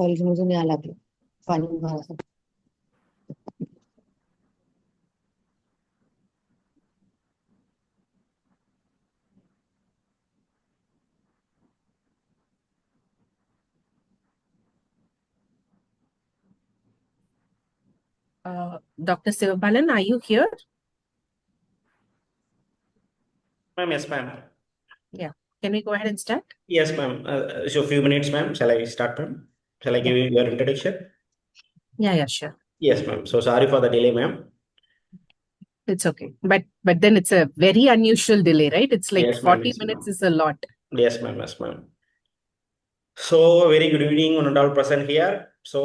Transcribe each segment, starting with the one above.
टॉयलेटमधून यायला लागलं पाणी भरायसाठी. Dr. Sivabalan, are you here? Ma'am, yes, ma'am. Yeah. Can we go ahead and start? Yes, ma'am. So, few minutes, ma'am. Shall I start, ma'am? Shall I give you your introduction? Yeah, sure. Yes, ma'am. So, sorry for the delay, ma'am. It's okay. But then it's a very unusual delay, right? It's like Yes, ma'am. 40 Yes, minutes ma'am. is a lot. Yes, ma'am. Yes, ma'am. So, very good evening, one and all present here. So,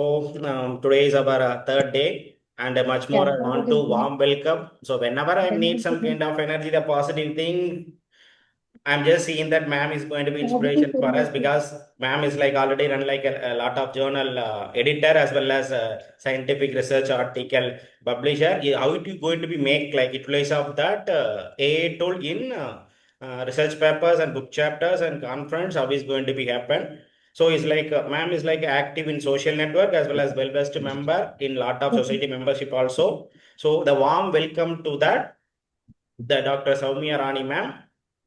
today is our third day, and much more I want to warm welcome. So, whenever I need some kind of energy, the positive thing, I'm just seeing that ma'am is going to be inspiration for us, because ma'am is like already run like a lot of journal editor as well as scientific research article publisher. How it is going to be make like utilize of that AI tool in research papers and book chapters and conference, how is going to be happen. So it's like ma'am is like active in social network as well as well-versed member in lot of society membership also. So the warm welcome to that, the Dr. Soumya Rani ma'am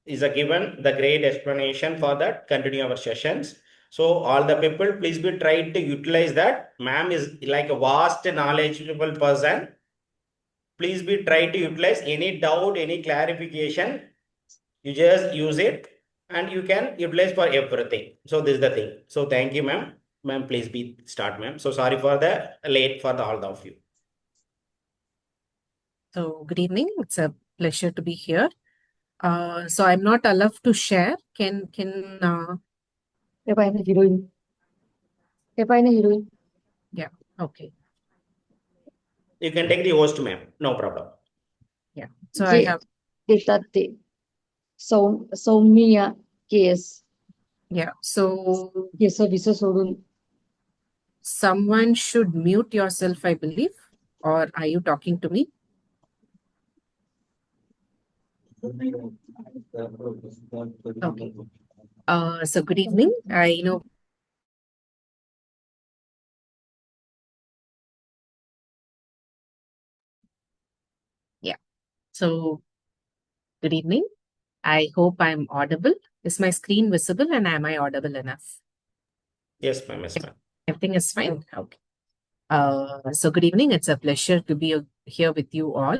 is a given the great explanation for that. Continue our sessions. So all the people, please be trying to utilize that. Ma'am is like a vast knowledgeable person. Please be trying to utilize any doubt, any clarification. You just use it and you can utilize for everything. So this is the thing. So thank you, ma'am. Ma'am, please be start, ma'am. So sorry for the late for the all of you. So good evening. It's a pleasure to be here. So I'm not allowed to share. Can हे पाहिजे heroine, हे पाहिजे heroine. yeah, okay. You can take the host, ma'am. No problem. Yeah. So I have देतात ते सौम्य case yeah. So case विस सोडून. someone should mute yourself, I believe. Or are you talking to me? Okay. So good evening. I know. Yeah. So good evening. I hope I'm audible. Is my screen visible and am I audible enough? Yes, ma'am. Yes, ma'am. Everything is fine. Okay. So good evening. It's a pleasure to be here with you all.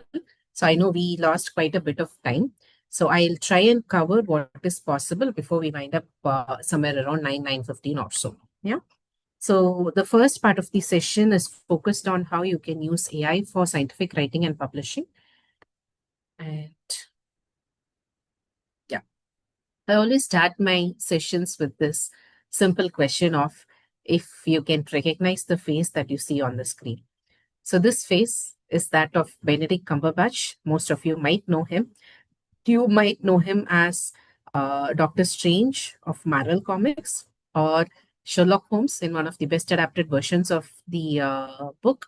So I know we lost quite a bit of time. So I'll try and cover what is possible before we wind up somewhere around 9:15 or so. Yeah. So the first part of the session is focused on how you can use AI for scientific writing and publishing. And yeah, I always start my sessions with this simple question of if you can recognize the face that you see on the screen. So this face is that of Benedict Cumberbatch. Most of you might know him. You might know him as Doctor Strange of Marvel Comics or Sherlock Holmes in one of the best adapted versions of the book.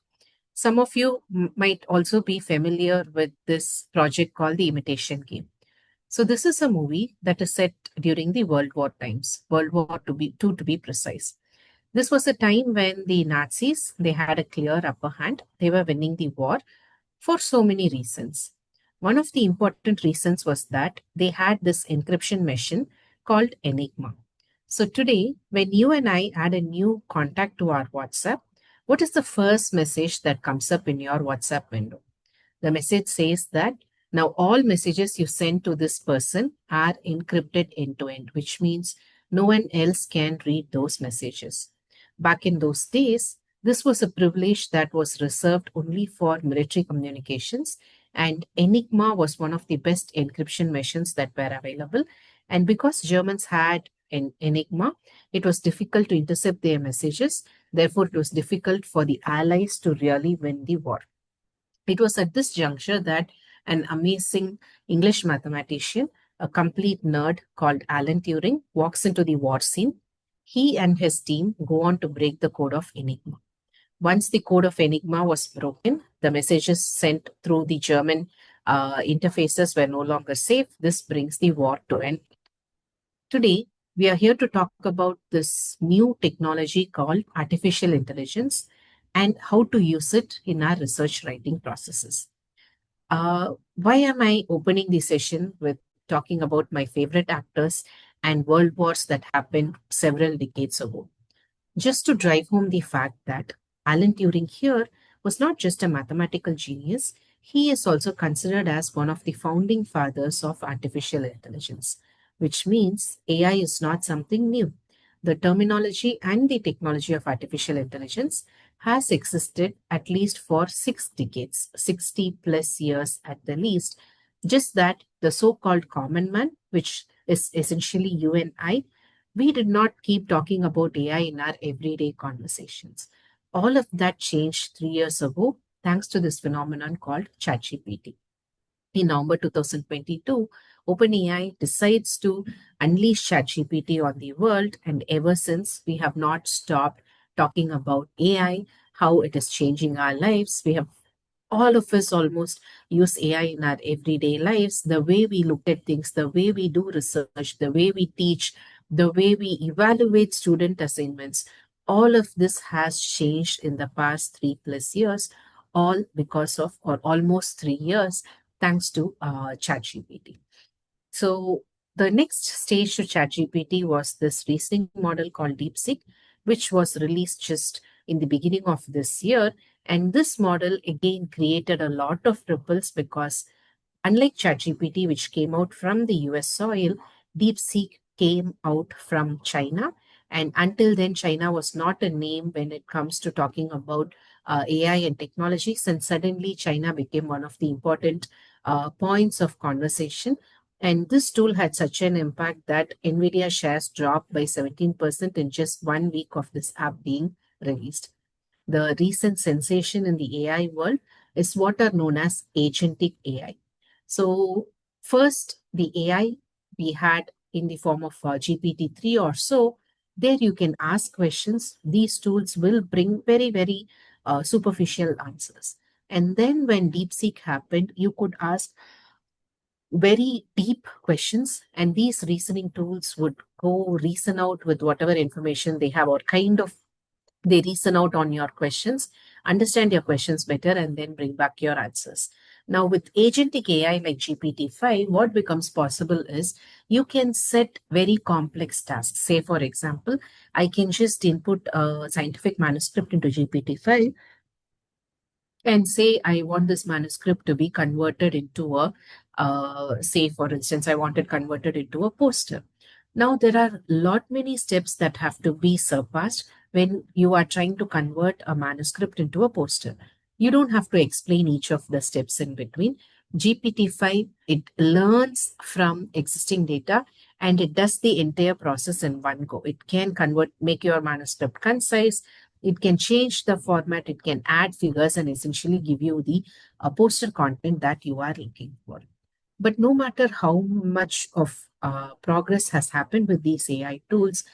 Some of you might also be familiar with this project called The Imitation Game. So this is a movie that is set during the World War times, World War II to be precise. This was a time when the Nazis, they had a clear upper hand. They were winning the war for so many reasons. One of the important reasons was that they had this encryption machine called Enigma. So today, when you and I add a new contact to our WhatsApp, what is the first message that comes up in your WhatsApp window? The message says that now all messages you send to this person are encrypted end to end, which means no one else can read those messages. Back in those days, this was a privilege that was reserved only for military communications, and Enigma was one of the best encryption machines that were available. And because Germans had an Enigma, it was difficult to intercept their messages. Therefore, it was difficult for the Allies to really win the war. It was at this juncture that an amazing English mathematician, a complete nerd called Alan Turing, walks into the war scene. He and his team go on to break the code of Enigma. Once the code of Enigma was broken, the messages sent through the German interfaces were no longer safe. This brings the war to an end. Today, We are here to talk about this new technology called artificial intelligence and how to use it in our research writing processes. Why am I opening the session with talking about my favorite actors and world wars that happened several decades ago? Just to drive home the fact that Alan Turing here was not just a mathematical genius, he is also considered as one of the founding fathers of artificial intelligence, which means AI is not something new. The terminology and the technology of artificial intelligence has existed at least for 6 decades, 60 plus years at the least. Just that the so called common man, which is essentially you and I, we did not keep talking about AI in our everyday conversations. All of that changed 3 years ago thanks to this phenomenon called ChatGPT. In November 2022, OpenAI decides to unleash ChatGPT on the world, and ever since, we have not stopped talking about AI, how it is changing our lives. We have all of us almost use AI in our everyday lives. The way we look at things, the way we do research, the way we teach, the way we evaluate student assignments, all of this has changed in the past 3 plus years, all because of, or almost 3 years, thanks to ChatGPT. So the next stage to ChatGPT was this reasoning model called DeepSeek, which was released just in the beginning of this year. And this model again created a lot of ripples because unlike ChatGPT, which came out from the US soil, DeepSeek came out from China. And until then, China was not a name when it comes to talking about AI and technologies. And suddenly, China became one of the important points of conversation. And this tool had such an impact that NVIDIA shares dropped by 17% in just 1 week of this app being released. The recent sensation in the AI world is what are known as agentic AI. So, first, the AI we had in the form of GPT-3 or so, there you can ask questions. These tools will bring very, very superficial answers. And then when DeepSeek happened, you could ask very deep questions, and these reasoning tools would go reason out with whatever information they have, or kind of they reason out on your questions, understand your questions better, and then bring back your answers. Now, with agentic AI like GPT-5, what becomes possible is you can set very complex tasks. Say, for example, I can just input a scientific manuscript into GPT-5 and say I want this manuscript to be converted into a, say, for instance, I want it converted into a poster. Now, there are lot many steps that have to be surpassed when you are trying to convert a manuscript into a poster. You don't have to explain each of the steps in between. GPT-5, it learns from existing data and it does the entire process in one go. It can convert, make your manuscript concise. It can change the format. It can add figures and essentially give you the poster content that you are looking for. But no matter how much of progress has happened with these AI tools,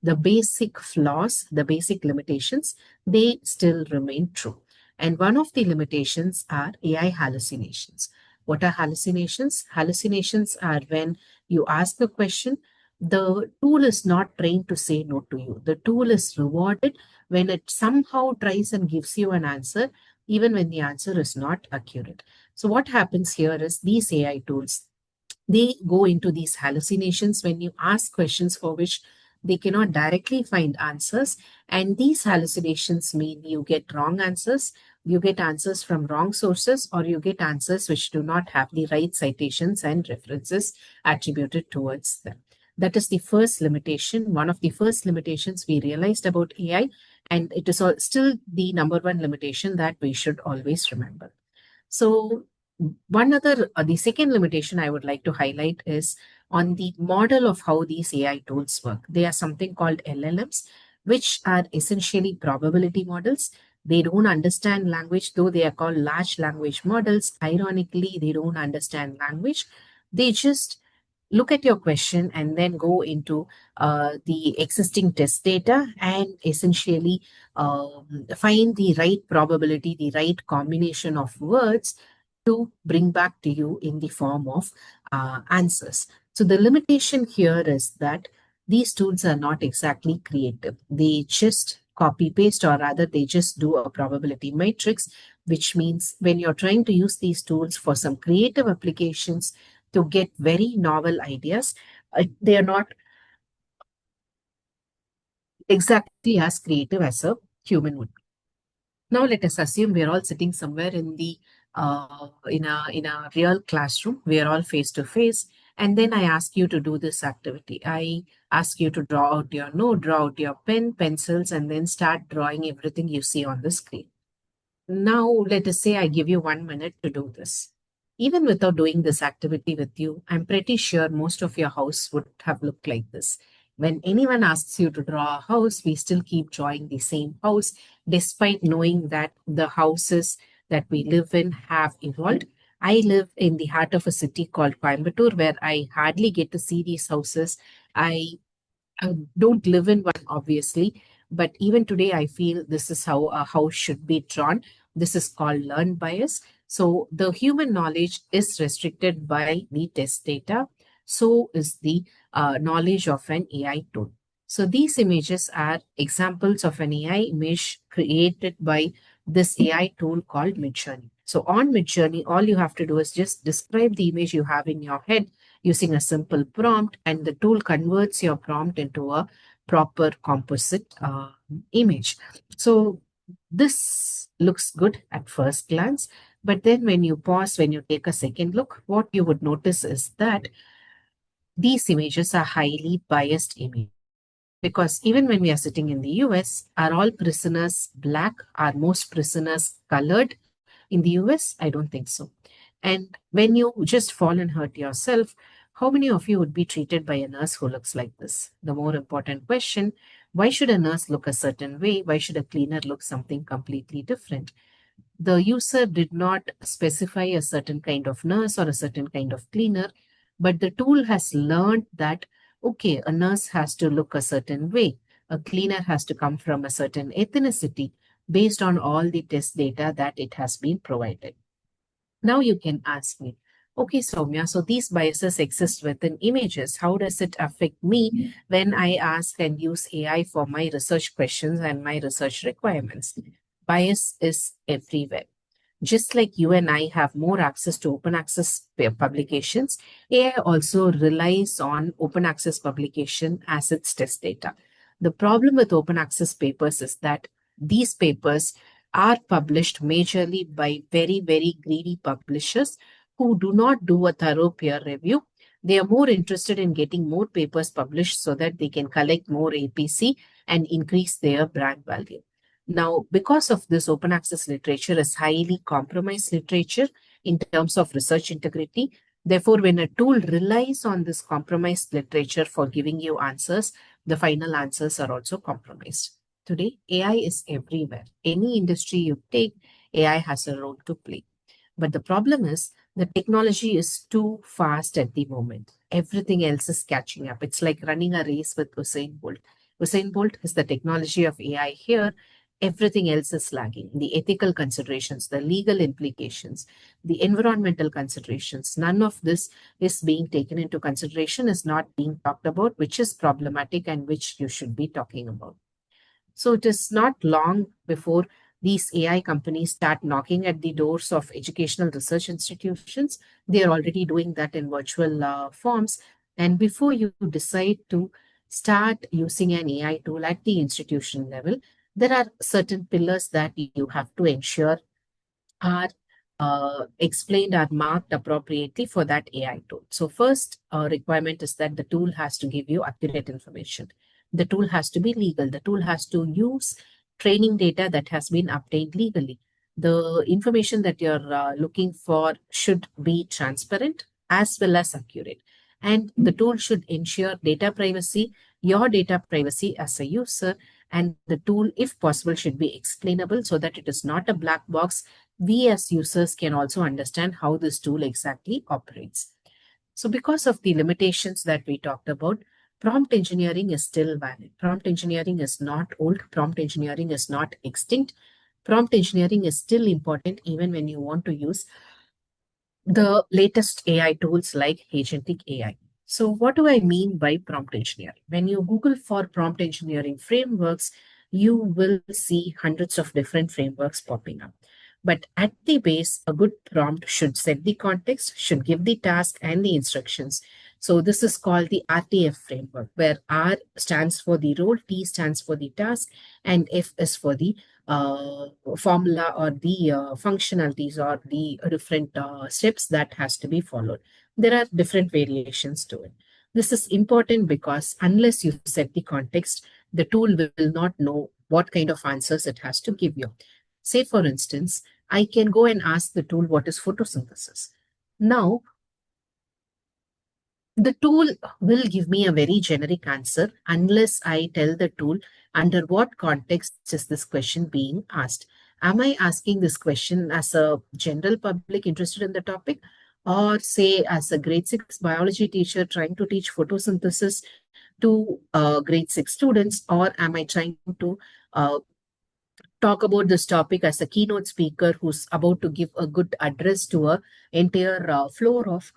the basic flaws, the basic limitations, they still remain true. And one of the limitations are AI hallucinations. What are hallucinations? Hallucinations are when you ask a question, the tool is not trained to say no to you. The tool is rewarded when it somehow tries and gives you an answer, even when the answer is not accurate. So, what happens here is these AI tools, they go into these hallucinations when you ask questions for which they cannot directly find answers. And these hallucinations mean you get wrong answers, you get answers from wrong sources, or you get answers which do not have the right citations and references attributed towards them. That is the first limitation, one of the first limitations we realized about AI. And it is still the number one limitation that we should always remember. So, the second limitation I would like to highlight is on the model of how these AI tools work. They are something called LLMs, which are essentially probability models. They don't understand language, though they are called large language models. Ironically, they don't understand language. They just look at your question and then go into the existing test data and essentially find the right probability, the right combination of words to bring back to you in the form of answers. So the limitation here is that these tools are not exactly creative. They just copy paste, or rather, they just do a probability matrix, which means when you're trying to use these tools for some creative applications to get very novel ideas, they are not exactly as creative as a human would. Now let us assume we are all sitting somewhere in the in a real classroom. We are all face to face, and then I ask you to do this activity. I ask you to draw out your note, draw out your pen, pencils, and then start drawing everything you see on the screen. Now, let us say I give you 1 minute to do this. Even without doing this activity with you, I'm pretty sure most of your house would have looked like this. When anyone asks you to draw a house, we still keep drawing the same house, despite knowing that the houses that we live in have evolved. I live in the heart of a city called Coimbatore, where I hardly get to see these houses. I don't live in one, obviously, but even today, I feel this is how a house should be drawn. This is called learned bias. So the human knowledge is restricted by the test data. So is the knowledge of an AI tool. So these images are examples of an AI image created by this AI tool called Midjourney. So on Midjourney, all you have to do is just describe the image you have in your head using a simple prompt, and the tool converts your prompt into a proper composite image. So this looks good at first glance, but then when you pause, when you take a second look, what you would notice is that these images are highly biased images. Because even when we are sitting in the US, are all prisoners black? Are most prisoners colored in the US? I don't think so. And when you just fall and hurt yourself, how many of you would be treated by a nurse who looks like this? The more important question, why should a nurse look a certain way? Why should a cleaner look something completely different? The user did not specify a certain kind of nurse or a certain kind of cleaner, but the tool has learned that, okay, a nurse has to look a certain way, a cleaner has to come from a certain ethnicity based on all the test data that it has been provided. Now you can ask me, okay, Soumya, so these biases exist within images. How does it affect me when I ask and use AI for my research questions and my research requirements? Bias is everywhere. Just like you and I have more access to open access publications, AI also relies on open access publication as its test data. The problem with open access papers is that these papers are published majorly by very, very greedy publishers who do not do a thorough peer review. They are more interested in getting more papers published so that they can collect more APC and increase their brand value. Now, because of this, open access literature is highly compromised literature in terms of research integrity. Therefore, when a tool relies on this compromised literature for giving you answers, the final answers are also compromised. Today, AI is everywhere. Any industry you take, AI has a role to play. But the problem is the technology is too fast at the moment. Everything else is catching up. It's like running a race with Usain Bolt. Usain Bolt is the technology of AI here. Everything else is lagging. The ethical considerations, the legal implications, the environmental considerations, none of this is being taken into consideration, is not being talked about, which is problematic and which you should be talking about. So it is not long before these AI companies start knocking at the doors of educational research institutions. They are already doing that in virtual forms. And before you decide to start using an AI tool at the institution level, there are certain pillars that you have to ensure are explained, are marked appropriately for that AI tool. So first requirement is that the tool has to give you accurate information. The tool has to be legal. The tool has to use training data that has been obtained legally. The information that you're looking for should be transparent as well as accurate. And the tool should ensure data privacy, your data privacy as a user, and the tool, if possible, should be explainable so that it is not a black box. We as users can also understand how this tool exactly operates. So because of the limitations that we talked about, prompt engineering is still valid. Prompt engineering is not old. Prompt engineering is not extinct. Prompt engineering is still important even when you want to use the latest AI tools like agentic AI. So, what do I mean by prompt engineering? When you Google for prompt engineering frameworks, you will see hundreds of different frameworks popping up. But at the base, a good prompt should set the context, should give the task and the instructions. So, this is called the RTF framework, where R stands for the role, T stands for the task, and F is for the formula or the functionalities or the different steps that has to be followed. There are different variations to it. This is important because unless you set the context, the tool will not know what kind of answers it has to give you. Say, for instance, I can go and ask the tool what is photosynthesis. Now, the tool will give me a very generic answer unless I tell the tool under what context is this question being asked. Am I asking this question as a general public interested in the topic, or say as a grade 6 biology teacher trying to teach photosynthesis to grade 6 students, or am I trying to talk about this topic as a keynote speaker who's about to give a good address to a entire floor of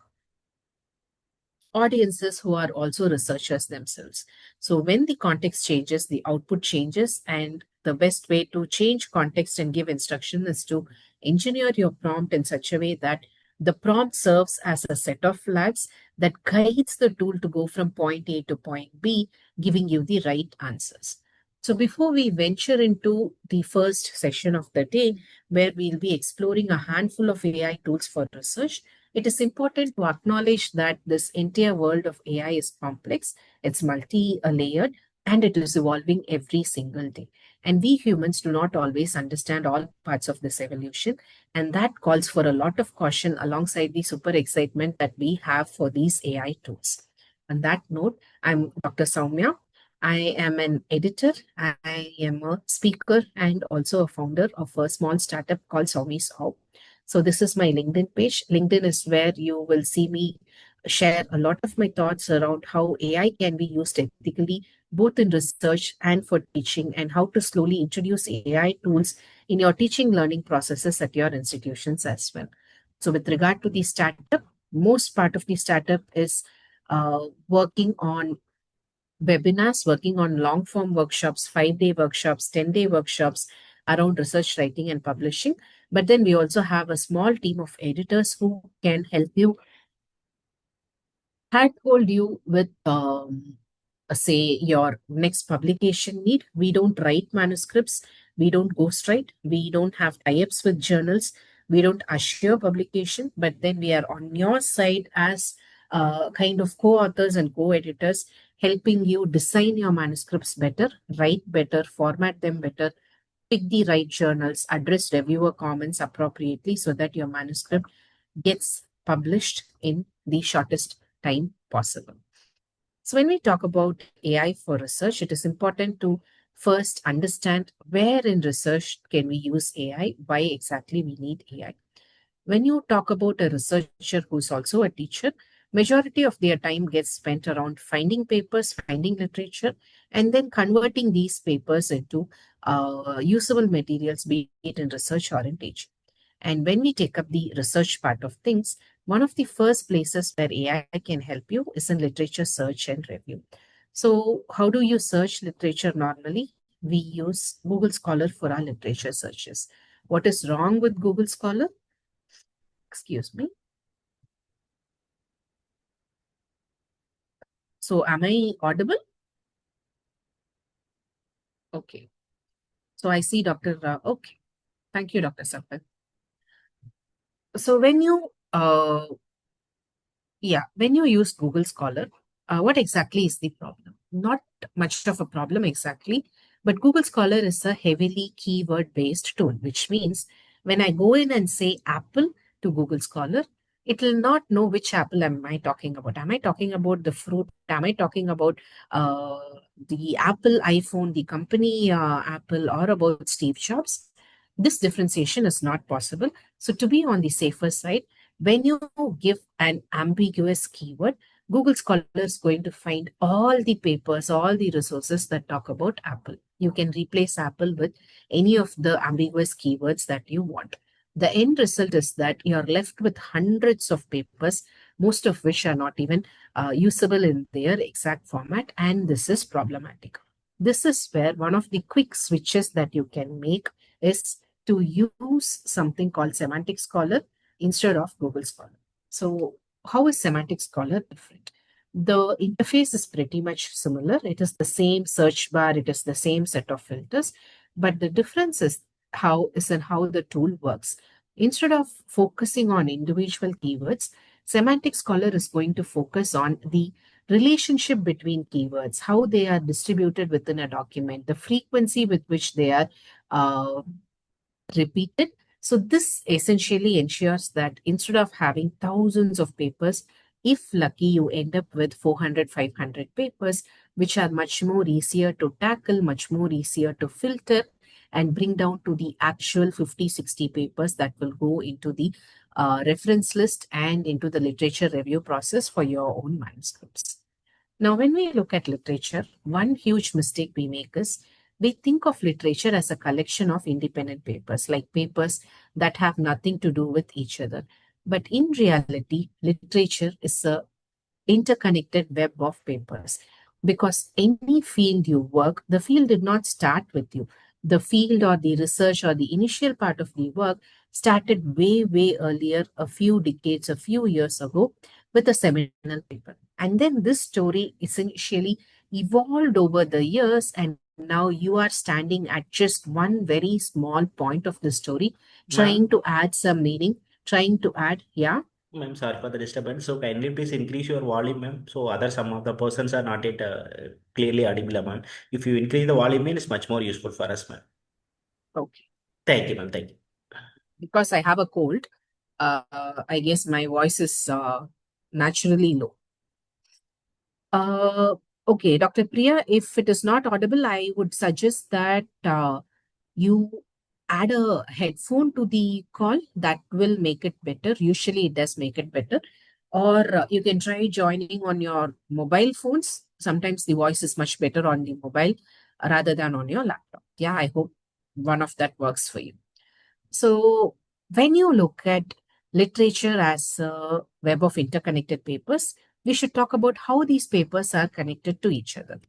audiences who are also researchers themselves. So when the context changes, the output changes, and the best way to change context and give instruction is to engineer your prompt in such a way that the prompt serves as a set of flags that guides the tool to go from point A to point B, giving you the right answers. So before we venture into the first session of the day, where we'll be exploring a handful of AI tools for research, it is important to acknowledge that this entire world of AI is complex, it's multi-layered, and it is evolving every single day. And we humans do not always understand all parts of this evolution, and that calls for a lot of caution alongside the super excitement that we have for these AI tools. On that note, I'm Dr. Soumya. I am an editor, I am a speaker, and also a founder of a small startup called Saumi's How. So this is my LinkedIn page. LinkedIn is where you will see me share a lot of my thoughts around how AI can be used ethically, both in research and for teaching, and how to slowly introduce AI tools in your teaching learning processes at your institutions as well. So with regard to the startup, most part of the startup is working on webinars, working on long form workshops, 5-day workshops, 10-day workshops around research writing and publishing. But then we also have a small team of editors who can help you, handhold you with, say, your next publication need. We don't write manuscripts, we don't ghostwrite, we don't have tie ups with journals, we don't assure publication, but then we are on your side as kind of co authors and co editors, helping you design your manuscripts better, write better, format them better, pick the right journals, address reviewer comments appropriately so that your manuscript gets published in the shortest time possible. So, when we talk about AI for research, it is important to first understand where in research can we use AI, why exactly we need AI. When you talk about a researcher who's also a teacher, majority of their time gets spent around finding papers, finding literature, and then converting these papers into usable materials, be it in research or in teaching. And when we take up the research part of things, one of the first places where AI can help you is in literature search and review. So, how do you search literature normally? We use Google Scholar for our literature searches. What is wrong with Google Scholar? Excuse me. So, am I audible? Okay. So, I see Dr. Okay. Thank you, Dr. Sapal. So, when you use Google Scholar, what exactly is the problem? Not much of a problem exactly, but Google Scholar is a heavily keyword based tool, which means when I go in and say Apple to Google Scholar, it will not know which apple am I talking about. Am I talking about the fruit? Am I talking about uh, the Apple iPhone, the company Apple, or about Steve Jobs? This differentiation is not possible. So, to be on the safer side, when you give an ambiguous keyword, Google Scholar is going to find all the papers, all the resources that talk about Apple. You can replace Apple with any of the ambiguous keywords that you want. The end result is that you're left with hundreds of papers most of which are not even usable in their exact format, and this is problematic. This is where one of the quick switches that you can make is to use something called Semantic Scholar instead of Google Scholar. So, how is Semantic Scholar different? The interface is pretty much similar. It is the same search bar, it is the same set of filters, but the difference is in how the tool works. Instead of focusing on individual keywords, Semantic Scholar is going to focus on the relationship between keywords, how they are distributed within a document, the frequency with which they are uh, repeated. So this essentially ensures that instead of having thousands of papers, if lucky, you end up with 400, 500 papers, which are much more easier to tackle, much more easier to filter, and bring down to the actual 50, 60 papers that will go into the reference list and into the literature review process for your own manuscripts. Now, when we look at literature, one huge mistake we make is we think of literature as a collection of independent papers, like papers that have nothing to do with each other. But in reality, literature is a interconnected web of papers. Because any field you work, the field did not start with you. The field or the research or the initial part of the work started way, way earlier, a few decades, a few years ago, with a seminal paper. And then this story essentially evolved over the years, and now you are standing at just one very small point of the story, Ma'am, trying to add some meaning, trying to add, yeah. ma'am, sorry for the disturbance. So kindly please increase your volume, ma'am. So other some of the persons are not yet clearly audible, ma'am. If you increase the volume, it's much more useful for us, ma'am. Okay. Thank you, ma'am. Thank you. Because I have a cold, I guess my voice is naturally low. Uh, okay, Dr. Priya, if it is not audible, I would suggest that you add a headphone to the call. That will make it better. Usually, it does make it better. Or you can try joining on your mobile phones. Sometimes the voice is much better on the mobile rather than on your laptop. Yeah, I hope one of that works for you. So, when you look at literature as a web of interconnected papers, we should talk about how these papers are connected to each other.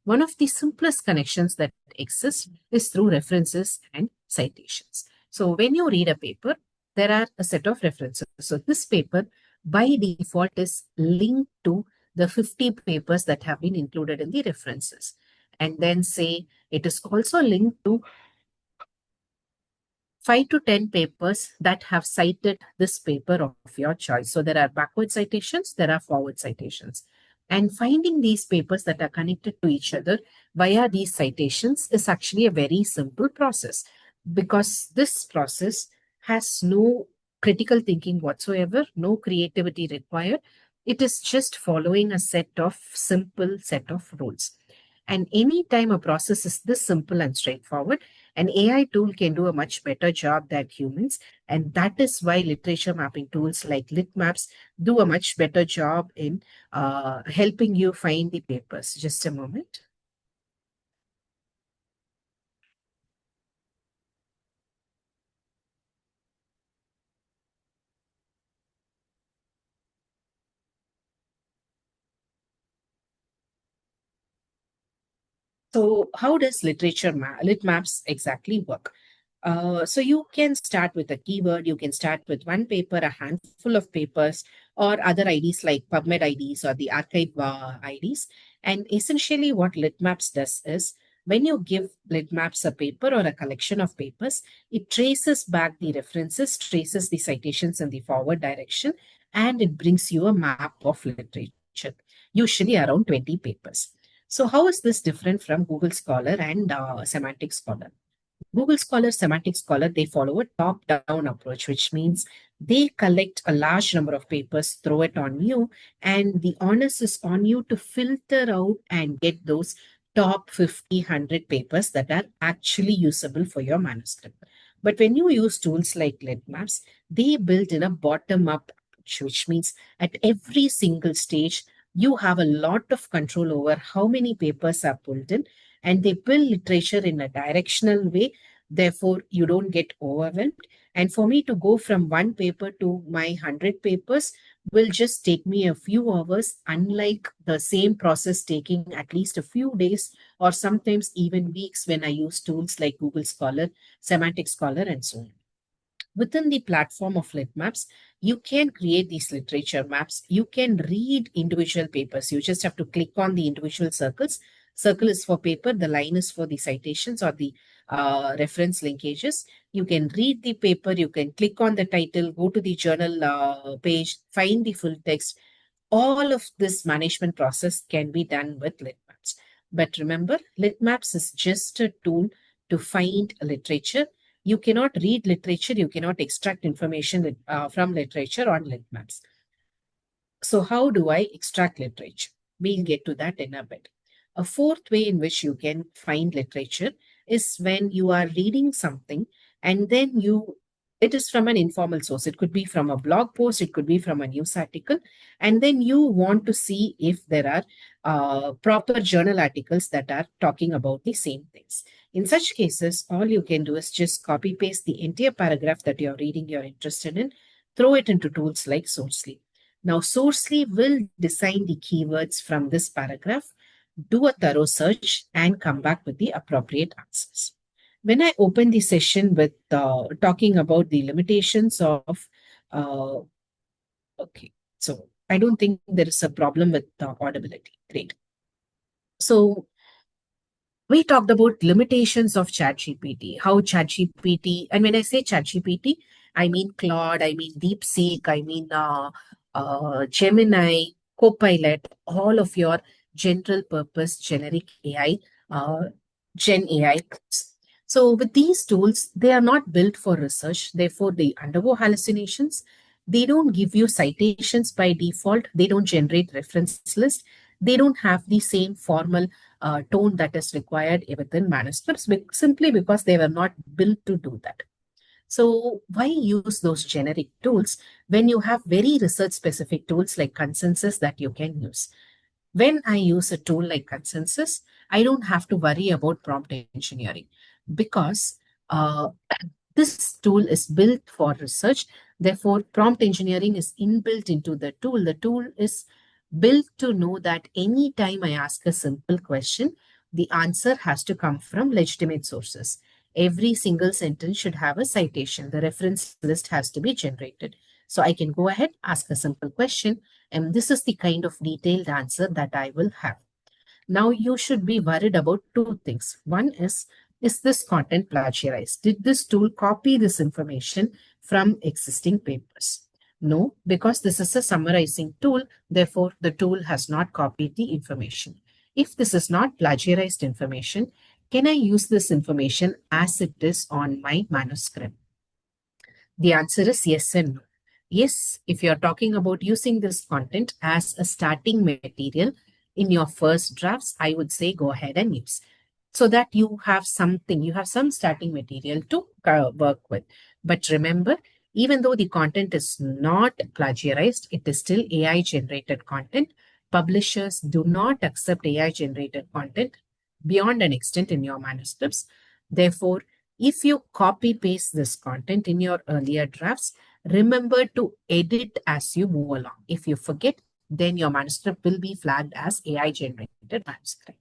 One of the simplest connections that exist is through references and citations. So, when you read a paper, there are a set of references. So, this paper by default is linked to the 50 papers that have been included in the references. And then, say, it is also linked to 5 to 10 papers that have cited this paper of your choice. So there are backward citations, there are forward citations. And finding these papers that are connected to each other via these citations is actually a very simple process because this process has no critical thinking whatsoever, no creativity required. It is just following a simple set of rules. And anytime a process is this simple and straightforward, an AI tool can do a much better job than humans. And that is why literature mapping tools like LitMaps do a much better job in helping you find the papers. Just a moment. So, how does LitMaps exactly work? So you can start with a keyword, you can start with one paper, a handful of papers, or other IDs like PubMed IDs or the archive IDs. And essentially, what LitMaps does is when you give LitMaps a paper or a collection of papers, it traces back the references, traces the citations in the forward direction, and it brings you a map of literature, usually around 20 papers. So, how is this different from Google Scholar and Semantic Scholar? Google Scholar, Semantic Scholar, they follow a top down approach, which means they collect a large number of papers, throw it on you, and the onus is on you to filter out and get those top 50, 100 papers that are actually usable for your manuscript. But when you use tools like LitMaps, they build in a bottom up approach, which means at every single stage, you have a lot of control over how many papers are pulled in, and they build literature in a directional way. Therefore, you don't get overwhelmed. And for me to go from one paper to my 100 papers will just take me a few hours, unlike the same process taking at least a few days or sometimes even weeks when I use tools like Google Scholar, Semantic Scholar, and so on. Within the platform of lit maps, you can create these literature maps. You can read individual papers. You just have to click on the individual circles. Circle is for paper, the line is for the citations or the reference linkages. You can read the paper, you can click on the title, go to the journal page, find the full text. All of this management process can be done with lit maps. But remember, lit maps is just a tool to find literature. You cannot read literature, you cannot extract information from literature on lit maps. So, how do I extract literature? We'll get to that in a bit. A fourth way in which you can find literature is when you are reading something and then it is from an informal source. It could be from a blog post, it could be from a news article, and then you want to see if there are proper journal articles that are talking about the same things. In such cases, all you can do is just copy paste the entire paragraph that you're reading, you're interested in, throw it into tools like Sourcely. Now, Sourcely will design the keywords from this paragraph, do a thorough search, and come back with the appropriate answers. When I open the session with talking about the limitations of, uh, okay, so I don't think there is a problem with audibility. Great. So we talked about limitations of ChatGPT, how ChatGPT, and when I say ChatGPT, I mean Claude, I mean DeepSeek, I mean Gemini, Copilot, all of your general purpose generic AI, uh, Gen AI tools. So with these tools, they are not built for research, therefore they undergo hallucinations. They don't give you citations by default. They don't generate reference list. They don't have the same formal tone that is required within manuscripts simply because they were not built to do that. So why use those generic tools when you have very research specific tools like Consensus that you can use? When I use a tool like Consensus, I don't have to worry about prompt engineering because this tool is built for research. Therefore, prompt engineering is inbuilt into the tool. The tool is built to know that anytime I ask a simple question, the answer has to come from legitimate sources. Every single sentence should have a citation. The reference list has to be generated. So I can go ahead, ask a simple question, and this is the kind of detailed answer that I will have. Now you should be worried about two things. One is this content plagiarized? Did this tool copy this information from existing papers? No, because this is a summarizing tool. Therefore, the tool has not copied the information. If this is not plagiarized information, can I use this information as it is on my manuscript? The answer is yes and no. Yes, if you're talking about using this content as a starting material in your first drafts, I would say go ahead and use so that you have something, you have some starting material to work with. But remember, even though the content is not plagiarized, it is still AI generated content. Publishers do not accept AI generated content beyond an extent in your manuscripts. Therefore, if you copy paste this content in your earlier drafts, remember to edit as you move along. If you forget, then your manuscript will be flagged as AI generated manuscript.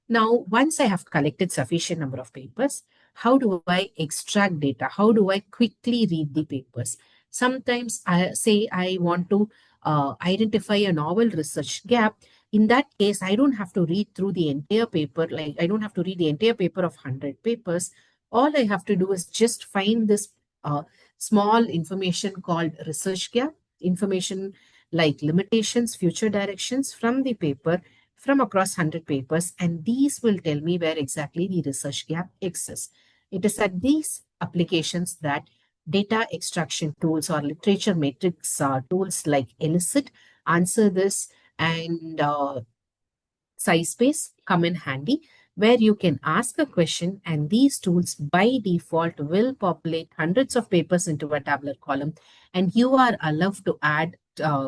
Now, once I have collected sufficient number of papers, how do I extract data? How do I quickly read the papers? Sometimes I say I want to identify a novel research gap. In that case, I don't have to read through the entire paper. Like I don't have to read the entire paper of 100 papers. All I have to do is just find this small information called research gap, information like limitations, future directions from the paper from across 100 papers, and these will tell me where exactly the research gap exists. It is at these applications that data extraction tools or literature matrix tools like Elicit, Answer This, and SciSpace come in handy, where you can ask a question and these tools by default will populate hundreds of papers into a tabular column, and you are allowed to add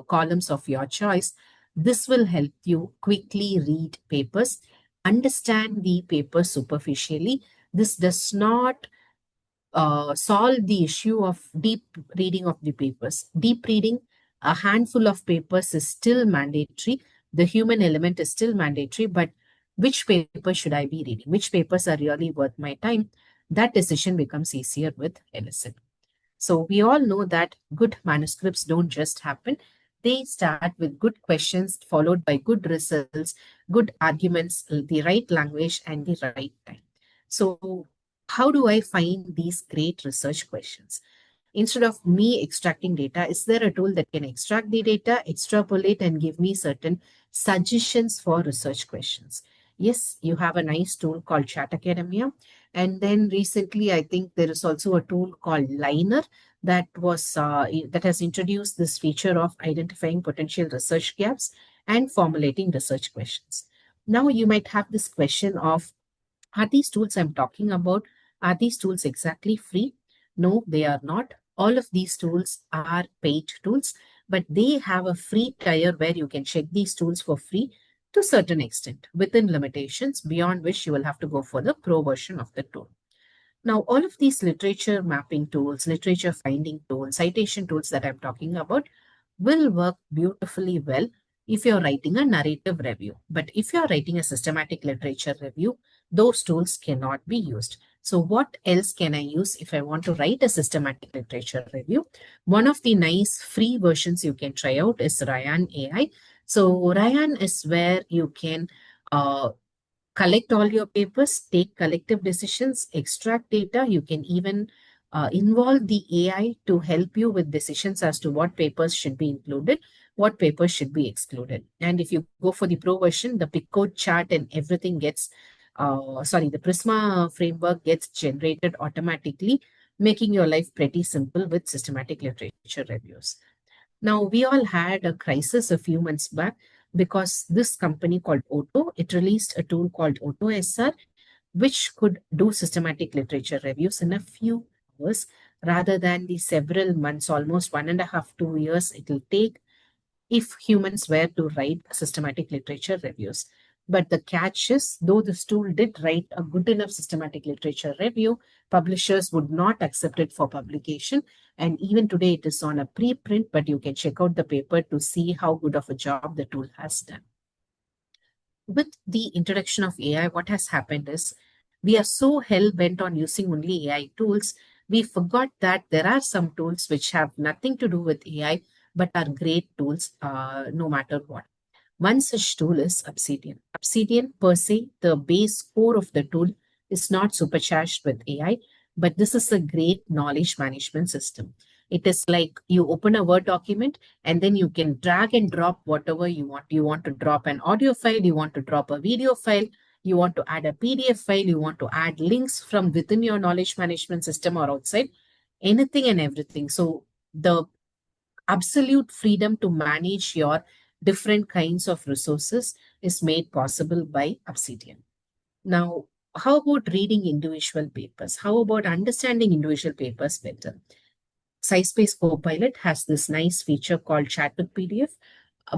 columns of your choice. This will help you quickly read papers, understand the paper superficially. This does not solve the issue of deep reading of the papers. Deep reading A handful of papers is still mandatory. The human element is still mandatory, but which paper should I be reading? Which papers are really worth my time? That decision becomes easier with LSN. So we all know that good manuscripts don't just happen. They start with good questions, followed by good results, good arguments, the right language, and the right time. So, how do I find these great research questions? Instead of me extracting data, is there a tool that can extract the data, extrapolate, and give me certain suggestions for research questions? Yes, you have a nice tool called Chat Academia. And then recently, I think there is also a tool called Liner that has introduced this feature of identifying potential research gaps and formulating research questions. Now you might have this question of, are these tools I'm talking about, are these tools exactly free? No, they are not. All of these tools are paid tools, but they have a free tier where you can check these tools for free to certain extent within limitations beyond which you will have to go for the pro version of the tool. Now, all of these literature mapping tools, literature finding tools, citation tools that I'm talking about will work beautifully well if you're writing a narrative review. But if you're writing a systematic literature review, those tools cannot be used. So, what else can I use if I want to write a systematic literature review? One of the nice free versions you can try out is Ryan AI. So, Ryan is where you can collect all your papers, take collective decisions, extract data. You can even involve the AI to help you with decisions as to what papers should be included, what papers should be excluded. And if you go for the pro version, the pick code chart and everything the Prisma framework gets generated automatically, making your life pretty simple with systematic literature reviews. Now, we all had a crisis a few months back because this company called Otto, it released a tool called Otto SR, which could do systematic literature reviews in a few hours rather than the several months, almost 1.5, 2 years it will take if humans were to write systematic literature reviews. But the catch is, though this tool did write a good enough systematic literature review, publishers would not accept it for publication. And even today, it is on a preprint, but you can check out the paper to see how good of a job the tool has done. With the introduction of AI, what has happened is we are so hell bent on using only AI tools, we forgot that there are some tools which have nothing to do with AI but are great tools no matter what. One such tool is Obsidian. Obsidian, per se, the base core of the tool, is not supercharged with AI, but this is a great knowledge management system. It is like you open a Word document and then you can drag and drop whatever you want. You want to drop an audio file, you want to drop a video file, you want to add a PDF file, you want to add links from within your knowledge management system or outside, anything and everything. So the absolute freedom to manage your different kinds of resources is made possible by Obsidian. Now, how about reading individual papers? How about understanding individual papers better? SciSpace Copilot has this nice feature called Chat with PDF,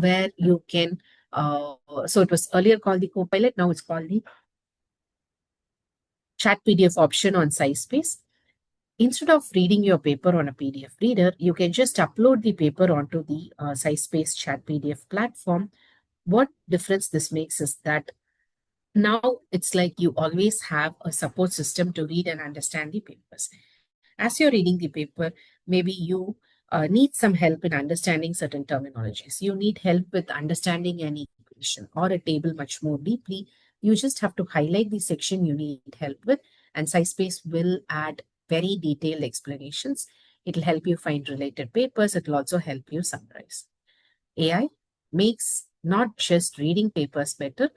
where you can, so it was earlier called the Copilot, now it's called the Chat PDF option on SciSpace. Instead of reading your paper on a PDF reader, you can just upload the paper onto the SciSpace Chat PDF platform. What difference this makes is that now it's like you always have a support system to read and understand the papers. As you're reading the paper, maybe you need some help in understanding certain terminologies. You need help with understanding an equation or a table much more deeply. You just have to highlight the section you need help with, and SciSpace will add very detailed explanations. It'll help you find related papers. It'll also help you summarize. AI makes not just reading papers better,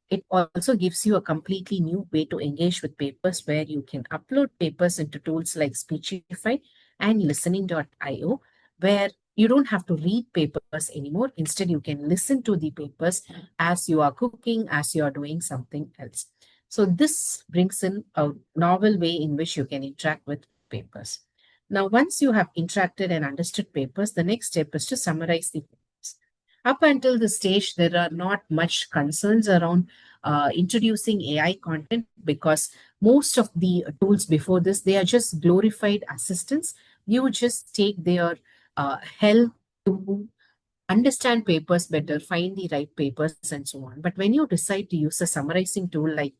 it also gives you a completely new way to engage with papers where you can upload papers into tools like Speechify and listening.io, where you don't have to read papers anymore. Instead, you can listen to the papers as you are cooking, as you are doing something else. So this brings in a novel way in which you can interact with papers. Now, once you have interacted and understood papers, the next step is to summarize the papers. Up until this stage, there are not much concerns around introducing AI content because most of the tools before this, they are just glorified assistants. You just take their help to understand papers better, find the right papers, and so on. But when you decide to use a summarizing tool like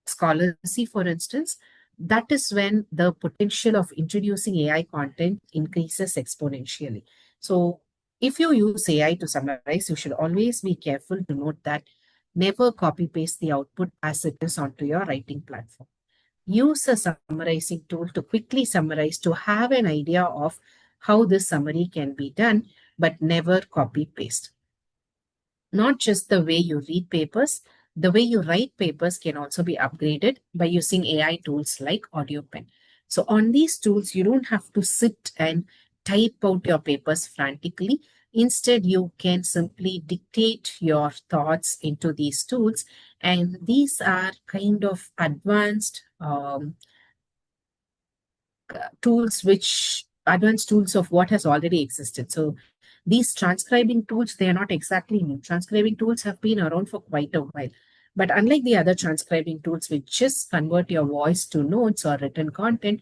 Scholarly, for instance, that is when the potential of introducing AI content increases exponentially. So, if you use AI to summarize, you should always be careful to note that never copy paste the output as it is onto your writing platform. Use a summarizing tool to quickly summarize to have an idea of how this summary can be done, but never copy paste. Not just the way you read papers, the way you write papers can also be upgraded by using AI tools like AudioPen. So, on these tools, you don't have to sit and type out your papers frantically. Instead, you can simply dictate your thoughts into these tools, and these are kind of advanced advanced tools of what has already existed. So these transcribing tools, they are not exactly new. Transcribing tools have been around for quite a while. But unlike the other transcribing tools, which just convert your voice to notes or written content,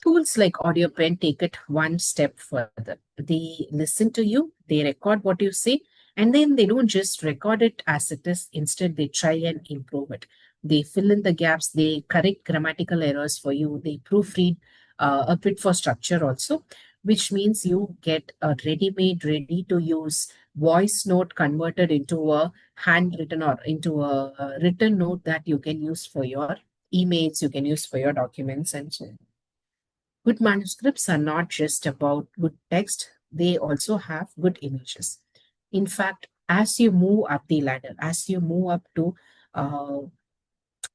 tools like AudioPen take it one step further. They listen to you, they record what you say, and then they don't just record it as it is. Instead, they try and improve it. They fill in the gaps, they correct grammatical errors for you, they proofread a bit for structure also, which means you get a ready-made, ready-to-use voice note converted into a handwritten or into a written note that you can use for your emails, you can use for your documents, and so on. Good manuscripts are not just about good text, they also have good images. In fact, as you move up the ladder, as you move up to uh,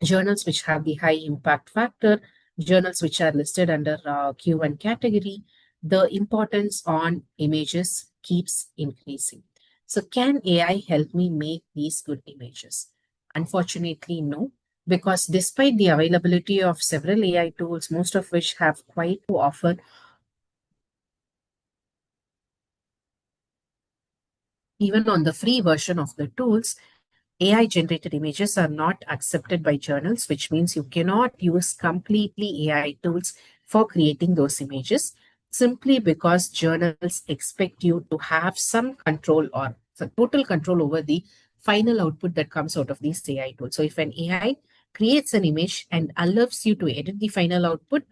journals which have the high impact factor, journals which are listed under Q1 category, the importance on images keeps increasing. So, can AI help me make these good images? Unfortunately, no, because despite the availability of several AI tools, most of which have quite to offer, even on the free version of the tools, AI generated images are not accepted by journals, which means you cannot use completely AI tools for creating those images simply because journals expect you to have some control or some total control over the final output that comes out of these AI tools. So, if an AI creates an image and allows you to edit the final output,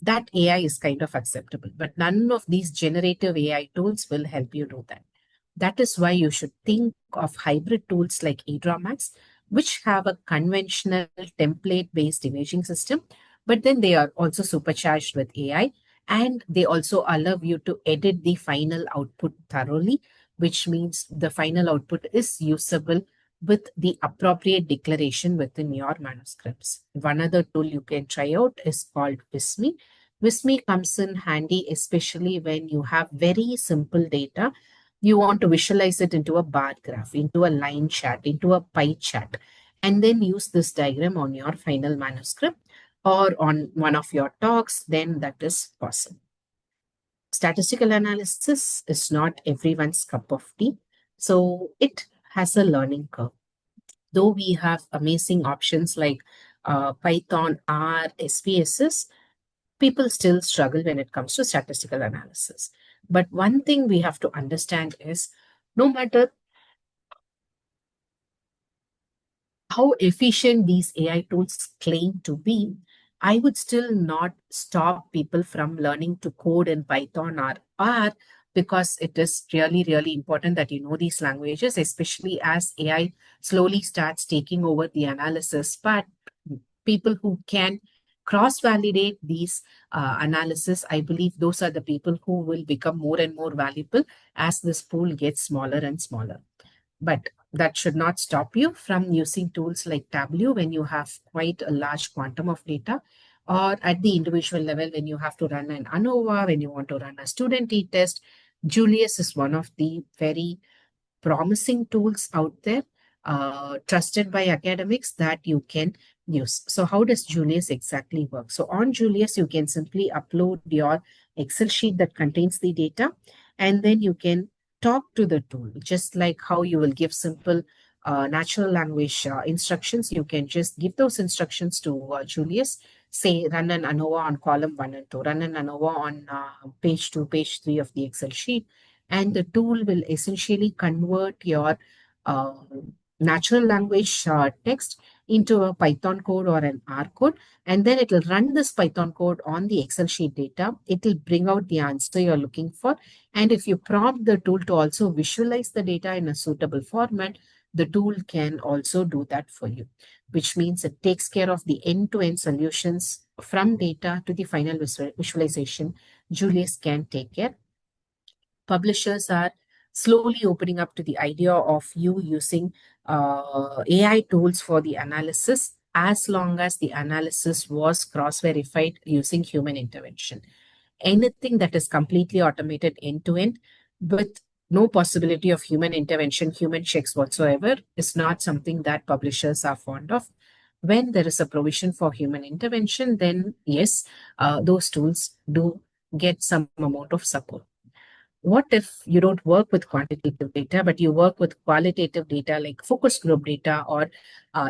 that AI is kind of acceptable. But none of these generative AI tools will help you do that. That is why you should think of hybrid tools like eDrawMax, which have a conventional template based imaging system, but then they are also supercharged with AI and they also allow you to edit the final output thoroughly, which means the final output is usable with the appropriate declaration within your manuscripts. One other tool you can try out is called Visme. Visme comes in handy, especially when you have very simple data. You want to visualize it into a bar graph, into a line chart, into a pie chart, and then use this diagram on your final manuscript or on one of your talks, then that is possible. Statistical analysis is not everyone's cup of tea, so it has a learning curve. Though we have amazing options like Python, R, SPSS, people still struggle when it comes to statistical analysis. But one thing we have to understand is no matter how efficient these AI tools claim to be, I would still not stop people from learning to code in Python or R because it is really, really important that you know these languages, especially as AI slowly starts taking over the analysis part. People who can cross validate these analysis, I believe those are the people who will become more and more valuable as this pool gets smaller and smaller. But that should not stop you from using tools like Tableau when you have quite a large quantum of data, or at the individual level when you have to run an ANOVA, when you want to run a student e-test. Julius is one of the very promising tools out there, trusted by academics that you can use. So, how does Julius exactly work? So, on Julius, you can simply upload your Excel sheet that contains the data, and then you can talk to the tool, just like how you will give simple natural language instructions. You can just give those instructions to Julius. say run an ANOVA on column 1 and 2, run an ANOVA on page 2, page 3 of the Excel sheet, and the tool will essentially convert your uh, natural language text into a Python code or an R code, and then it will run this Python code on the Excel sheet data. It will bring out the answer you're looking for. And if you prompt the tool to also visualize the data in a suitable format, the tool can also do that for you, which means it takes care of the end-to-end solutions from data to the final visualization. Julius can take care. Publishers are slowly opening up to the idea of you using AI tools for the analysis, as long as the analysis was cross-verified using human intervention. Anything that is completely automated end to end with no possibility of human intervention, human checks whatsoever, is not something that publishers are fond of. When there is a provision for human intervention, then yes, those tools do get some amount of support. What if you don't work with quantitative data, but you work with qualitative data like focus group data or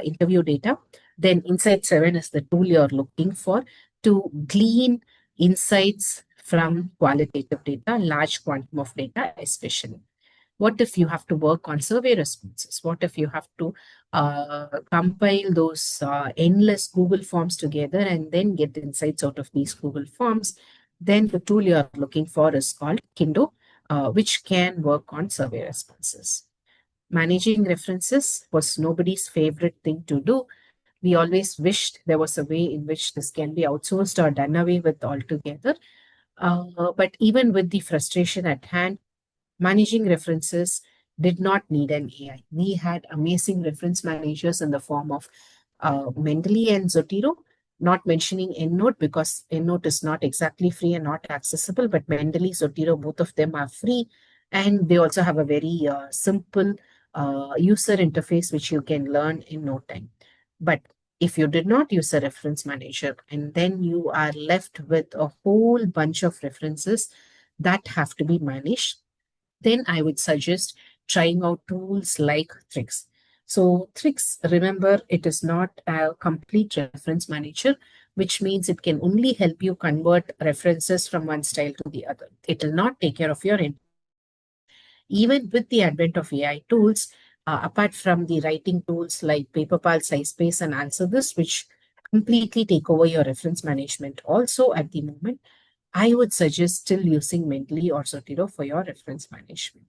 interview data? Then Insight 7 is the tool you're looking for to glean insights from qualitative data, large quantum of data, especially. What if you have to work on survey responses? What if you have to compile those endless Google forms together and then get insights out of these Google forms? Then the tool you're looking for is called Kindo, which can work on survey responses. Managing references was nobody's favorite thing to do. We always wished there was a way in which this can be outsourced or done away with altogether. But even with the frustration at hand, managing references did not need an AI. We had amazing reference managers in the form of Mendeley and Zotero, not mentioning EndNote because EndNote is not exactly free and not accessible, but Mendeley, Zotero, both of them are free. And they also have a very simple user interface which you can learn in no time. But if you did not use a reference manager, and then you are left with a whole bunch of references that have to be managed, then I would suggest trying out tools like Tricks. So Tricks, remember, it is not a complete reference manager, which means it can only help you convert references from one style to the other. It will not take care of your entire reference. Even with the advent of AI tools, apart from the writing tools like Paperpal, SciSpace, and Answer This, which completely take over your reference management also at the moment, I would suggest still using Mendeley or Zotero for your reference management.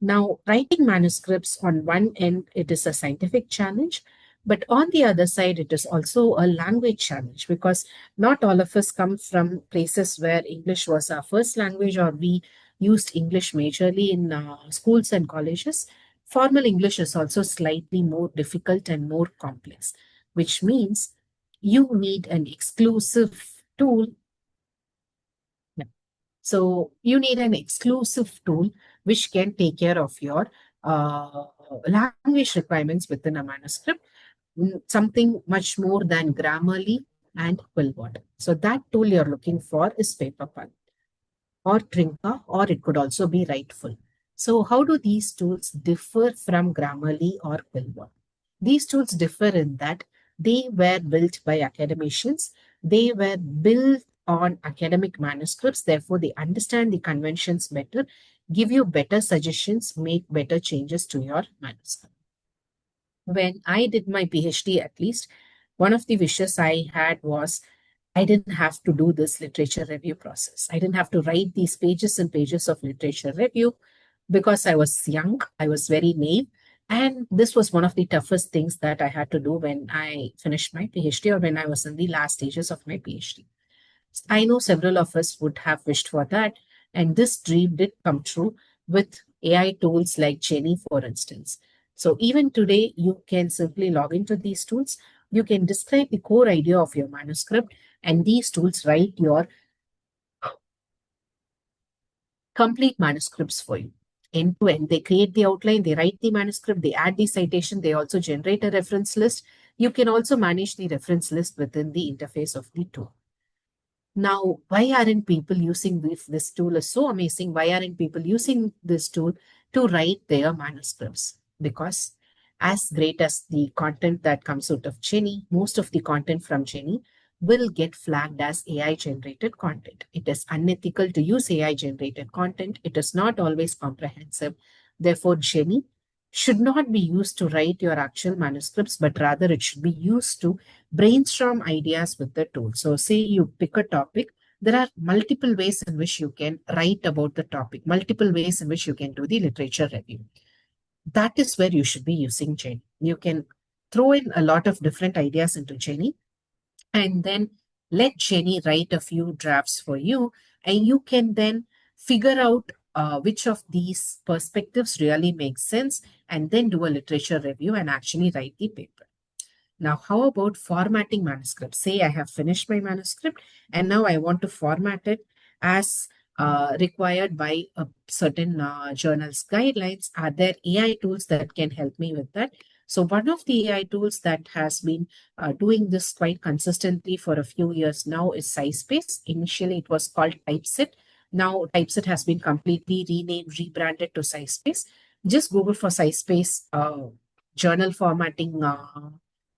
Now, writing manuscripts on one end, it is a scientific challenge, but on the other side, it is also a language challenge because not all of us come from places where English was our first language or we used English majorly in schools and colleges. Formal English is also slightly more difficult and more complex, which means you need an exclusive tool. So you need an exclusive tool which can take care of your language requirements within a manuscript, something much more than Grammarly and Quillbot. So that tool you're looking for is Paperpal or Trinka, or it could also be Rightful. So how do these tools differ from Grammarly or Quillbot? These tools differ in that they were built by academicians. They were built on academic manuscripts. Therefore, they understand the conventions better, give you better suggestions, make better changes to your manuscript. When I did my PhD, at least, one of the wishes I had was I didn't have to do this literature review process. I didn't have to write these pages and pages of literature review because I was young, I was very naive. And this was one of the toughest things that I had to do when I finished my PhD or when I was in the last stages of my PhD. I know several of us would have wished for that. And this dream did come true with AI tools like Jenny, for instance. So even today, you can simply log into these tools. You can describe the core idea of your manuscript, and these tools write your complete manuscripts for you. End to end, they create the outline, they write the manuscript, they add the citation, they also generate a reference list. You can also manage the reference list within the interface of the tool. Now, why aren't people using this tool is so amazing? Why aren't people using this tool to write their manuscripts? Because as great as the content that comes out of Jenny, most of the content from Jenny will get flagged as AI generated content. It is unethical to use AI generated content. It is not always comprehensive. Therefore, Jenny should not be used to write your actual manuscripts, but rather it should be used to brainstorm ideas with the tool. So, say you pick a topic, there are multiple ways in which you can write about the topic, multiple ways in which you can do the literature review. That is where you should be using Jenny. You can throw in a lot of different ideas into Jenny and then let Jenny write a few drafts for you, and you can then figure out which of these perspectives really make sense and then do a literature review and actually write the paper. Now, how about formatting manuscripts? Say I have finished my manuscript and now I want to format it as required by a certain journal's guidelines. Are there AI tools that can help me with that? So, one of the AI tools that has been doing this quite consistently for a few years now is SciSpace. Initially, it was called Typeset. Now, Typeset has been completely renamed, rebranded to SciSpace. Just Google for SciSpace journal formatting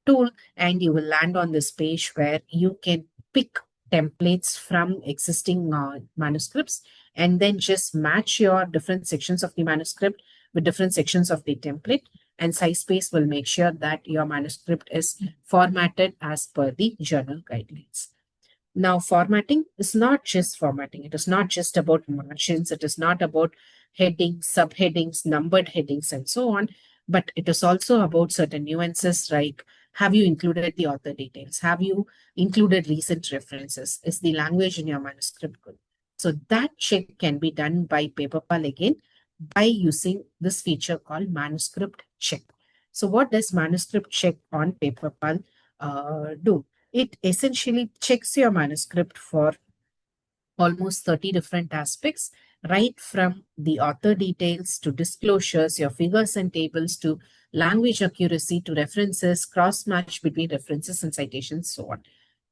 tool, and you will land on this page where you can pick templates from existing manuscripts and then just match your different sections of the manuscript with different sections of the template, and SciSpace will make sure that your manuscript is formatted as per the journal guidelines. Now, formatting is not just formatting. It is not just about margins. It is not about headings, subheadings, numbered headings, and so on. But it is also about certain nuances like, have you included the author details? Have you included recent references? Is the language in your manuscript good? So that check can be done by PaperPal again by using this feature called manuscript check. So what does manuscript check on PaperPal do? It essentially checks your manuscript for almost 30 different aspects, right from the author details to disclosures, your figures and tables, to language accuracy, to references, cross match between references and citations, so on.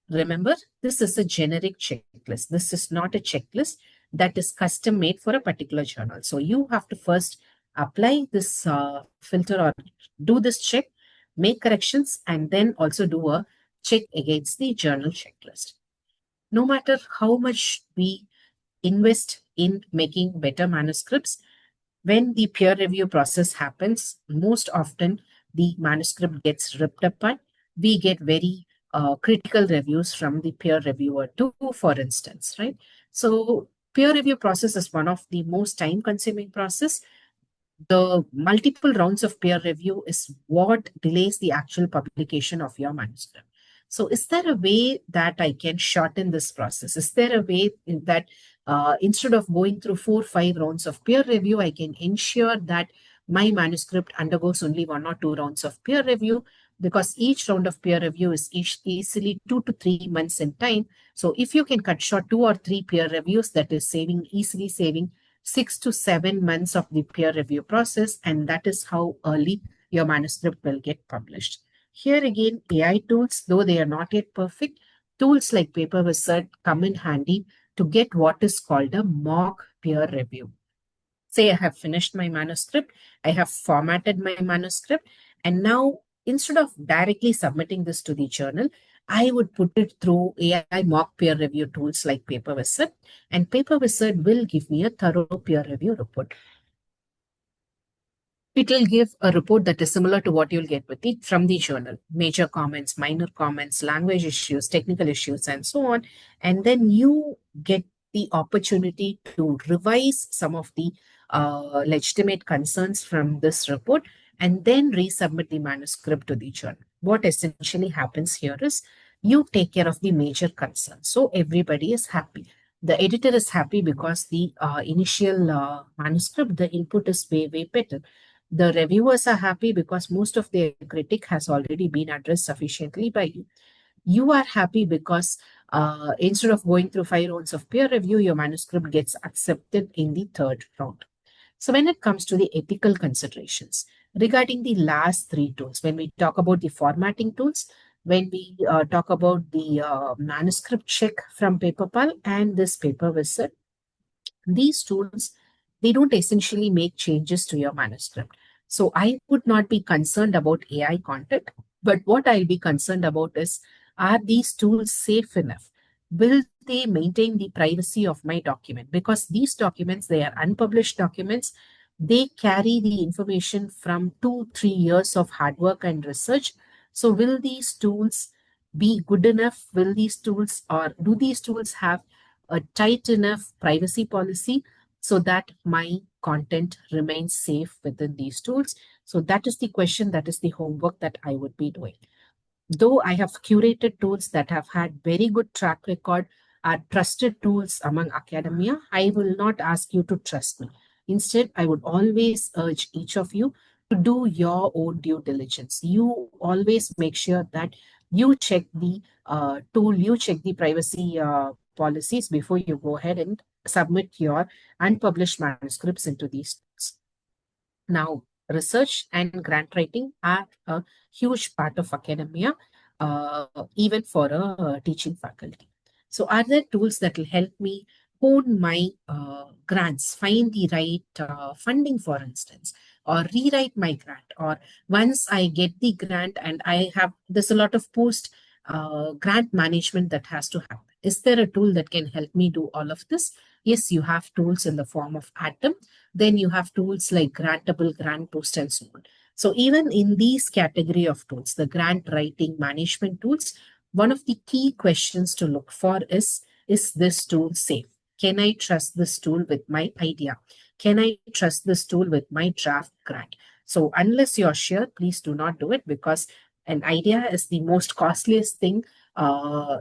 Remember, this is a generic checklist. This is not a checklist that is custom made for a particular journal. So you have to first apply this filter or do this check, make corrections, and then also do a check against the journal checklist. No matter how much we invest in making better manuscripts, when the peer review process happens, most often the manuscript gets ripped apart. We get very critical reviews from the peer reviewer too, for instance, right? So peer review process is one of the most time consuming process. The multiple rounds of peer review is what delays the actual publication of your manuscript. So, is there a way that I can shorten this process? Is there a way that instead of going through 4 or 5 rounds of peer review, I can ensure that my manuscript undergoes only 1 or 2 rounds of peer review? Because each round of peer review is easily 2 to 3 months in time. So, if you can cut short 2 or 3 peer reviews, that is easily saving 6 to 7 months of the peer review process, and that is how early your manuscript will get published. Here again, AI tools, though they are not yet perfect, tools like Paper Wizard come in handy to get what is called a mock peer review. Say I have finished my manuscript, I have formatted my manuscript, and now instead of directly submitting this to the journal, I would put it through AI mock peer review tools like Paper Wizard, and Paper Wizard will give me a thorough peer review report. It will give a report that is similar to what you'll get from the journal. Major comments, minor comments, language issues, technical issues, and so on. And then you get the opportunity to revise some of the legitimate concerns from this report and then resubmit the manuscript to the journal. What essentially happens here is you take care of the major concerns. So everybody is happy. The editor is happy because the initial manuscript, the input is way better. The reviewers are happy because most of their critique has already been addressed sufficiently by you. You are happy because instead of going through 5 rounds of peer review, your manuscript gets accepted in the third round. So when it comes to the ethical considerations regarding the last 3 tools, when we talk about the formatting tools, when we talk about the manuscript check from PaperPal and this Paper Wizard, these tools, they don't essentially make changes to your manuscript. So I would not be concerned about AI content, but what I'll be concerned about is Are these tools safe enough? Will they maintain the privacy of my document? Because these documents, they are unpublished documents. They carry the information from 2, 3 years of hard work and research. So will these tools be good enough? Will these tools, or do these tools have a tight enough privacy policy so that my content remains safe within these tools? So that is the question, that is the homework that I would be doing. Though I have curated tools that have had very good track record, are trusted tools among academia, I will not ask you to trust me. Instead, I would always urge each of you to do your own due diligence. You always make sure that you check the tool, you check the privacy policies before you go ahead and submit your unpublished manuscripts into these tools. Now, research and grant writing are a huge part of academia, even for a teaching faculty. So, are there tools that will help me hone my grants, find the right funding, for instance, or rewrite my grant? Or once I get the grant and I have, there's a lot of post grant management that has to happen. Is there a tool that can help me do all of this? Yes, you have tools in the form of Atom. Then you have tools like Grantable, Grant Post, and so on. So even in these category of tools, the grant writing management tools, one of the key questions to look for is this tool safe? Can I trust this tool with my idea? Can I trust this tool with my draft grant? So unless you're sure, please do not do it, because an idea is the most costliest thing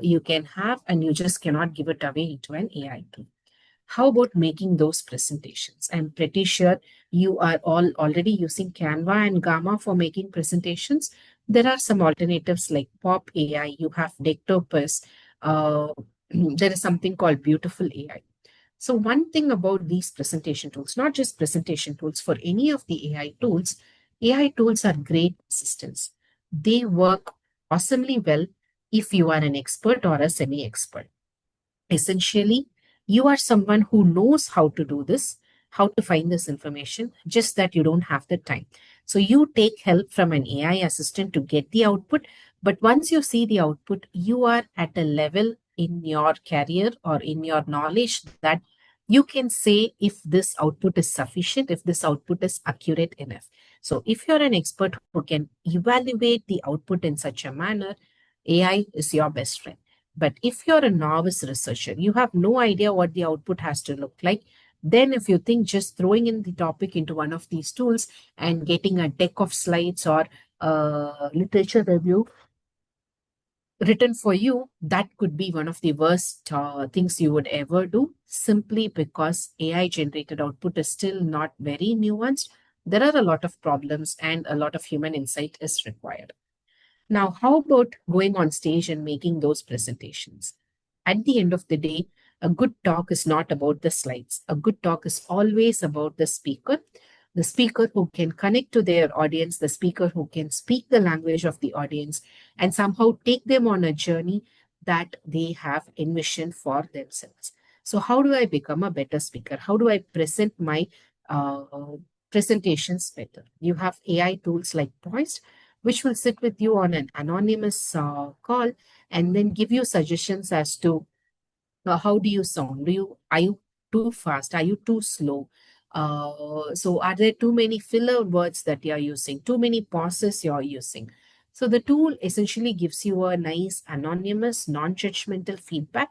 you can have, and you just cannot give it away into an AI tool. How about making those presentations? I'm pretty sure you are all already using Canva and Gamma for making presentations. There are some alternatives like Pop AI, you have Dectopus, uh, there is something called Beautiful AI. So one thing about these presentation tools, not just presentation tools, for any of the AI tools are great assistants. They work awesomely well if you are an expert or a semi-expert. Essentially, you are someone who knows how to do this, how to find this information, just that you don't have the time. So you take help from an AI assistant to get the output. But once you see the output, you are at a level in your career or in your knowledge that you can say if this output is sufficient, if this output is accurate enough. So if you're an expert who can evaluate the output in such a manner, AI is your best friend. But if you're a novice researcher, you have no idea what the output has to look like. Then, if you think just throwing in the topic into one of these tools and getting a deck of slides or literature review written for you, that could be one of the worst things you would ever do, simply because AI generated output is still not very nuanced. There are a lot of problems, and a lot of human insight is required. Now, how about going on stage and making those presentations? At the end of the day, a good talk is not about the slides. A good talk is always about the speaker who can connect to their audience, the speaker who can speak the language of the audience and somehow take them on a journey that they have envisioned for themselves. So, how do I become a better speaker? How do I present my uh, presentations better? You have AI tools like Poised, which will sit with you on an anonymous call and then give you suggestions as to how do you sound? Are you too fast? Are you too slow? So are there too many filler words that you're using? Too many pauses you're using? So the tool essentially gives you a nice anonymous, non-judgmental feedback,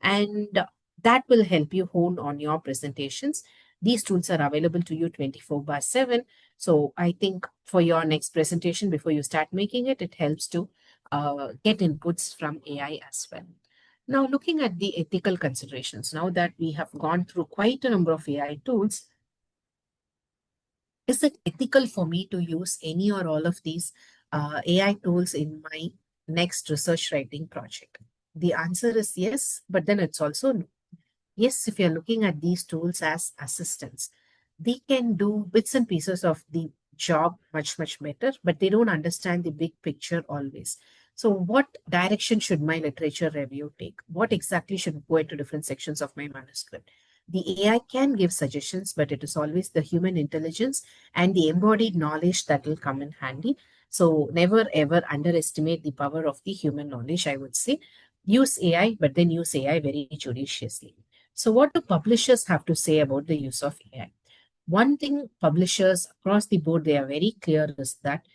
and that will help you hone on your presentations. These tools are available to you 24/7. So I think for your next presentation, before you start making it, it helps to get inputs from AI as well. Now, looking at the ethical considerations, now that we have gone through quite a number of AI tools, is it ethical for me to use any or all of these AI tools in my next research writing project? The answer is yes, but then it's also no. Yes, if you're looking at these tools as assistants, they can do bits and pieces of the job much, much better, but they don't understand the big picture always. So, what direction should my literature review take? What exactly should go into different sections of my manuscript? The AI can give suggestions, but it is always the human intelligence and the embodied knowledge that will come in handy. So never ever underestimate the power of the human knowledge, I would say. Use AI, but then use AI very judiciously. So what do publishers have to say about the use of AI? One thing publishers across the board, they are very clear is that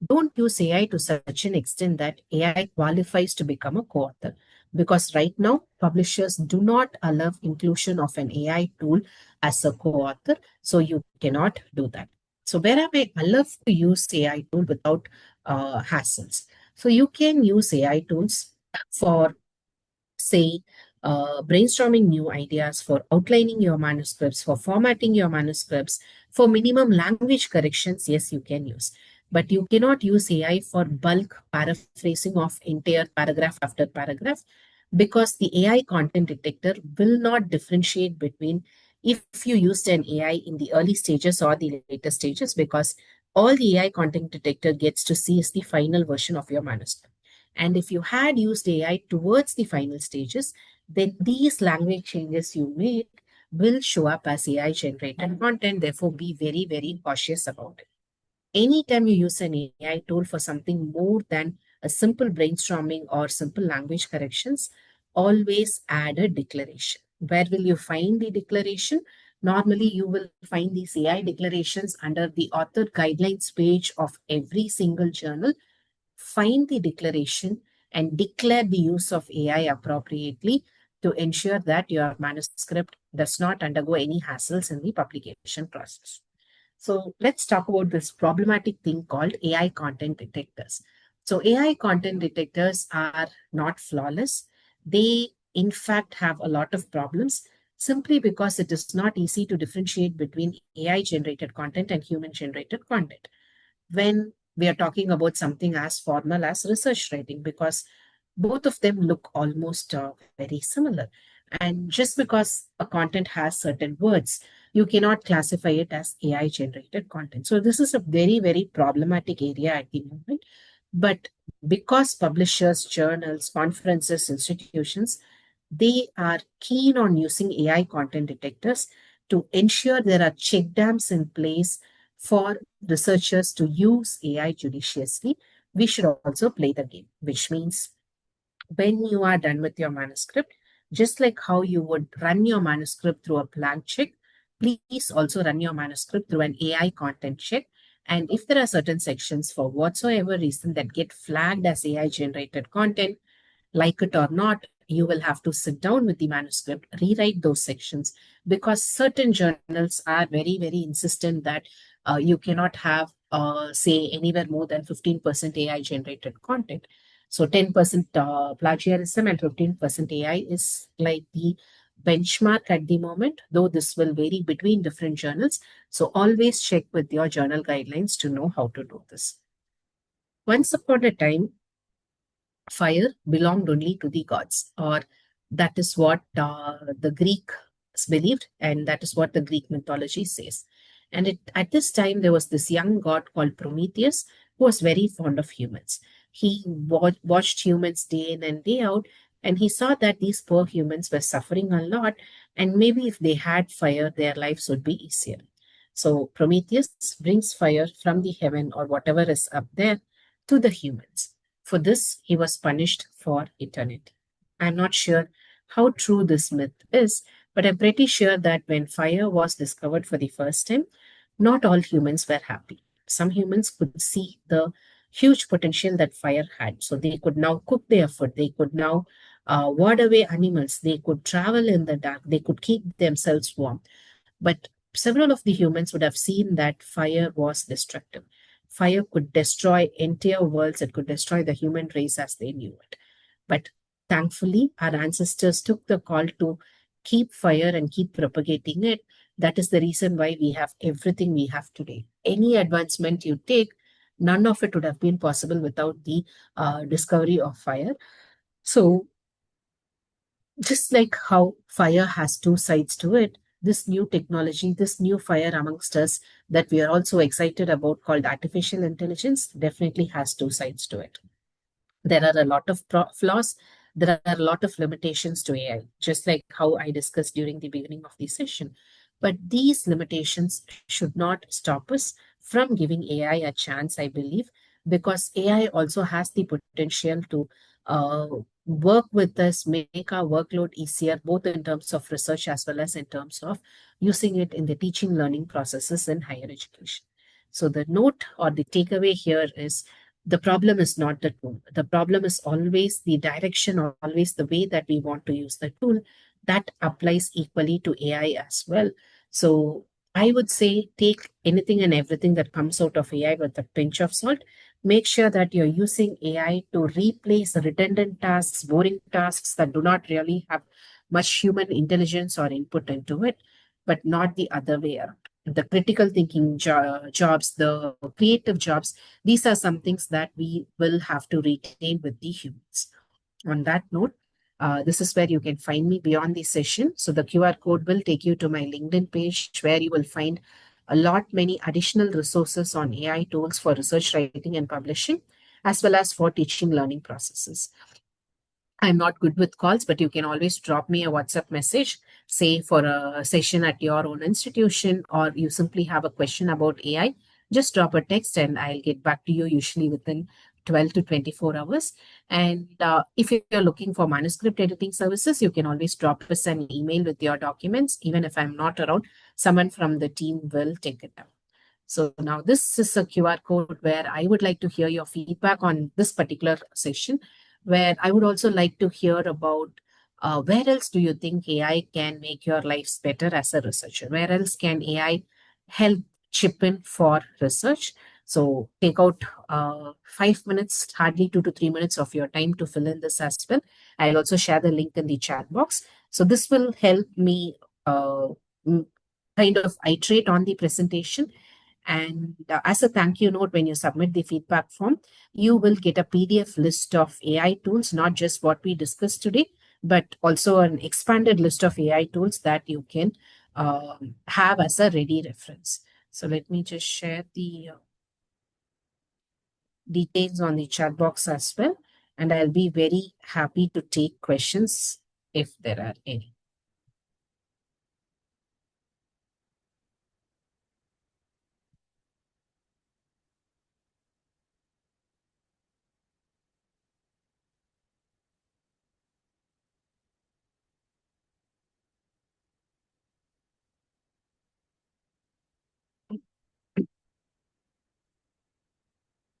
don't use AI to such an extent that AI qualifies to become a co-author. Because right now, publishers do not allow inclusion of an AI tool as a co-author. So you cannot do that. So where am I allowed to use AI tool without hassles? So you can use AI tools for, say, brainstorming new ideas, for outlining your manuscripts, for formatting your manuscripts, for minimum language corrections. Yes, you can use. But you cannot use AI for bulk paraphrasing of entire paragraph after paragraph, because the AI content detector will not differentiate between if you used an AI in the early stages or the later stages, because all the AI content detector gets to see is the final version of your manuscript. And if you had used AI towards the final stages, then these language changes you make will show up as AI generated content. Therefore, be very, very cautious about it. Anytime you use an AI tool for something more than a simple brainstorming or simple language corrections, always add a declaration. Where will you find the declaration? Normally, you will find these AI declarations under the author guidelines page of every single journal. Find the declaration and declare the use of AI appropriately to ensure that your manuscript does not undergo any hassles in the publication process. So let's talk about this problematic thing called AI content detectors. So AI content detectors are not flawless. They, in fact, have a lot of problems simply because it is not easy to differentiate between AI generated content and human generated content when we are talking about something as formal as research writing, because both of them look almost very similar. And just because a content has certain words, you cannot classify it as AI generated content. So, this is a very, very problematic area at the moment. But because publishers, journals, conferences, institutions, they are keen on using AI content detectors to ensure there are check dams in place for researchers to use AI judiciously. We should also play the game, which means when you are done with your manuscript, just like how you would run your manuscript through a blank check, please also run your manuscript through an AI content check. And if there are certain sections for whatsoever reason that get flagged as AI generated content, like it or not, you will have to sit down with the manuscript, rewrite those sections, because certain journals are very, very insistent that you cannot have, say, anywhere more than 15% AI generated content. So 10% plagiarism and 15% AI is like the benchmark at the moment, though this will vary between different journals. So always check with your journal guidelines to know how to do this. Once upon a time, fire belonged only to the gods, or that is what the Greeks believed, and that is what the Greek mythology says. And at this time, there was this young god called Prometheus who was very fond of humans. He watched humans day in and day out, and he saw that these poor humans were suffering a lot, and maybe if they had fire, their lives would be easier. So Prometheus brings fire from the heaven or whatever is up there to the humans. For this, he was punished for eternity. I'm not sure how true this myth is, but I'm pretty sure that when fire was discovered for the first time, not all humans were happy. Some humans could see the huge potential that fire had. So they could now cook their food, they could now ward away animals, they could travel in the dark, they could keep themselves warm. But several of the humans would have seen that fire was destructive. Fire could destroy entire worlds, it could destroy the human race as they knew it. But thankfully, our ancestors took the call to keep fire and keep propagating it. That is the reason why we have everything we have today. Any advancement you take, none of it would have been possible without the discovery of fire. So, just like how fire has two sides to it, this new technology, this new fire amongst us that we are also excited about called artificial intelligence definitely has two sides to it. There are a lot of flaws. There are a lot of limitations to AI, just like how I discussed during the beginning of the session. But these limitations should not stop us from giving AI a chance, I believe, because AI also has the potential to uh, work with us, make our workload easier, both in terms of research as well as in terms of using it in the teaching learning processes in higher education. So the note or the takeaway here is the problem is not the tool. The problem is always the direction, or always the way that we want to use the tool. That applies equally to AI as well. So I would say take anything and everything that comes out of AI with a pinch of salt. Make sure that you're using AI to replace redundant tasks, boring tasks that do not really have much human intelligence or input into it, but not the other way around. The critical thinking jobs, the creative jobs, these are some things that we will have to retain with the humans. On that note, this is where you can find me beyond the session. So the QR code will take you to my LinkedIn page where you will find a lot many additional resources on AI tools for research writing and publishing, as well as for teaching learning processes. I'm not good with calls, but you can always drop me a WhatsApp message, say for a session at your own institution, or you simply have a question about AI. Just drop a text and I'll get back to you usually within 12 to 24 hours. And if you're looking for manuscript editing services, you can always drop us an email with your documents. Even if I'm not around, someone from the team will take it down. So now this is a QR code where I would like to hear your feedback on this particular session, where I would also like to hear about where else do you think AI can make your lives better as a researcher? Where else can AI help chip in for research? So take out 5 minutes, hardly 2 to 3 minutes of your time to fill in this as well. I'll also share the link in the chat box. So this will help me m- kind of iterate on the presentation, and as a thank you note, when you submit the feedback form, you will get a PDF list of AI tools, not just what we discussed today, but also an expanded list of AI tools that you can have as a ready reference. So let me just share the details on the chat box as well. And I'll be very happy to take questions if there are any.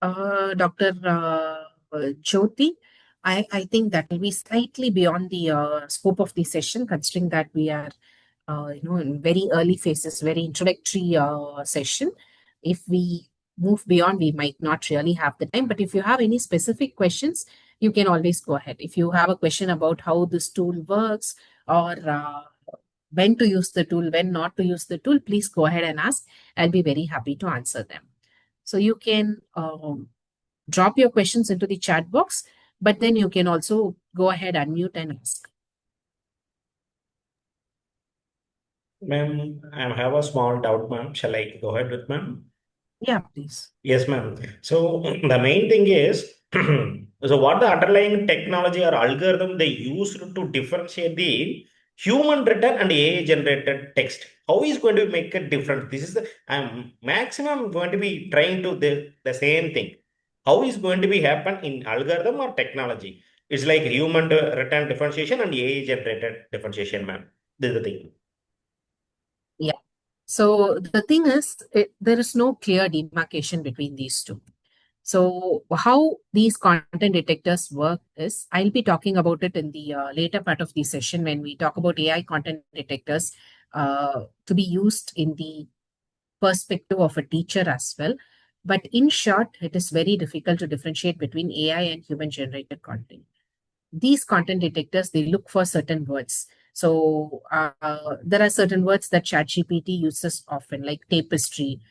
Dr. Jyoti, I think that will be slightly beyond the scope of the session, considering that we are, in very early phases, very introductory session. If we move beyond, we might not really have the time. But if you have any specific questions, you can always go ahead. If you have a question about how this tool works, or when to use the tool, when not to use the tool, please go ahead and ask. I'll be very happy to answer them. So you can drop your questions into the chat box, but then you can also go ahead, unmute and ask. Ma'am, I have a small doubt, ma'am. Shall I go ahead with ma'am? Yeah, please. Yes, ma'am. So the main thing is, so what the underlying technology or algorithm they used to differentiate the human written and AI generated text? How is going to make a difference? This is the maximum going to be trying to the same thing. How is going to be happen in algorithm or technology? It's like human written differentiation and AI generated differentiation, ma'am. This is the thing. Yeah. So the thing is, there is no clear demarcation between these two. So how these content detectors work is, I'll be talking about it in the later part of the session when we talk about AI content detectors to be used in the perspective of a teacher as well. But in short, it is very difficult to differentiate between AI and human generated content. These content detectors, they look for certain words. So there are certain words that ChatGPT uses often, like tapestry,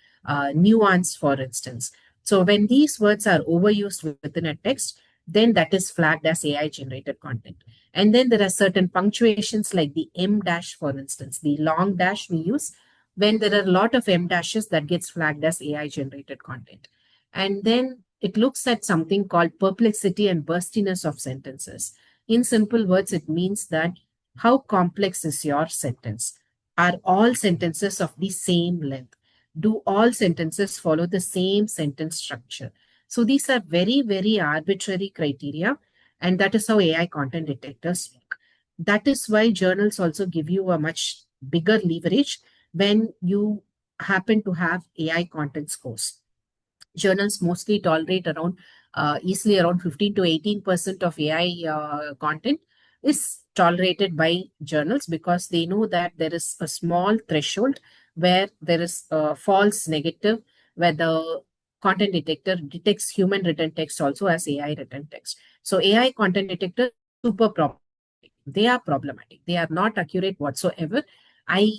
nuance, for instance. So when these words are overused within a text, then that is flagged as AI generated content. And then there are certain punctuations like the M dash, for instance, the long dash we use. When there are a lot of M dashes, that gets flagged as AI generated content. And then it looks at something called perplexity and burstiness of sentences. In simple words, it means that how complex is your sentence? Are all sentences of the same length? Do all sentences follow the same sentence structure? So these are very, very arbitrary criteria, and that is how AI content detectors work. That is why journals also give you a much bigger leverage when you happen to have AI content scores. Journals mostly tolerate around easily around 15 to 18% of AI content is tolerated by journals, because they know that there is a small threshold where there is a false negative, where the content detector detects human written text also as AI written text. So AI content detector super problematic. They are problematic. They are not accurate whatsoever. I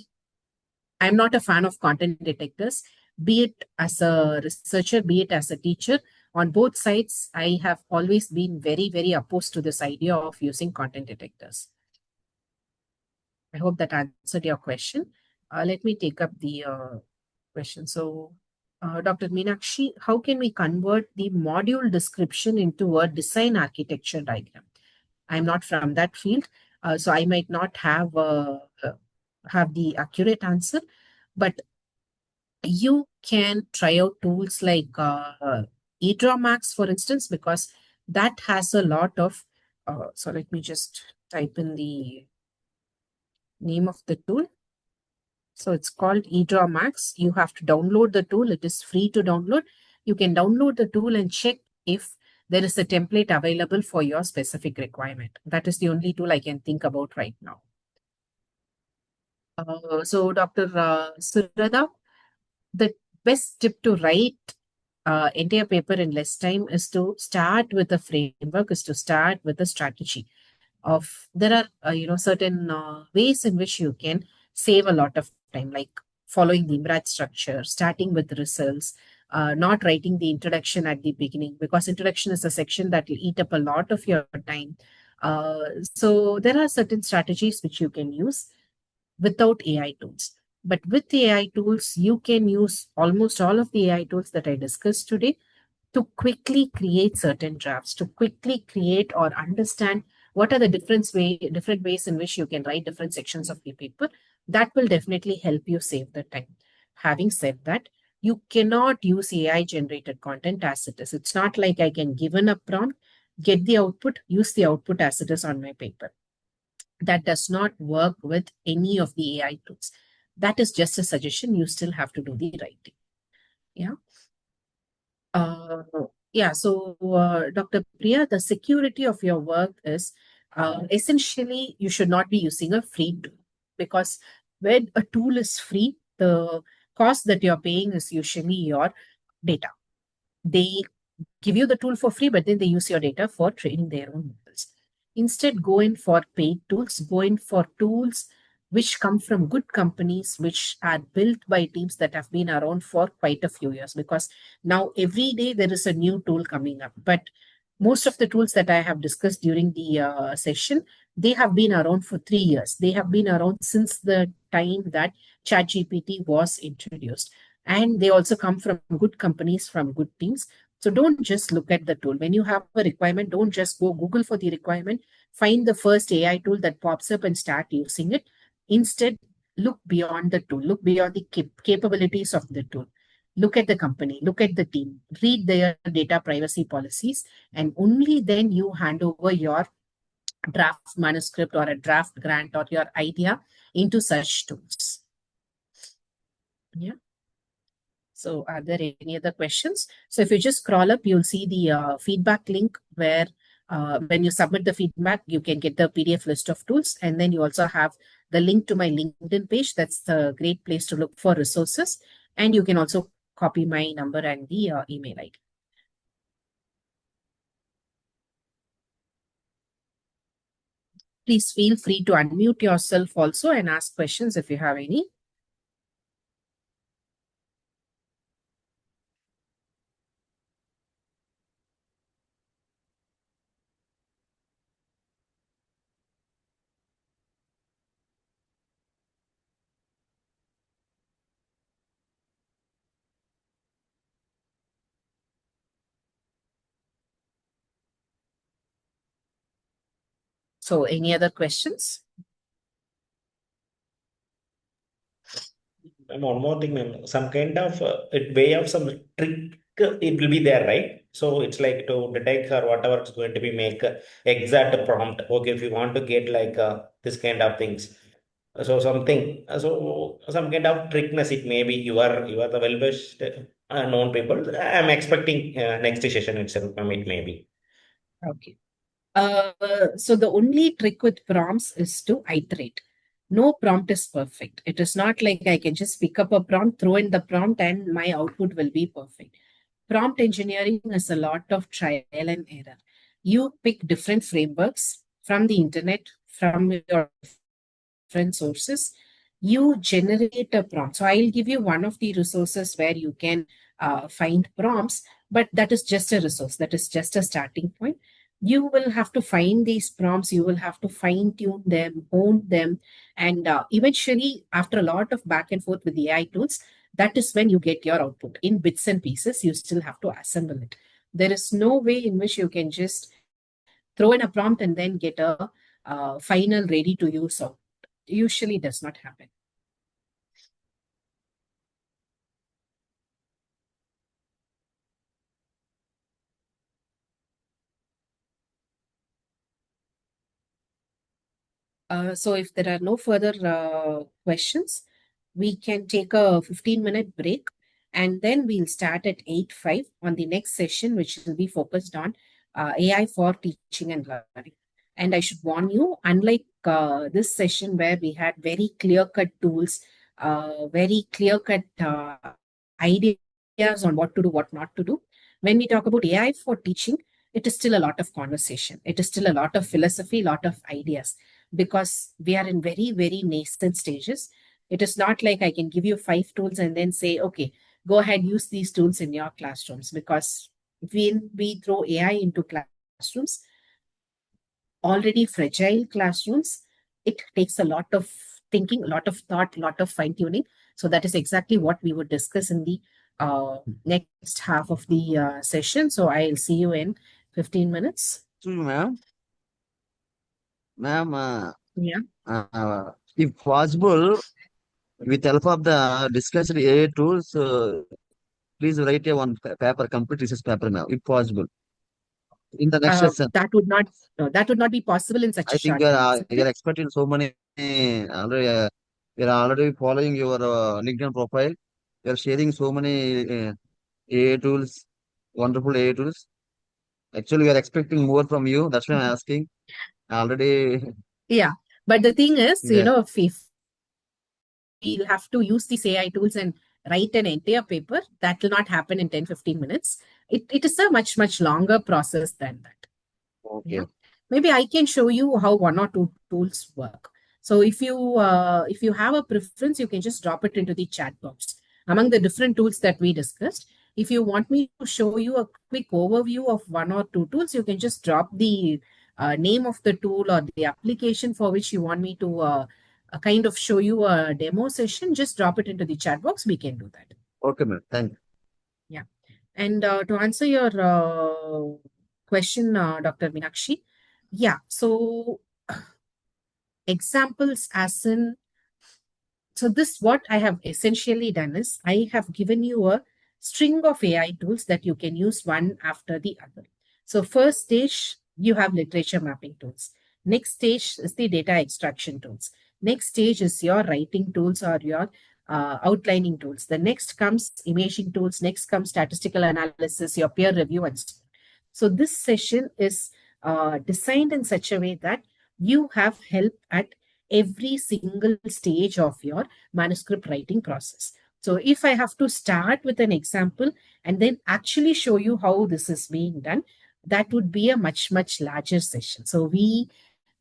I'm not a fan of content detectors, be it as a researcher, be it as a teacher. On both sides, I have always been very, very opposed to this idea of using content detectors. I hope that answered your question. Let me take up the question. So, Dr. Meenakshi, how can we convert the module description into a design architecture diagram? I'm not from that field, so I might not have the accurate answer, but you can try out tools like Max, for instance, because that has a lot of. So let me just type in the name of the tool. So it's called Max. You have to download the tool. It is free to download. You can download the tool and check if there is a template available for your specific requirement. That is the only tool I can think about right now. So Dr. Surada, the best tip to write entire paper in less time is to start with a framework, is to start with a strategy of. There are certain ways in which you can save a lot of time, like following the IMRAT structure, starting with results, not writing the introduction at the beginning, because introduction is a section that will eat up a lot of your time. So there are certain strategies which you can use without AI tools. But with AI tools, you can use almost all of the AI tools that I discussed today to quickly create certain drafts, to quickly create or understand what are the different ways in which you can write different sections of the paper. That will definitely help you save the time. Having said that, you cannot use AI generated content as it is. It's not like I can give in a prompt, get the output, use the output as it is on my paper. That does not work with any of the AI tools. That is just a suggestion. You still have to do the writing. Yeah. Uh, yeah. So, Dr. Priya, the security of your work is essentially you should not be using a free tool, because when a tool is free, the cost that you're paying is usually your data. They give you the tool for free, but then they use your data for training their own models. Instead, go in for paid tools, go in for tools which come from good companies, which are built by teams that have been around for quite a few years. Because now every day there is a new tool coming up. But most of the tools that I have discussed during the session, they have been around for 3 years. They have been around since the time that ChatGPT was introduced. And they also come from good companies, from good teams. So don't just look at the tool. When you have a requirement, don't just go Google for the requirement. Find the first AI tool that pops up and start using it. Instead, look beyond the tool, look beyond the capabilities of the tool. Look at the company, look at the team, read their data privacy policies, and only then you hand over your draft manuscript or a draft grant or your idea into such tools. Yeah. So are there any other questions? So if you just scroll up, you'll see the feedback link where when you submit the feedback, you can get the PDF list of tools. And then you also have the link to my LinkedIn page. That's a great place to look for resources. And you can also copy my number and the email ID. Please feel free to unmute yourself also and ask questions if you have any. So any other questions? Ma'am, one more thing, ma'am. Some kind of way of some trick, it will be there, right? So it's like to detect or whatever it's going to be make exact prompt. Okay, if you want to get like this kind of things. So something, so some kind of trickness it may be. You are the well wished known people. I'm expecting next session itself. It may be. Okay. So the only trick with prompts is to iterate. No prompt is perfect. It is not like I can just pick up a prompt, throw in the prompt, and my output will be perfect. Prompt engineering is a lot of trial and error. You pick different frameworks from the internet, from your different sources. You generate a prompt. So I'll give you one of the resources where you can find prompts, but that is just a resource. That is just a starting point. You will have to find these prompts. You will have to fine tune them, hone them, and eventually, after a lot of back and forth with the AI tools, that is when you get your output in bits and pieces. You still have to assemble it. There is no way in which you can just throw in a prompt and then get a final ready to use output. Usually does not happen. So if there are no further questions, we can take a 15-minute break, and then we'll start at 8:05 on the next session, which will be focused on AI for teaching and learning. And I should warn you, unlike this session where we had very clear-cut tools, very clear-cut ideas on what to do, what not to do, when we talk about AI for teaching, it is still a lot of conversation. It is still a lot of philosophy, a lot of ideas, because we are in very, very nascent stages. It is not like I can give you 5 tools and then say, okay, go ahead, use these tools in your classrooms. Because when we throw AI into classrooms, already fragile classrooms, it takes a lot of thinking, a lot of thought, a lot of fine tuning. So that is exactly what we would discuss in the next half of the session. So I'll see you in 15 minutes. Ma'am, ma'am, Yeah. if possible, with help of the discussed AI tools, please write a one paper, complete research paper, ma'am, if possible, in the next session. That would not be possible in such I a think short time, isn't you're it? expert in so many. Already, you're already following your LinkedIn profile. You're sharing so many AI tools, wonderful AI tools. Actually, we are expecting more from you. That's why I'm asking. Already, Yeah. But the thing is, yeah. if we'll have to use these AI tools and write an entire paper, that will not happen in 10-15 minutes. It is a much, much longer process than that. Okay. Yeah. Maybe I can show you how one or two tools work. So if you have a preference, you can just drop it into the chat box. Among the different tools that we discussed, if you want me to show you a quick overview of one or two tools, you can just drop the name of the tool or the application for which you want me to kind of show you a demo session. Just drop it into the chat box. We can do that. Okay, ma'am. Thank you. Yeah. And to answer your question, Dr. Meenakshi, yeah, so examples as in, so this what I have essentially done is I have given you a string of AI tools that you can use one after the other. So first stage, you have literature mapping tools. Next stage is the data extraction tools. Next stage is your writing tools or your outlining tools. The next comes imaging tools. Next comes statistical analysis, your peer review, and so on. So this session is designed in such a way that you have help at every single stage of your manuscript writing process. So if I have to start with an example and then actually show you how this is being done, that would be a much, much larger session. So we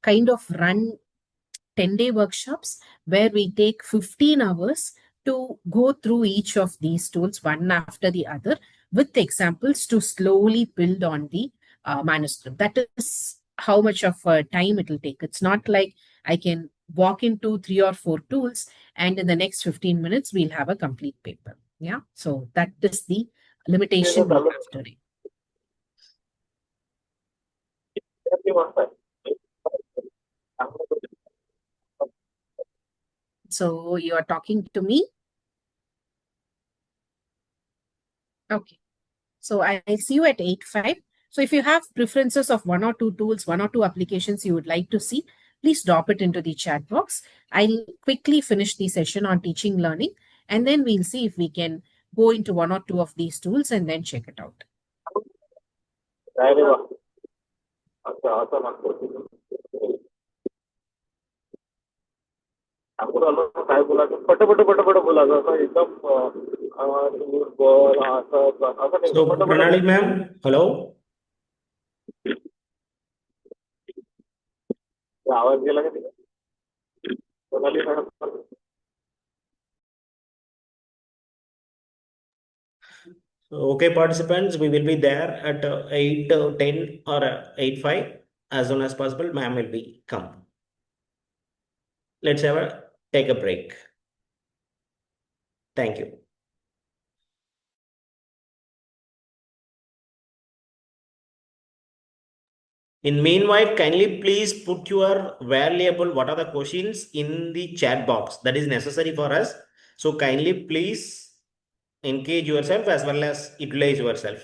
kind of run 10-day workshops where we take 15 hours to go through each of these tools one after the other with examples to slowly build on the manuscript. That is how much of time it will take. It's not like I can walk into 3 or 4 tools and in the next 15 minutes we'll have a complete paper. Yeah. So that is the limitation we have today. So you are talking to me? Okay. So I'll see you at 8:05. So if you have preferences of one or two tools, one or two applications you would like to see, please drop it into the chat box. I'll quickly finish the session on teaching learning, and then we'll see if we can go into one or two of these tools and then check it out. अरे वाह अच्छा awesome आपको अलग काय बोला पट बोला जसं एकदम बोल असं नाही So, Pranali ma'am, hello. आवाज गेला का तिला? Pranali madam. Okay, participants, we will be there at 8:10 or 8:05 as soon as possible. Ma'am will be come. Let's take a break. Thank you. In meanwhile, kindly please put your valuable, what are the questions in the chat box that is necessary for us. So kindly please engage yourself as well as utilize yourself.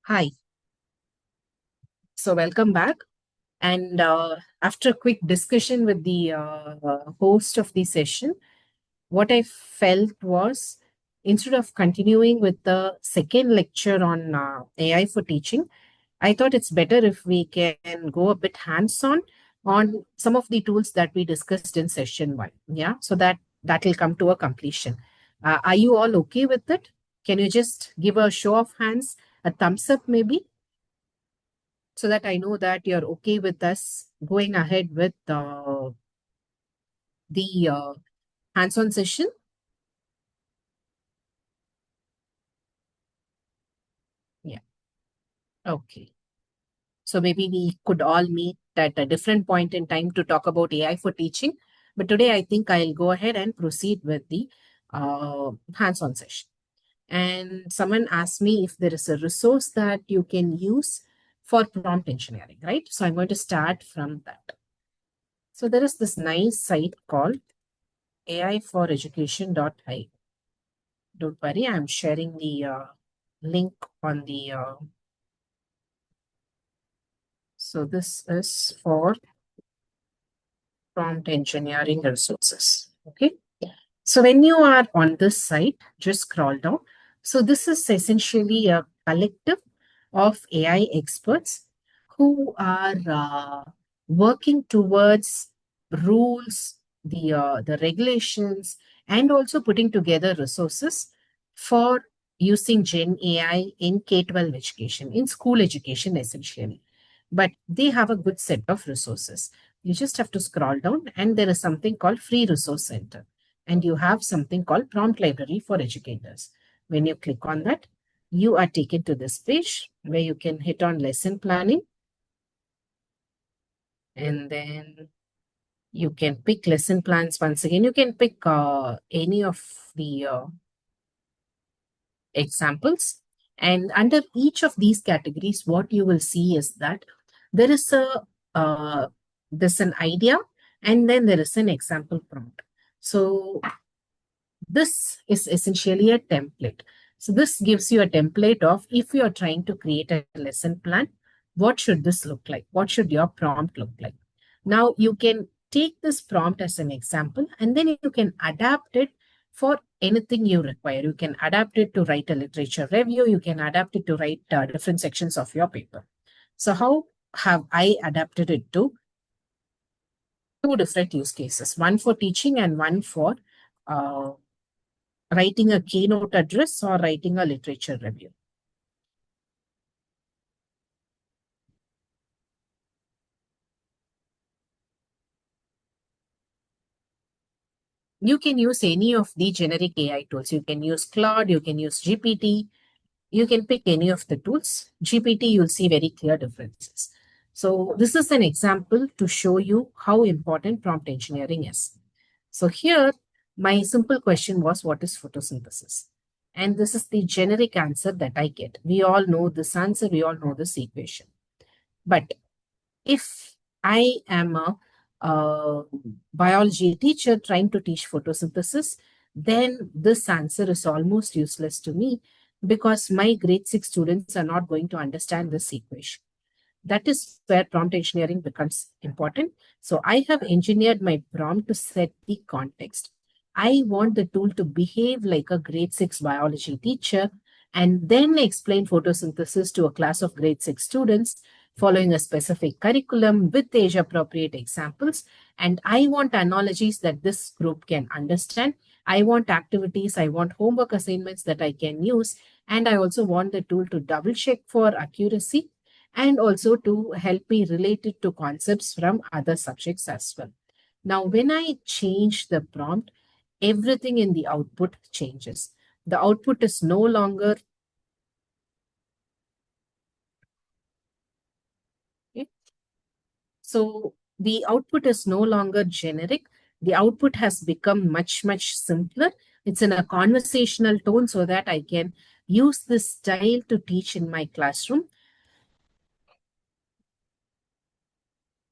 Hi. So welcome back. And after a quick discussion with the host of the session, what I felt was instead of continuing with the second lecture on AI for teaching, I thought it's better if we can go a bit hands on some of the tools that we discussed in session one. Yeah, so that will come to a completion. Are you all okay with it? Can you just give a show of hands, a thumbs up maybe, so that I know that you're okay with us going ahead with the hands-on session? Yeah. Okay. So maybe we could all meet at a different point in time to talk about AI for teaching. But today I think I'll go ahead and proceed with the hands-on session. And someone asked me if there is a resource that you can use for prompt engineering, right? So I'm going to start from that. So there is this nice site called aiforeducation.ai. Don't worry, I'm sharing the link on the. So this is for prompt engineering resources. Okay. So when you are on this site, just scroll down. So this is essentially a collective of AI experts who are working towards rules, the regulations, and also putting together resources for using Gen AI in K-12 education, in school education essentially. But they have a good set of resources. You just have to scroll down, and there is something called Free Resource Center, and you have something called Prompt Library for Educators. When you click on that, you are taken to this page where you can hit on lesson planning, and then you can pick lesson plans. Once again, you can pick any of the examples. And under each of these categories, what you will see is that there is there's an idea, and then there is an example prompt. So this is essentially a template. So this gives you a template of, if you are trying to create a lesson plan, what should this look like? What should your prompt look like? Now you can take this prompt as an example, and then you can adapt it for anything you require. You can adapt it to write a literature review. You can adapt it to write different sections of your paper. So how have I adapted it to two different use cases, one for teaching and one for writing a keynote address or writing a literature review. You can use any of the generic AI tools. You can use Claude, you can use GPT, you can pick any of the tools. GPT, you'll see very clear differences. So this is an example to show you how important prompt engineering is. So here, my simple question was, what is photosynthesis? And this is the generic answer that I get. We all know this answer, we all know this equation. But if I am a biology teacher trying to teach photosynthesis, then this answer is almost useless to me, because my grade 6 students are not going to understand this equation. That is where prompt engineering becomes important. So I have engineered my prompt to set the context. I want the tool to behave like a grade 6 biology teacher and then explain photosynthesis to a class of grade 6 students following a specific curriculum with age appropriate examples. And I want analogies that this group can understand. I want activities, I want homework assignments that I can use. And I also want the tool to double check for accuracy and also to help me relate it to concepts from other subjects as well. Now, when I change the prompt, everything in the output changes. The output is no longer okay. So the output is no longer generic. The output has become much, much simpler. It's in a conversational tone so that I can use this style to teach in my classroom.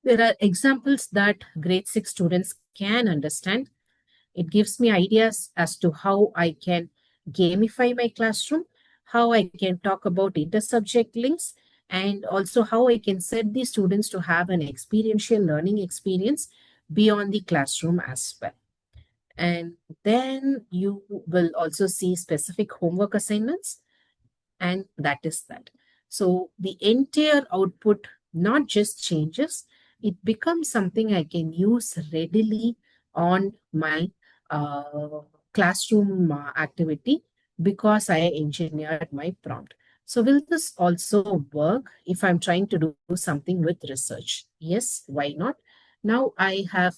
There are examples that grade 6 students can understand. It gives me ideas as to how I can gamify my classroom, how I can talk about intersubject links, and also how I can set the students to have an experiential learning experience beyond the classroom as well. And then you will also see specific homework assignments, and that is that. So the entire output not just changes, it becomes something I can use readily on my classroom activity because I engineered my prompt. So will this also work if I'm trying to do something with research? Yes, why not? Now I have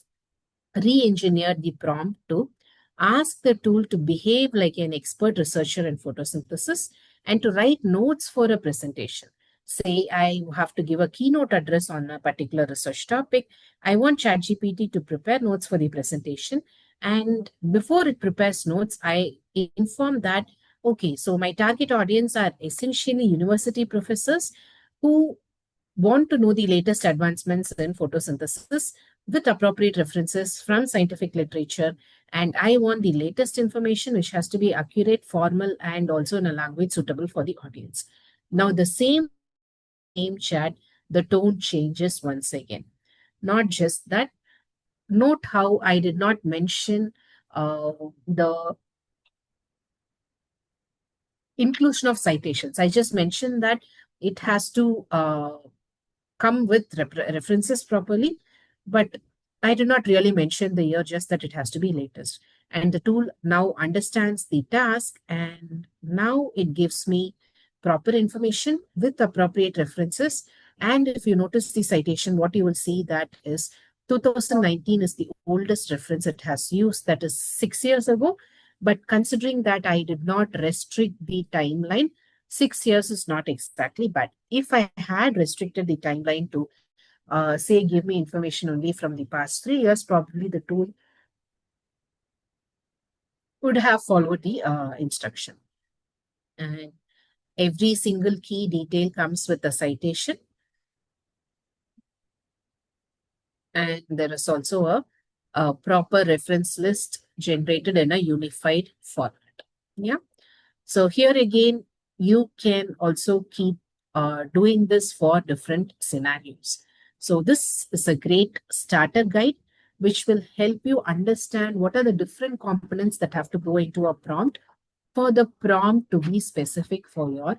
re-engineered the prompt to ask the tool to behave like an expert researcher in photosynthesis and to write notes for a presentation. Say I have to give a keynote address on a particular research topic. I want ChatGPT to prepare notes for the presentation. And before it prepares notes, I inform that, okay, so my target audience are essentially university professors who want to know the latest advancements in photosynthesis with appropriate references from scientific literature. And I want the latest information, which has to be accurate, formal, and also in a language suitable for the audience. Now, the same chat, the tone changes once again. Not just that, note how I did not mention the inclusion of citations. I just mentioned that it has to come with references properly, but I did not really mention the year, just that it has to be latest. And the tool now understands the task, and now it gives me proper information with appropriate references. And if you notice the citation, what you will see that is 2019 is the oldest reference it has used, that is 6 years ago. But considering that I did not restrict the timeline, 6 years is not exactly bad. If I had restricted the timeline to, say, give me information only from the past 3 years, probably the tool would have followed the instruction. And every single key detail comes with a citation. And there is also a proper reference list generated in a unified format. Yeah. So here again, you can also keep doing this for different scenarios. So this is a great starter guide, which will help you understand what are the different components that have to go into a prompt for the prompt to be specific for your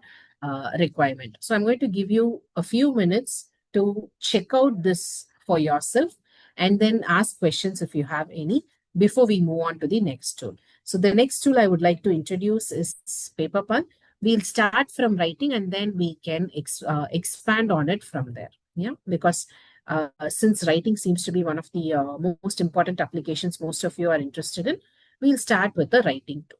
requirement. So I'm going to give you a few minutes to check out this for yourself and then ask questions if you have any before we move on to the next tool. So the next tool I would like to introduce is Paperpun. We'll start from writing and then we can expand on it from there. Yeah, because since writing seems to be one of the most important applications most of you are interested in, we'll start with the writing tool.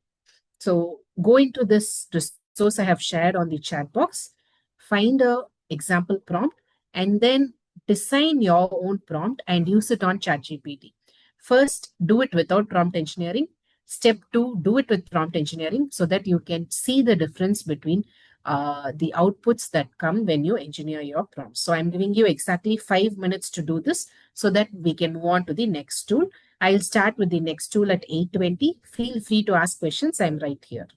So go into this resource I have shared on the chat box, find a example prompt, and then design your own prompt and use it on ChatGPT. First, do it without prompt engineering. Step 2, do it with prompt engineering so that you can see the difference between the outputs that come when you engineer your prompts. So I'm giving you exactly 5 minutes to do this so that we can move on to the next tool. I'll start with the next tool at 8:20. Feel free to ask questions. I'm right here.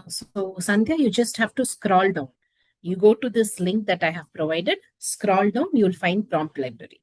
So Sandhya, you just have to scroll down. You go to this link that I have provided, scroll down, you'll find prompt library.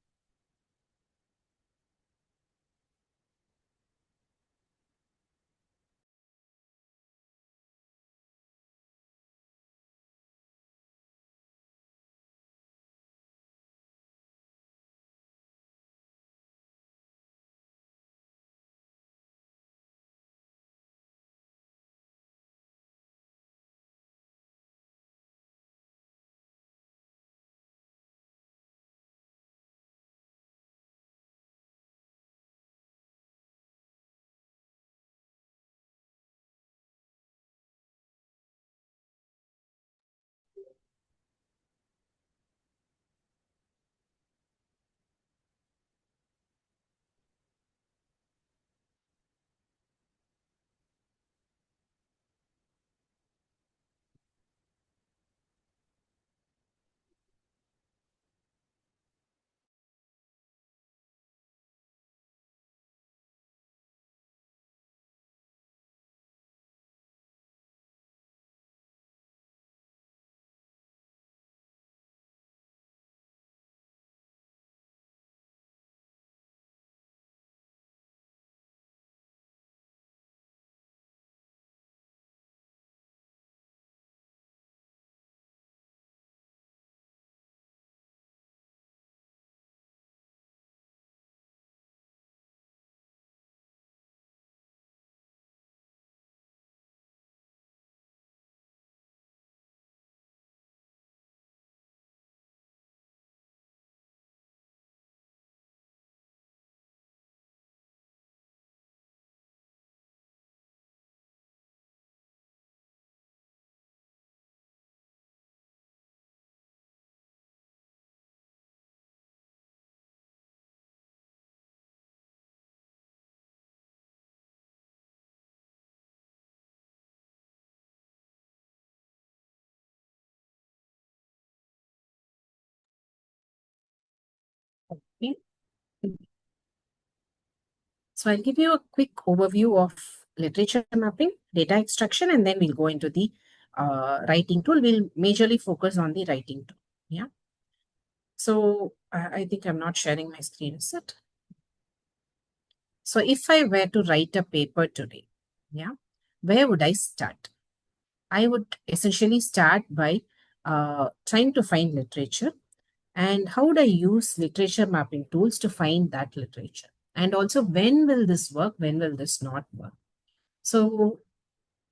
Okay. So I'll give you a quick overview of literature mapping, data extraction, and then we'll go into the writing tool. We'll majorly focus on the writing tool. Yeah. So I think I'm not sharing my screen, is it? So if I were to write a paper today, yeah, where would I start? I would essentially start by trying to find literature. And how would I use literature mapping tools to find that literature? And also, when will this work? When will this not work? So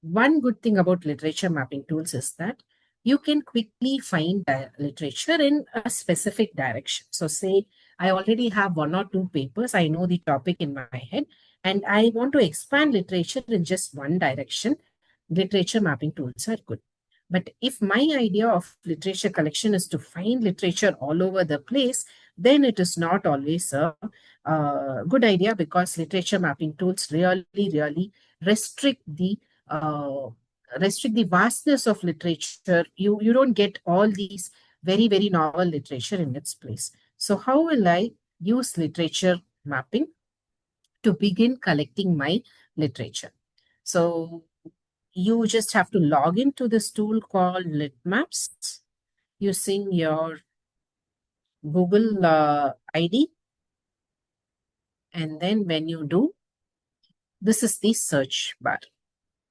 one good thing about literature mapping tools is that you can quickly find literature in a specific direction. So say I already have one or two papers, I know the topic in my head, and I want to expand literature in just one direction. Literature mapping tools are good. But if my idea of literature collection is to find literature all over the place, then it is not always a good idea, because literature mapping tools really restrict the uh, vastness of literature. You don't get all these very novel literature in its place. So how will I use literature mapping to begin collecting my literature? So you just have to log into this tool called Litmaps using your Google ID. And then when you do, this is the search bar.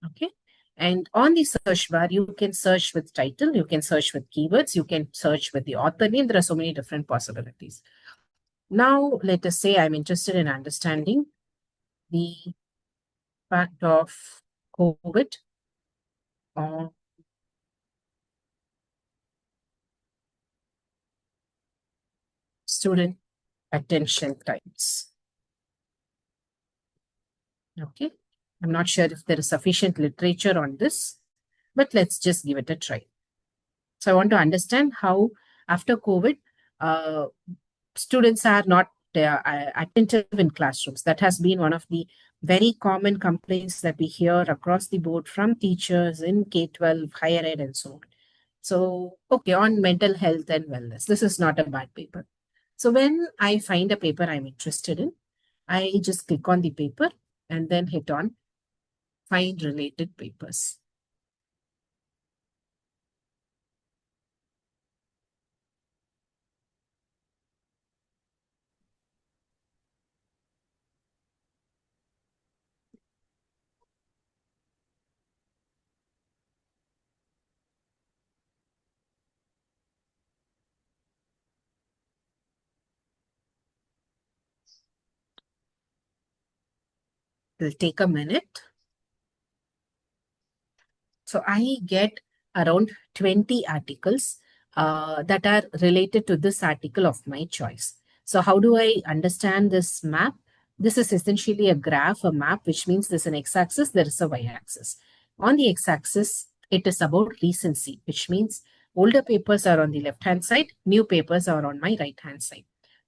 Okay. And on the search bar, you can search with title, you can search with keywords, you can search with the author name. There are so many different possibilities. Now, let us say I'm interested in understanding the impact of COVID on student attention times. Okay. I'm not sure if there is sufficient literature on this, but let's just give it a try. So I want to understand how after COVID, uh, students are not attentive in classrooms. That has been one of the very common complaints that we hear across the board from teachers in K-12, higher ed, and so on. So, okay, on mental health and wellness, this is not a bad paper. So when I find a paper I'm interested in, I just click on the paper and then hit on find related papers. It'll take a minute. So I get around 20 articles that are related to this article of my choice. So how do I understand this map? This is essentially a graph, a map, which means there's an x-axis, there is a y-axis. On the x-axis, it is about recency, which means older papers are on the left-hand side, new papers are on my right-hand side.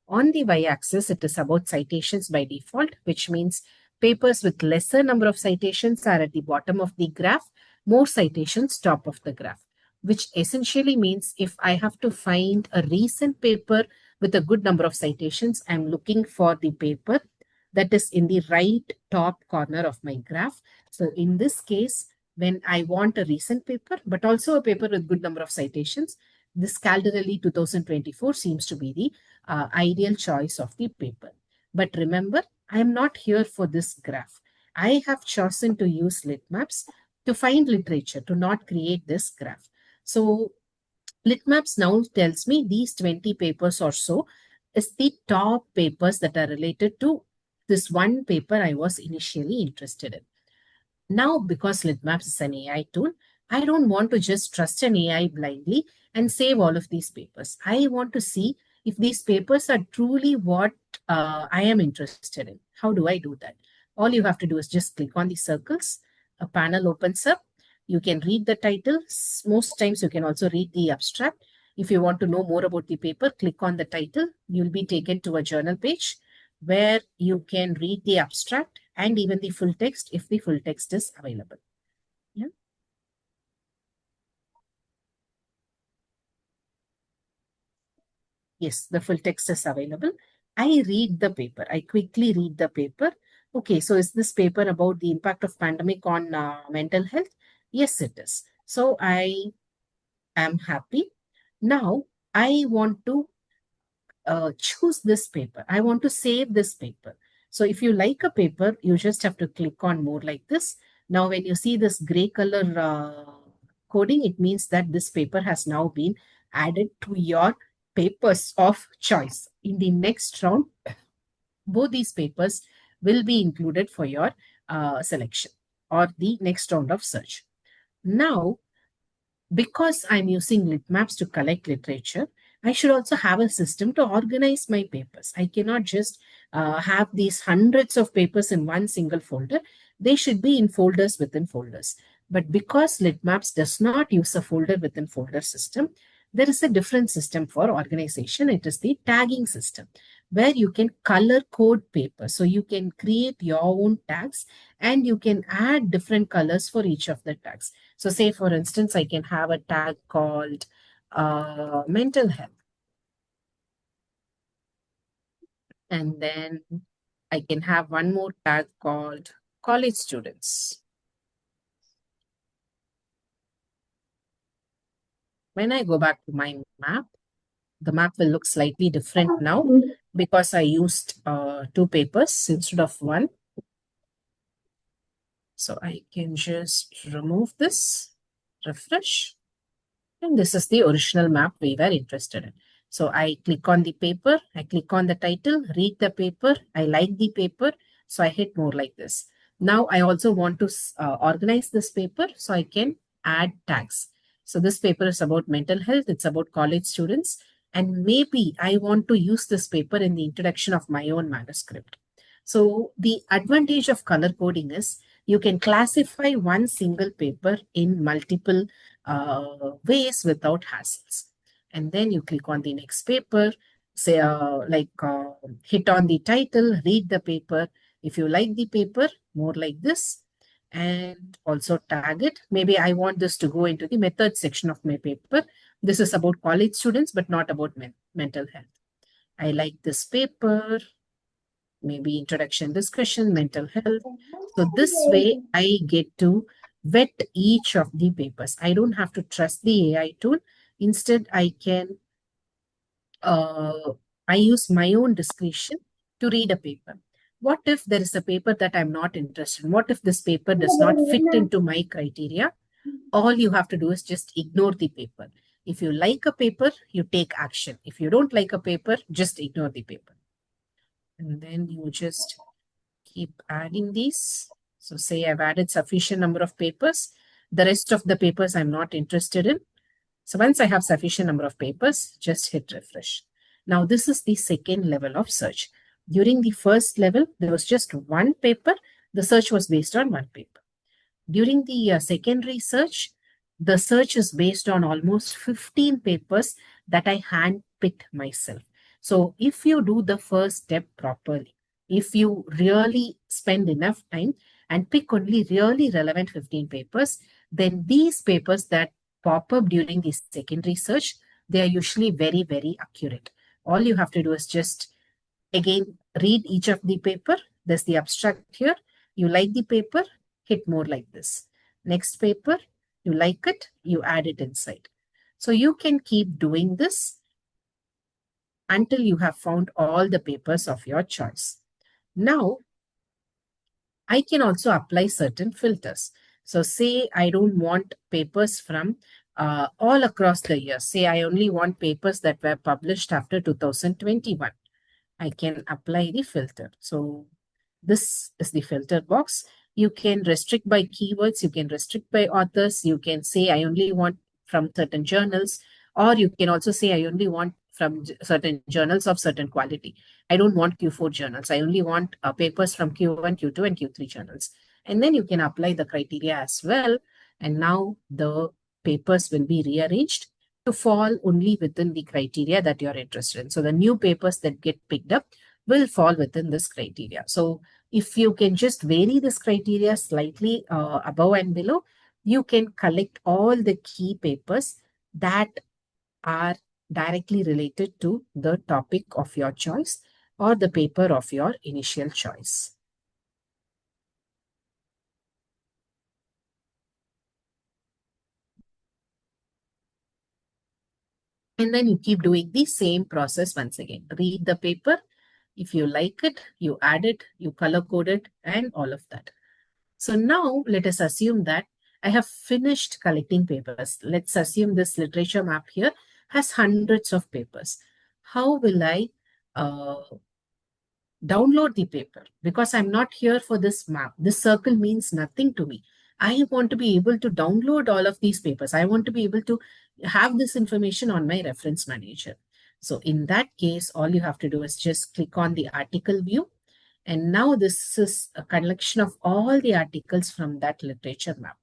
On the y-axis, it is about citations by default, which means papers with lesser number of citations are at the bottom of the graph, more citations top of the graph, which essentially means if I have to find a recent paper with a good number of citations, I'm looking for the paper that is in the right top corner of my graph. So in this case, when I want a recent paper, but also a paper with good number of citations, this Calderelli 2024 seems to be the ideal choice of the paper. But remember, I am not here for this graph. I have chosen to use Litmaps to find literature, to not create this graph. So Litmaps now tells me these 20 papers or so is the top papers that are related to this one paper I was initially interested in. Now, because Litmaps is an AI tool, I don't want to just trust an AI blindly and save all of these papers. I want to see if these papers are truly what I am interested in. How do I do that? All you have to do is just click on the circles. A panel opens up. You can read the title. Most times you can also read the abstract. If you want to know more about the paper, click on the title. You'll be taken to a journal page where you can read the abstract and even the full text if the full text is available. Yeah. Yes, the full text is available. I read the paper. I quickly read the paper. Okay, so is this paper about the impact of pandemic on mental health? Yes, it is. So I am happy. Now I want to choose this paper. I want to save this paper. So if you like a paper, you just have to click on more like this. Now, when you see this gray color coding, it means that this paper has now been added to your papers of choice. In the next round, both these papers will be included for your selection or the next round of search. Now, because I'm using litmaps to collect literature, I should also have a system to organize my papers. I cannot just have these hundreds of papers in one single folder. They should be in folders within folders. But because litmaps does not use a folder within folder system, there is a different system for organization. It is the tagging system where you can color code papers. So you can create your own tags and you can add different colors for each of the tags. So say, for instance, I can have a tag called mental health. And then I can have one more tag called college students. When I go back to my map, the map will look slightly different now because I used two papers instead of one. So I can just remove this, refresh. And this is the original map we were interested in. So I click on the paper, I click on the title, read the paper, I like the paper, so I hit more like this. Now I also want to organize this paper, so I can add tags. So this paper is about mental health, it's about college students, and maybe I want to use this paper in the introduction of my own manuscript. So the advantage of color coding is you can classify one single paper in multiple ways without hassles. And then you click on the next paper, say hit on the title, read the paper. If you like the paper, more like this, and also tag it. Maybe I want this to go into the methods section of my paper. This is about college students, but not about mental health. I like this paper, maybe introduction discussion, mental health. So this way I get to vet each of the papers. I don't have to trust the AI tool. Instead, I use my own discretion to read a paper. What if there is a paper that I'm not interested in? What if this paper does not fit into my criteria? All you have to do is just ignore the paper. If you like a paper, you take action. If you don't like a paper, just ignore the paper. And then you just keep adding these. So say I've added sufficient number of papers. The rest of the papers I'm not interested in. So once I have sufficient number of papers, just hit refresh. Now this is the second level of search. During the first level, there was just one paper. The search was based on one paper. During the secondary search, the search is based on almost 15 papers that I handpicked myself. So if you do the first step properly, if you really spend enough time and pick only really relevant 15 papers, then these papers that pop up during the secondary search, they are usually very, very accurate. All you have to do is just, again, read each of the paper. There's the abstract here. You like the paper, hit more like this. Next paper, you like it, you add it inside. So you can keep doing this until you have found all the papers of your choice. Now, I can also apply certain filters. So say I don't want papers from all across the year. Say I only want papers that were published after 2021. I can apply the filter. So this is the filter box. You can restrict by keywords, you can restrict by authors, you can say I only want from certain journals, or you can also say I only want from certain journals of certain quality. I don't want Q4 journals. I only want papers from Q1, Q2, and Q3 journals. And then you can apply the criteria as well. And now the papers will be rearranged to fall only within the criteria that you're interested in. So the new papers that get picked up will fall within this criteria. So if you can just vary this criteria slightly above and below, you can collect all the key papers that are directly related to the topic of your choice. or the paper of your initial choice. And then you keep doing the same process once again. Read the paper. If you like it, you add it, you color code it, and all of that. So now let us assume that I have finished collecting papers. Let's assume this literature map here has hundreds of papers. How will I download the paper? Because I'm not here for this map. This circle means nothing to me. I want to be able to download all of these papers. I want to be able to have this information on my reference manager. So in that case, all you have to do is just click on the article view. And now this is a collection of all the articles from that literature map.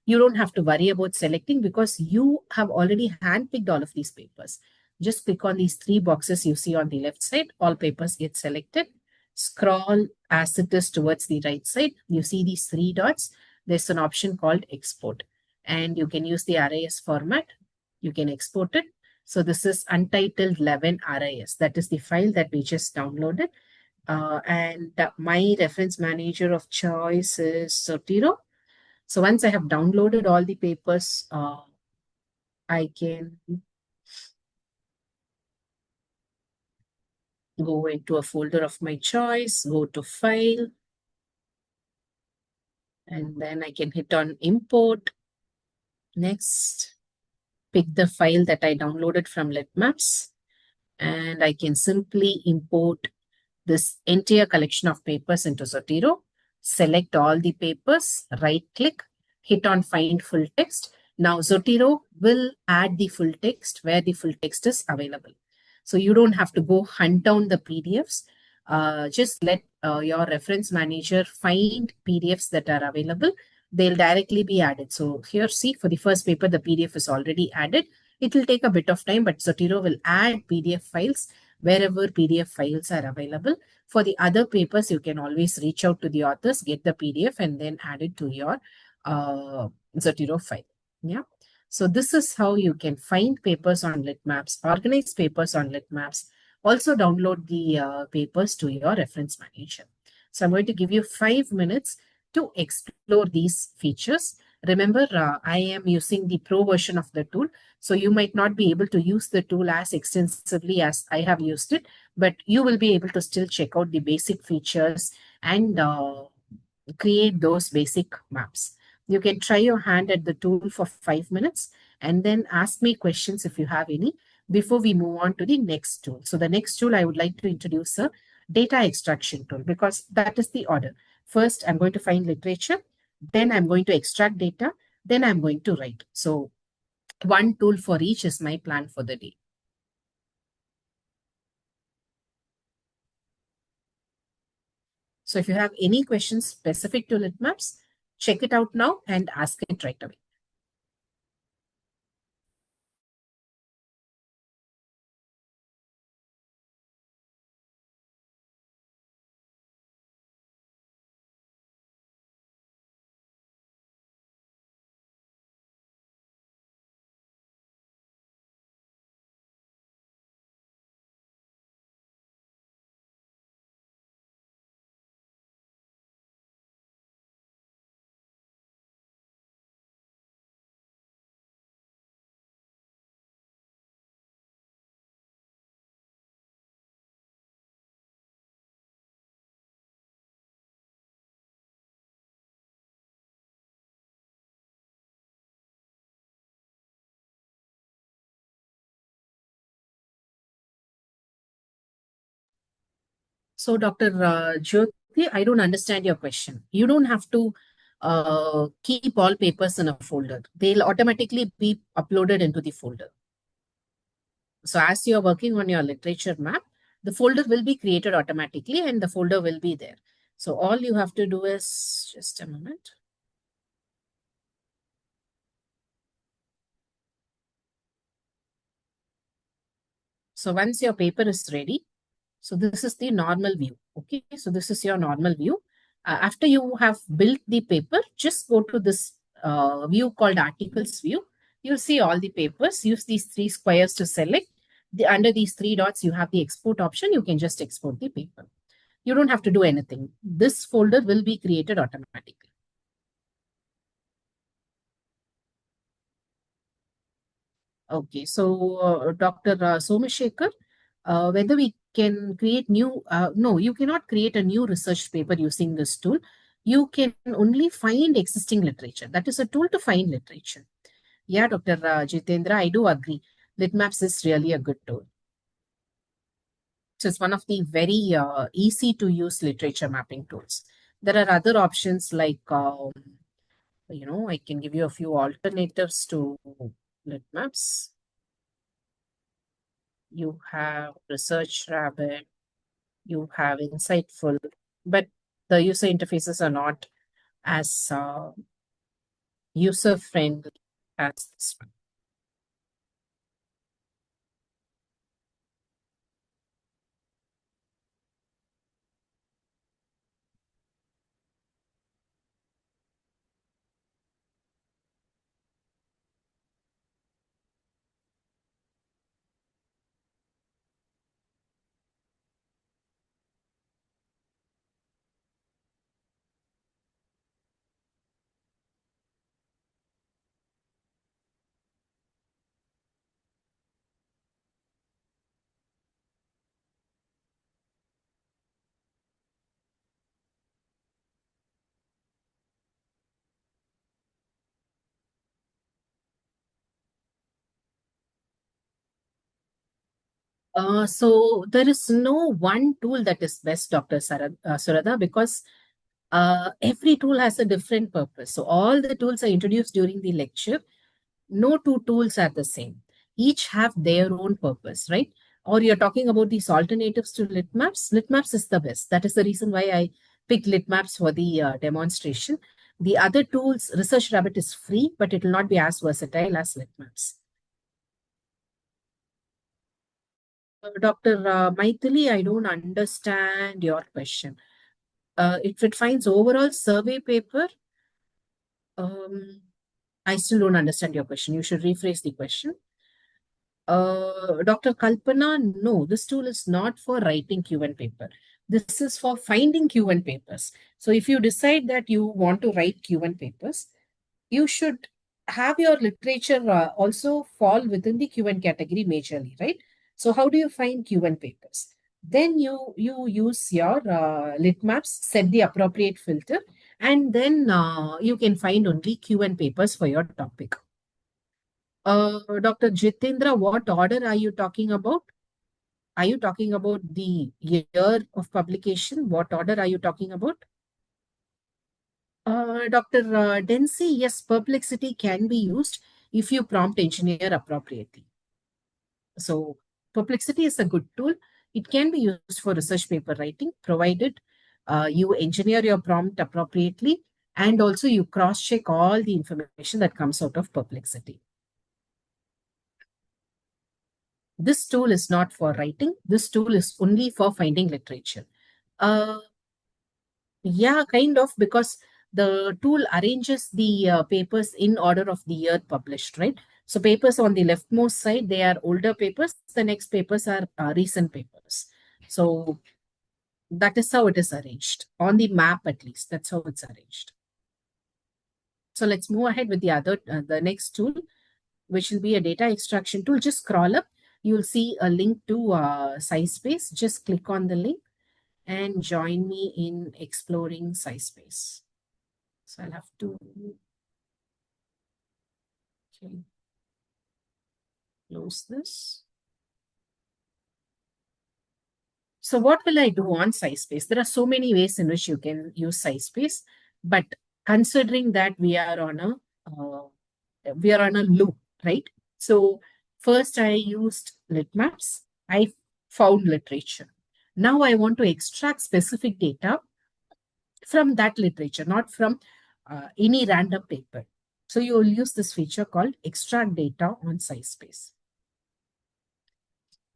You don't have to worry about selecting because you have already handpicked all of these papers. Just click on these three boxes you see on the left side. All papers get selected. Scroll as it is towards the right side. You see these three dots. There's an option called export. And you can use the RIS format. You can export it. So this is Untitled 11 RIS. That is the file that we just downloaded. My reference manager of choice is Zotero. So once I have downloaded all the papers, I can go into a folder of my choice, go to File, and then I can hit on Import. Next, pick the file that I downloaded from LitMaps, and I can simply import this entire collection of papers into Zotero. Select all the papers, right-click, hit on Find Full Text. Now Zotero will add the full text where the full text is available. So you don't have to go hunt down the PDFs. Just let your reference manager find PDFs that are available. They'll directly be added. So here, see, for the first paper, the PDF is already added. It will take a bit of time, but Zotero will add PDF files wherever PDF files are available. For the other papers, you can always reach out to the authors, get the PDF, and then add it to your Zotero file. Yeah. So this is how you can find papers on LitMaps, organize papers on LitMaps, also download the papers to your reference manager. So I'm going to give you 5 minutes to explore these features. Remember, I am using the pro version of the tool. So you might not be able to use the tool as extensively as I have used it, but you will be able to still check out the basic features and create those basic maps. You can try your hand at the tool for 5 minutes and then ask me questions if you have any before we move on to the next tool. So the next tool I would like to introduce a data extraction tool because that is the order. First, I'm going to find literature, then I'm going to extract data, then I'm going to write. So one tool for each is my plan for the day. So if you have any questions specific to LitMaps, check it out now and ask it right away. So Dr. Jyoti, I don't understand your question. You don't have to keep all papers in a folder. They'll automatically be uploaded into the folder. So as you're working on your literature map, the folder will be created automatically and the folder will be there. So all you have to do is, just a moment. So once your paper is ready, so this is the normal view. Okay, so this is your normal view. After you have built the paper, just go to this view called articles view. You'll see all the papers. Use these three squares to select. Under these three dots, you have the export option. You can just export the paper. You don't have to do anything. This folder will be created automatically. Okay, so Dr. Somashekar, whether we can create new, no, you cannot create a new research paper using this tool. You can only find existing literature. That is a tool to find literature. Yeah, Dr. Jitendra, I do agree. Litmaps is really a good tool. So it's one of the very easy to use literature mapping tools. There are other options like, I can give you a few alternatives to Litmaps. You have Research Rabbit, you have Insightful, but the user interfaces are not as user friendly as this one. So there is no one tool that is best, Dr. Surada, because every tool has a different purpose. So all the tools are introduced during the lecture. No two tools are the same. Each have their own purpose, right? Or you're talking about these alternatives to Litmaps. Litmaps is the best. That is the reason why I picked Litmaps for the demonstration. The other tools, Research Rabbit is free, but it will not be as versatile as Litmaps. Dr. Maithili, I don't understand your question. If it finds overall survey paper, I still don't understand your question. You should rephrase the question. Dr. Kalpana, no, this tool is not for writing Q&A paper. This is for finding Q&A papers. So if you decide that you want to write Q&A papers, you should have your literature also fall within the Q&A category majorly, right? So how do you find Q&A papers? Then you use your Litmaps, set the appropriate filter, and then you can find only Q&A papers for your topic. Dr. Jitendra, what order are you talking about? Are you talking about the year of publication? What order are you talking about? Dr. Dempsey, yes, perplexity can be used if you prompt engineer appropriately. So perplexity is a good tool. It can be used for research paper writing, provided you engineer your prompt appropriately and also you cross-check all the information that comes out of perplexity. This tool is not for writing. This tool is only for finding literature. Yeah, kind of, because the tool arranges the papers in order of the year published, right? So papers on the leftmost side, they are older papers. The next papers are recent papers. So that is how it is arranged. On the map, at least, that's how it's arranged. So let's move ahead with the next tool, which will be a data extraction tool. Just scroll up. You'll see a link to SciSpace. Just click on the link and join me in exploring SciSpace. So I'll have to close this. So what will I do on SciSpace? There are so many ways in which you can use SciSpace, but considering that we are on a loop, right? So first I used Litmaps. I found literature. Now I want to extract specific data from that literature, not from any random paper. So you will use this feature called extract data on SciSpace.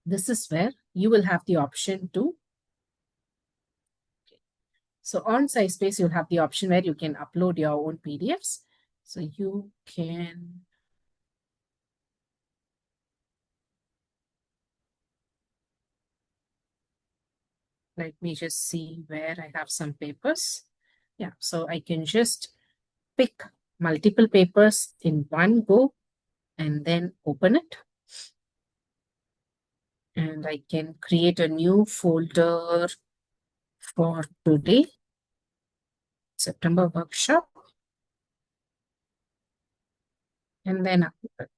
This is where you will have the option to. So on SciSpace, you'll have the option where you can upload your own PDFs. So you can Let me just see where I have some papers. Yeah, so I can just pick multiple papers in one go and then open it. And I can create a new folder for today, September workshop. And then upload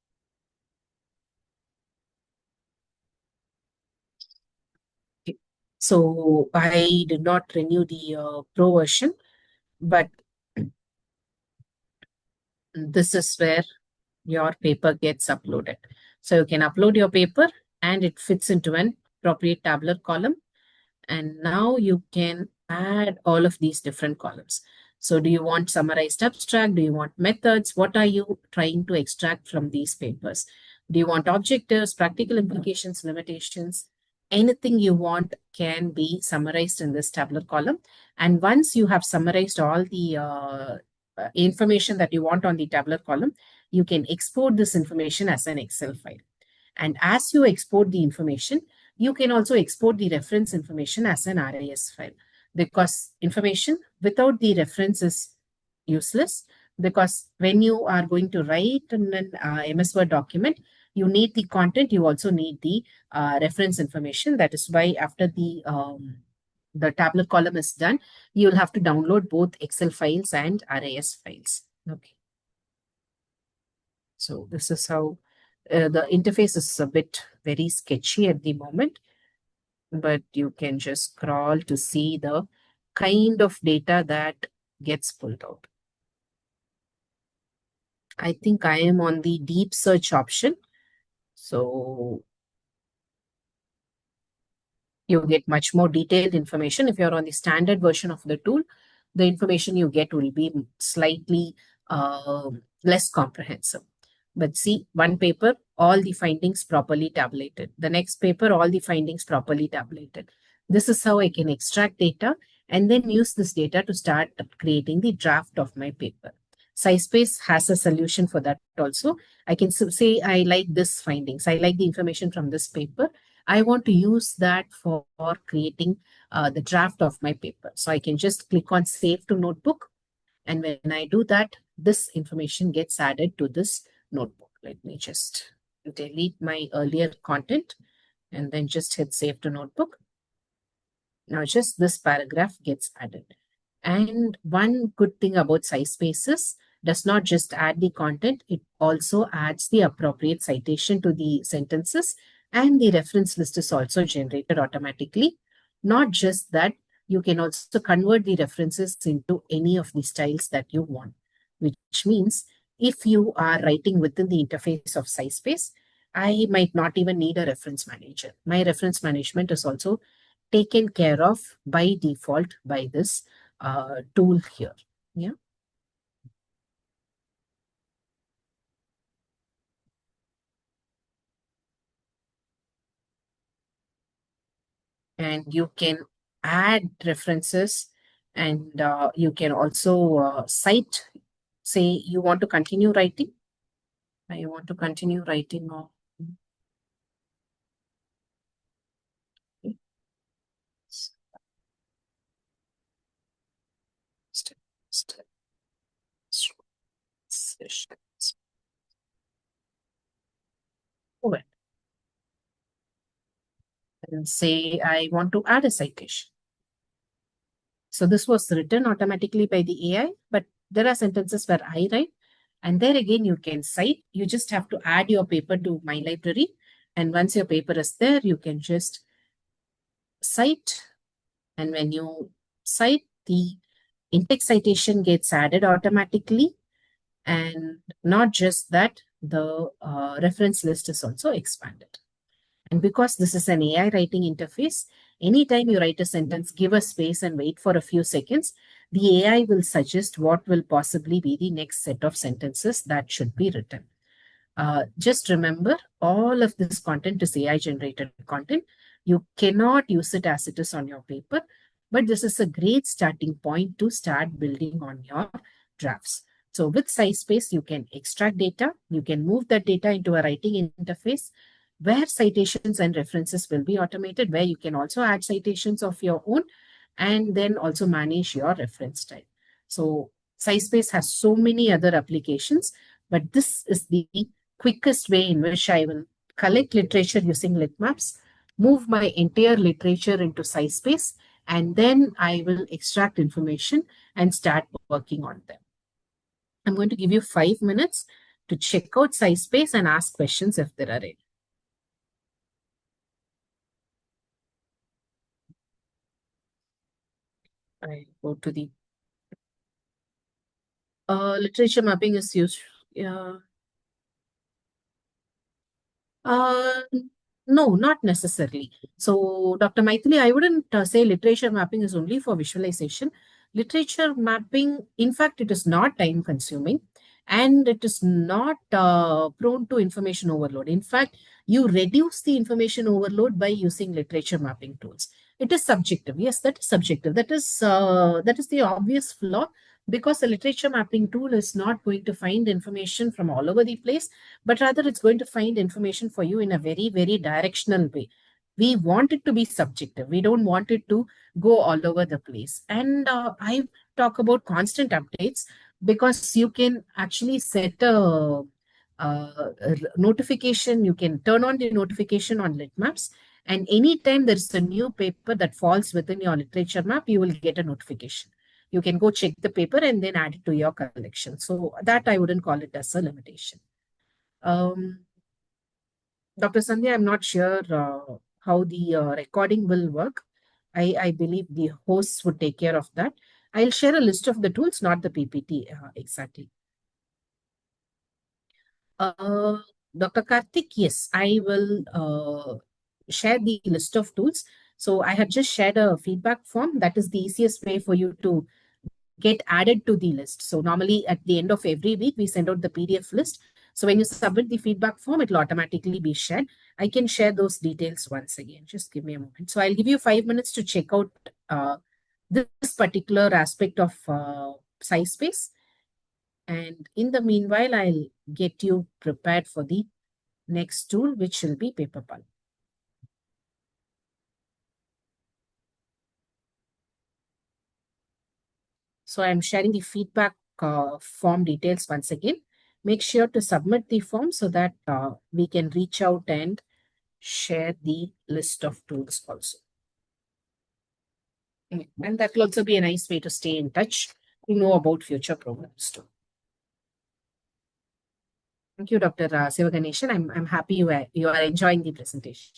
it. So I did not renew the pro version, but this is where your paper gets uploaded. So you can upload your paper and it fits into an appropriate tabular column. And now you can add all of these different columns. So do you want summarized abstract? Do you want methods? What are you trying to extract from these papers? Do you want objectives, practical implications, limitations? Anything you want can be summarized in this tabular column. And once you have summarized all the information that you want on the tabular column, you can export this information as an Excel file. And as you export the information, you can also export the reference information as an RIS file, because information without the reference is useless. Because when you are going to write in an MS Word document, you need the content, you also need the reference information. That is why after the tablet column is done, you'll have to download both Excel files and RIS files. Okay. So this is how the interface is a bit very sketchy at the moment, but you can just scroll to see the kind of data that gets pulled out. I think I am on the deep search option. So you get much more detailed information. If you're on the standard version of the tool, the information you get will be slightly less comprehensive. But see, one paper, all the findings properly tabulated. The next paper, all the findings properly tabulated. This is how I can extract data and then use this data to start creating the draft of my paper. SciSpace has a solution for that also. I can say, I like this findings. I like the information from this paper. I want to use that for creating the draft of my paper. So I can just click on Save to Notebook. And when I do that, this information gets added to this notebook. Let me just delete my earlier content and then just hit Save to Notebook. Now just this paragraph gets added. And one good thing about SciSpace does not just add the content, it also adds the appropriate citation to the sentences, and the reference list is also generated automatically. Not just that, you can also convert the references into any of the styles that you want, which means if you are writing within the interface of SciSpace, I might not even need a reference manager. My reference management is also taken care of by default by this tool here. Yeah. And you can add references, and you can also cite, say you want to continue writing. I want to continue writing on. Okay. Sessions. Over. And say I want to add a citation. So this was written automatically by the AI, but there are sentences where I write, and there again you can cite. You just have to add your paper to my library, and once your paper is there, you can just cite. And when you cite, the in-text citation gets added automatically. And not just that, the reference list is also expanded. And because this is an AI writing interface, anytime you write a sentence, give a space and wait for a few seconds, the AI will suggest what will possibly be the next set of sentences that should be written. Just remember, all of this content is AI generated content. You cannot use it as it is on your paper, but this is a great starting point to start building on your drafts. So with SciSpace, you can extract data, you can move that data into a writing interface, where citations and references will be automated, where you can also add citations of your own and then also manage your reference style. So SciSpace has so many other applications, but this is the quickest way in which I will collect literature using litmaps, move my entire literature into SciSpace, and then I will extract information and start working on them. I'm going to give you 5 minutes to check out SciSpace and ask questions if there are any. I go to the literature mapping is used. Yeah. Uh, no, not necessarily. So, Dr. Maithili, I wouldn't say literature mapping is only for visualization. Literature mapping, in fact, it is not time consuming and it is not prone to information overload. In fact, you reduce the information overload by using literature mapping tools. It is subjective. Yes, that is subjective. That is the obvious flaw because a literature mapping tool is not going to find information from all over the place, but rather it's going to find information for you in a very, very directional way. We want it to be subjective. We don't want it to go all over the place. And I talk about constant updates because you can actually set a notification. You can turn on the notification on Litmaps. And anytime there's a new paper that falls within your literature map, you will get a notification. You can go check the paper and then add it to your collection. So that I wouldn't call it as a limitation. Dr. Sandhya, I'm not sure how the recording will work. I believe the hosts would take care of that. I'll share a list of the tools, not the PPT exactly. Uh, Dr. Karthik, yes, I will share the list of tools. So I have just shared a feedback form. That is the easiest way for you to get added to the list. So normally at the end of every week, we send out the PDF list. So when you submit the feedback form, it will automatically be shared. I can share those details once again. Just give me a moment. So I'll give you 5 minutes to check out this particular aspect of SciSpace. And in the meanwhile, I'll get you prepared for the next tool, which will be PaperPal. So I'm sharing the feedback form details once again. Make sure to submit the form so that we can reach out and share the list of tools also. And that will also be a nice way to stay in touch to know about future programs too. Thank you, Dr. Sivaganeshan. I'm happy you are enjoying the presentation.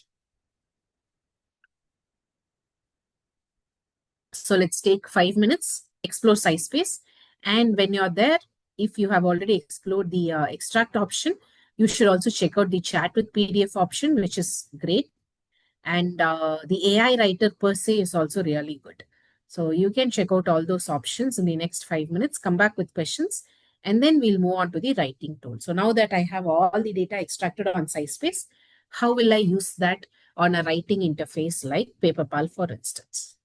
So let's take 5 minutes, explore SciSpace. And when you're there, if you have already explored the extract option, you should also check out the chat with PDF option, which is great. And the AI writer per se is also really good. So you can check out all those options in the next 5 minutes, come back with questions, and then we'll move on to the writing tool. So now that I have all the data extracted on SciSpace, how will I use that on a writing interface like PaperPal, for instance?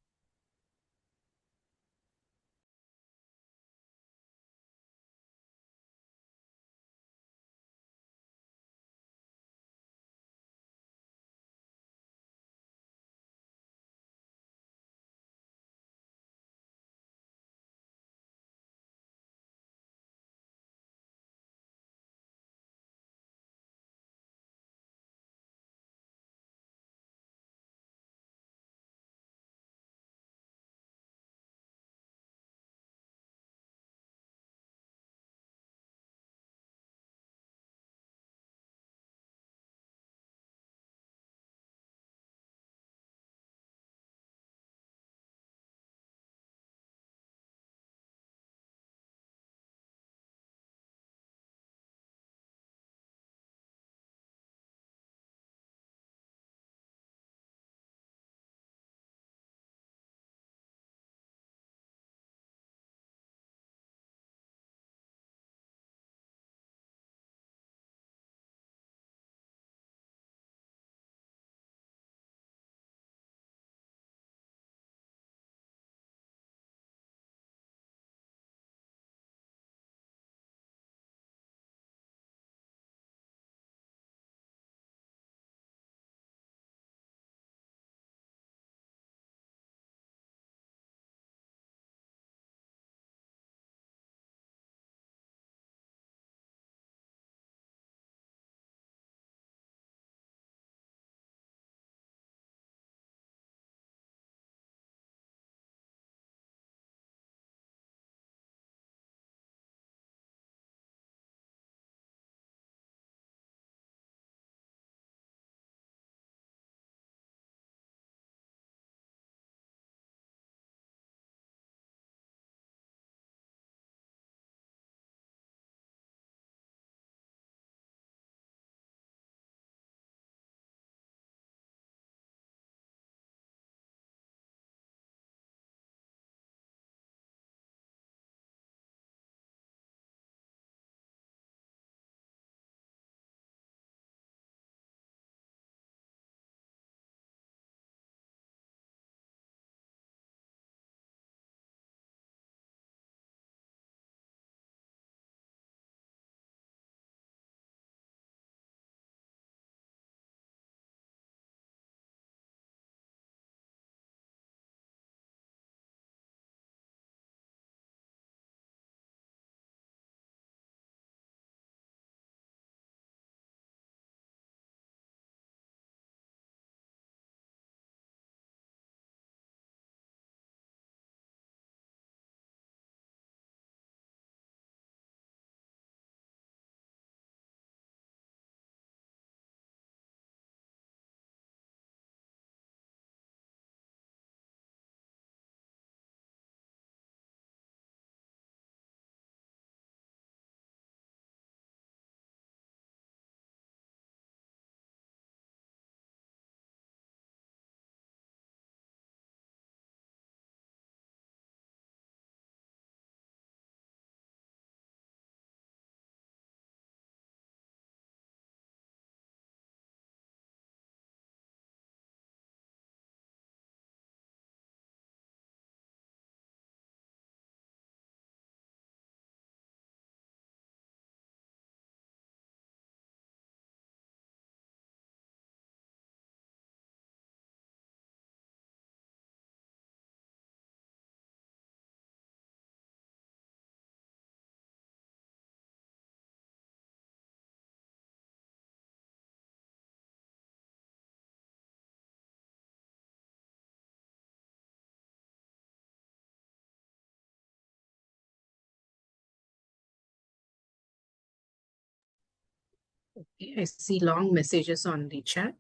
Okay, I see long messages on the chat.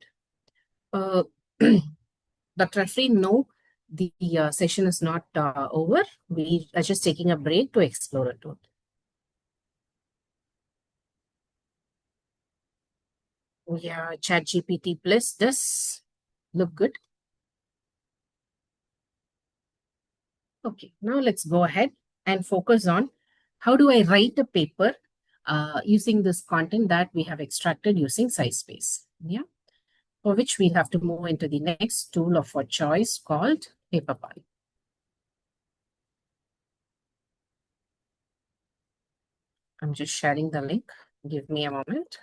Uh, Dr. Afreen, no, the session is not over. We are just taking a break to explore a tool. Yeah, ChatGPT Plus does look good. Okay, now let's go ahead and focus on how do I write a paper using this content that we have extracted using SciSpace. Yeah, for which we have to move into the next tool of our choice called PaperPal. I'm just sharing the link. Give me a moment.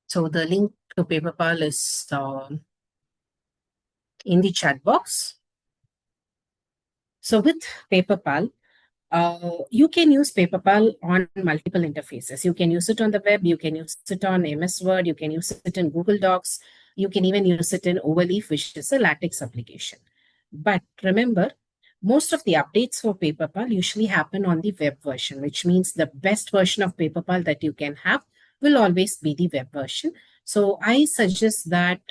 So the link to PaperPal is in the chat box. So with PaperPal, you can use PaperPal on multiple interfaces. You can use it on the web, you can use it on MS Word, you can use it in Google Docs, you can even use it in Overleaf, which is a LaTeX application. But remember, most of the updates for PaperPal usually happen on the web version, which means the best version of PaperPal that you can have will always be the web version. So I suggest that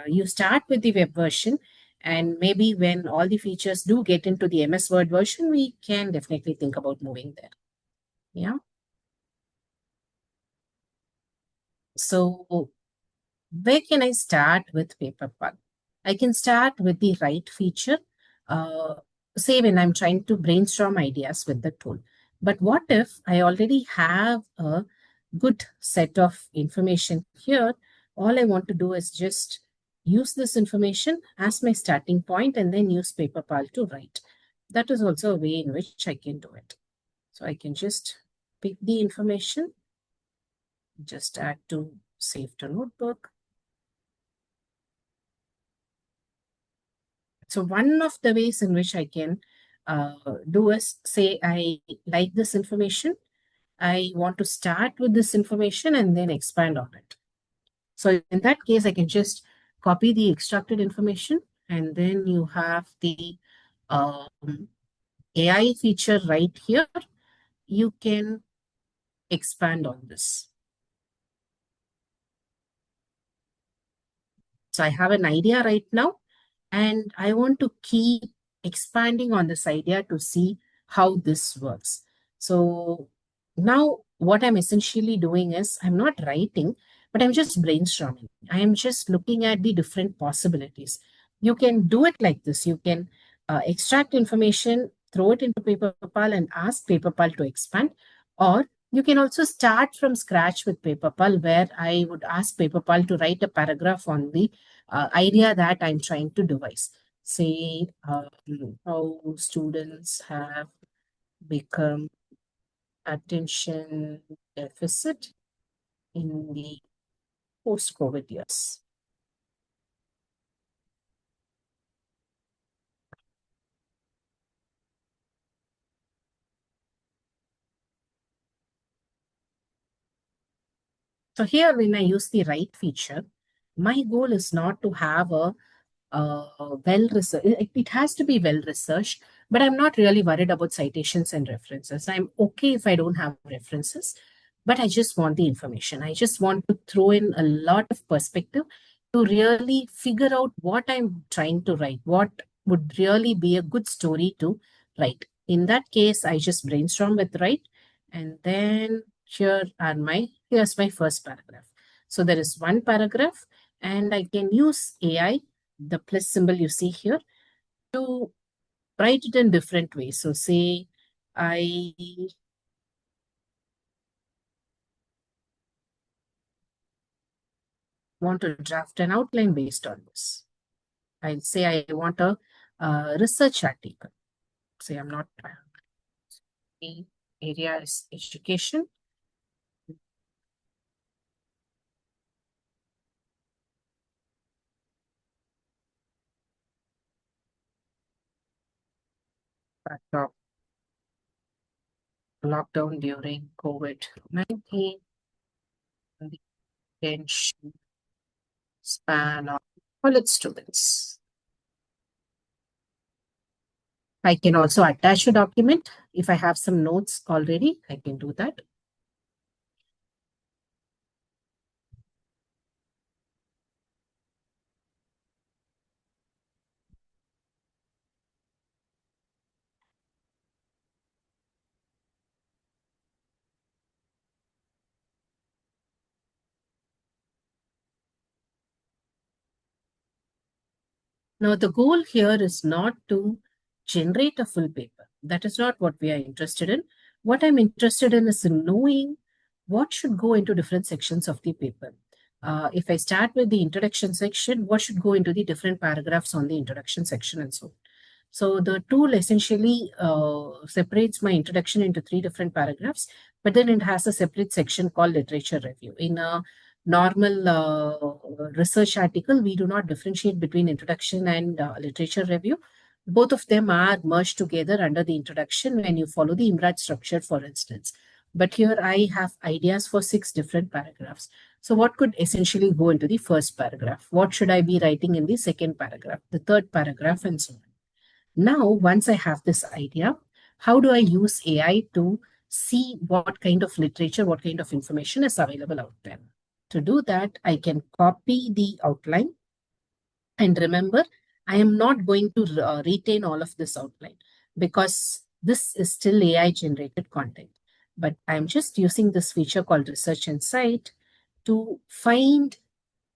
you start with the web version, and maybe when all the features do get into the MS Word version, we can definitely think about moving there. Yeah. So where can I start with PaperPal? I can start with the write feature, uh, say when I'm trying to brainstorm ideas with the tool. But what if I already have a good set of information here? All I want to do is just use this information as my starting point and then use PaperPal to write. That is also a way in which I can do it. So I can just pick the information, just add to save to notebook. So one of the ways in which I can do is say I like this information. I want to start with this information and then expand on it. So in that case, I can just copy the extracted information, and then you have the AI feature right here. You can expand on this. So I have an idea right now, and I want to keep expanding on this idea to see how this works. So now what I'm essentially doing is I'm not writing, but I'm just brainstorming. I am just looking at the different possibilities. You can do it like this. You can extract information, throw it into PaperPal and ask PaperPal to expand, or you can also start from scratch with PaperPal, where I would ask PaperPal to write a paragraph on the idea that I'm trying to devise. Say how students have become attention deficit in the post-COVID years. So here, when I use the write feature, my goal is not to have a well researched. It has to be well researched, but I'm not really worried about citations and references. I'm okay if I don't have references, but I just want the information. I just want to throw in a lot of perspective to really figure out what I'm trying to write, what would really be a good story to write. In that case, I just brainstorm with write, and then here's my first paragraph. So there is one paragraph, and I can use AI, the plus symbol you see here, to write it in different ways. So say I want to draft an outline based on this. I'll say I want a research article. Say I'm not, the area is education. Of lockdown during COVID-19. attention span of college students. I can also attach a document. If I have some notes already, I can do that. Now, the goal here is not to generate a full paper. That is not what we are interested in. What I'm interested in is in knowing what should go into different sections of the paper. If I start with the introduction section, what should go into the different paragraphs on the introduction section and so on. So the tool essentially separates my introduction into 3 different paragraphs, but then it has a separate section called literature review. In a normal research article, we do not differentiate between introduction and literature review. Both of them are merged together under the introduction when you follow the IMRAT structure, for instance. But here I have ideas for 6 different paragraphs. So what could essentially go into the first paragraph? What should I be writing in the second paragraph, the third paragraph, and so on? Now, once I have this idea, how do I use AI to see what kind of literature, what kind of information is available out there? To do that, I can copy the outline. And remember, I am not going to retain all of this outline because this is still AI generated content. But I'm just using this feature called Research Insight to find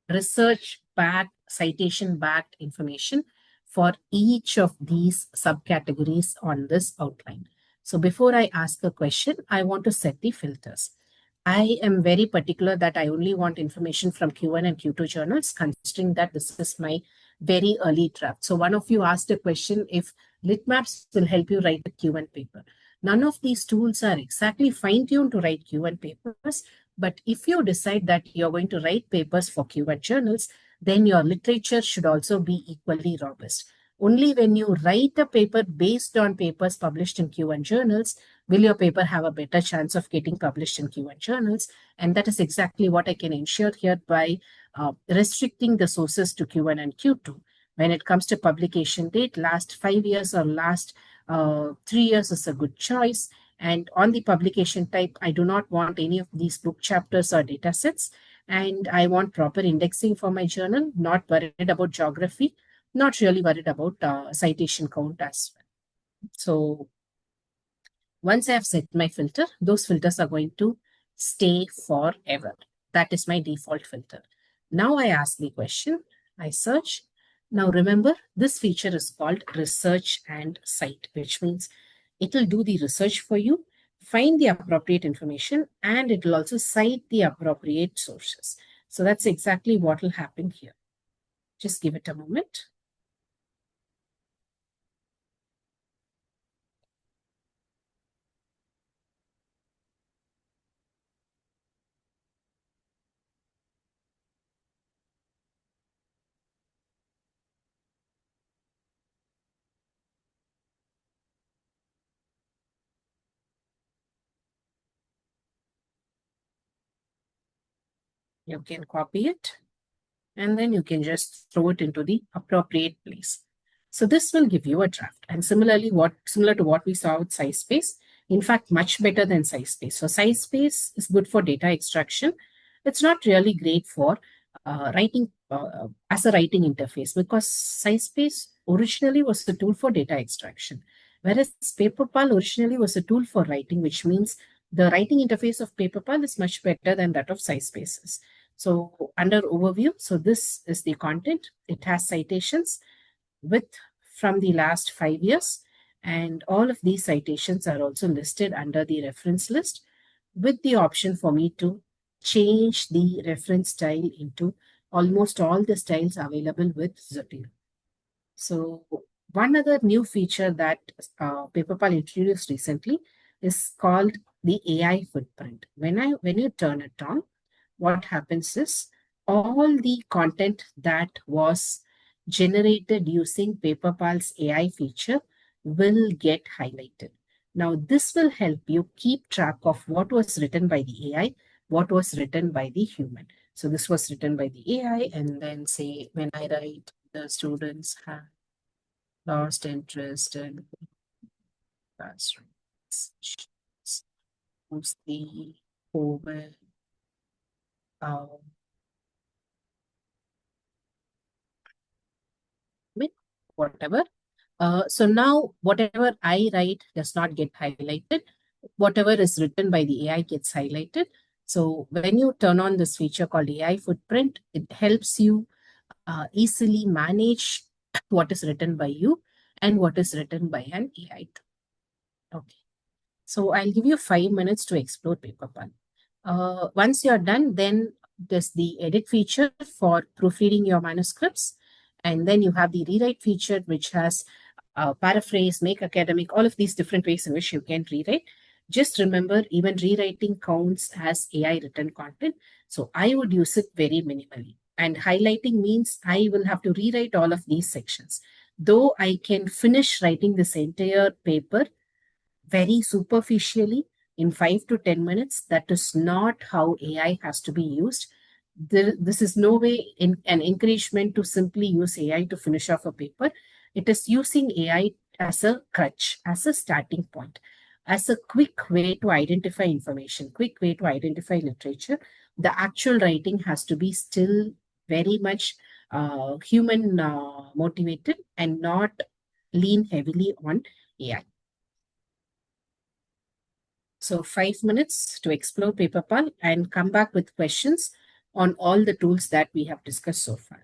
research-backed, citation-backed information for each of these subcategories on this outline. So before I ask a question, I want to set the filters. I am very particular that I only want information from Q1 and Q2 journals, considering that this is my very early draft. So one of you asked a question if Litmaps will help you write a Q1 paper. None of these tools are exactly fine-tuned to write Q1 papers, but if you decide that you're going to write papers for Q1 journals, then your literature should also be equally robust. Only when you write a paper based on papers published in Q1 journals will your paper have a better chance of getting published in Q1 journals. And that is exactly what I can ensure here by restricting the sources to Q1 and Q2. When it comes to publication date, last 5 years or last 3 years is a good choice. And on the publication type, I do not want any of these book chapters or data sets. And I want proper indexing for my journal, not worried about geography, not really worried about citation count as well. So once I have set my filter, those filters are going to stay forever. That is my default filter. Now I ask the question, I search. Now remember, this feature is called Research and Cite, which means it will do the research for you, find the appropriate information, and it will also cite the appropriate sources. So that's exactly what will happen here. Just give it a moment. You can copy it, and then you can just throw it into the appropriate place. So this will give you a draft. And similarly, similar to what we saw with SciSpace, in fact, much better than SciSpace. So SciSpace is good for data extraction. It's not really great for writing as a writing interface because SciSpace originally was the tool for data extraction, whereas PaperPal originally was a tool for writing, which means the writing interface of PaperPal is much better than that of SciSpaces. So under overview, so this is the content. It has citations with from the last 5 years. And all of these citations are also listed under the reference list with the option for me to change the reference style into almost all the styles available with Zotero. So one other new feature that PaperPal introduced recently is called the AI footprint. When you turn it on, what happens is all the content that was generated using PaperPal's AI feature will get highlighted. Now, this will help you keep track of what was written by the AI, what was written by the human. So this was written by the AI, and then say when I write the students have lost interest in classroom sessions, who's the COVID, um, whatever. So now whatever I write does not get highlighted. Whatever is written by the AI gets highlighted. So when you turn on this feature called AI footprint, it helps you easily manage what is written by you and what is written by an AI. Okay. So I'll give you 5 minutes to explore PaperPal. Once you're done, then there's the edit feature for proofreading your manuscripts. And then you have the rewrite feature, which has paraphrase, make academic, all of these different ways in which you can rewrite. Just remember, even rewriting counts as AI written content. So I would use it very minimally. And highlighting means I will have to rewrite all of these sections. Though I can finish writing this entire paper very superficially in 5 to 10 minutes. That is not how AI has to be used. This is no way an encouragement to simply use AI to finish off a paper. It is using AI as a crutch, as a starting point, as a quick way to identify information, quick way to identify literature. The actual writing has to be still very much human motivated and not lean heavily on AI. So 5 minutes to explore PaperPal and come back with questions on all the tools that we have discussed so far.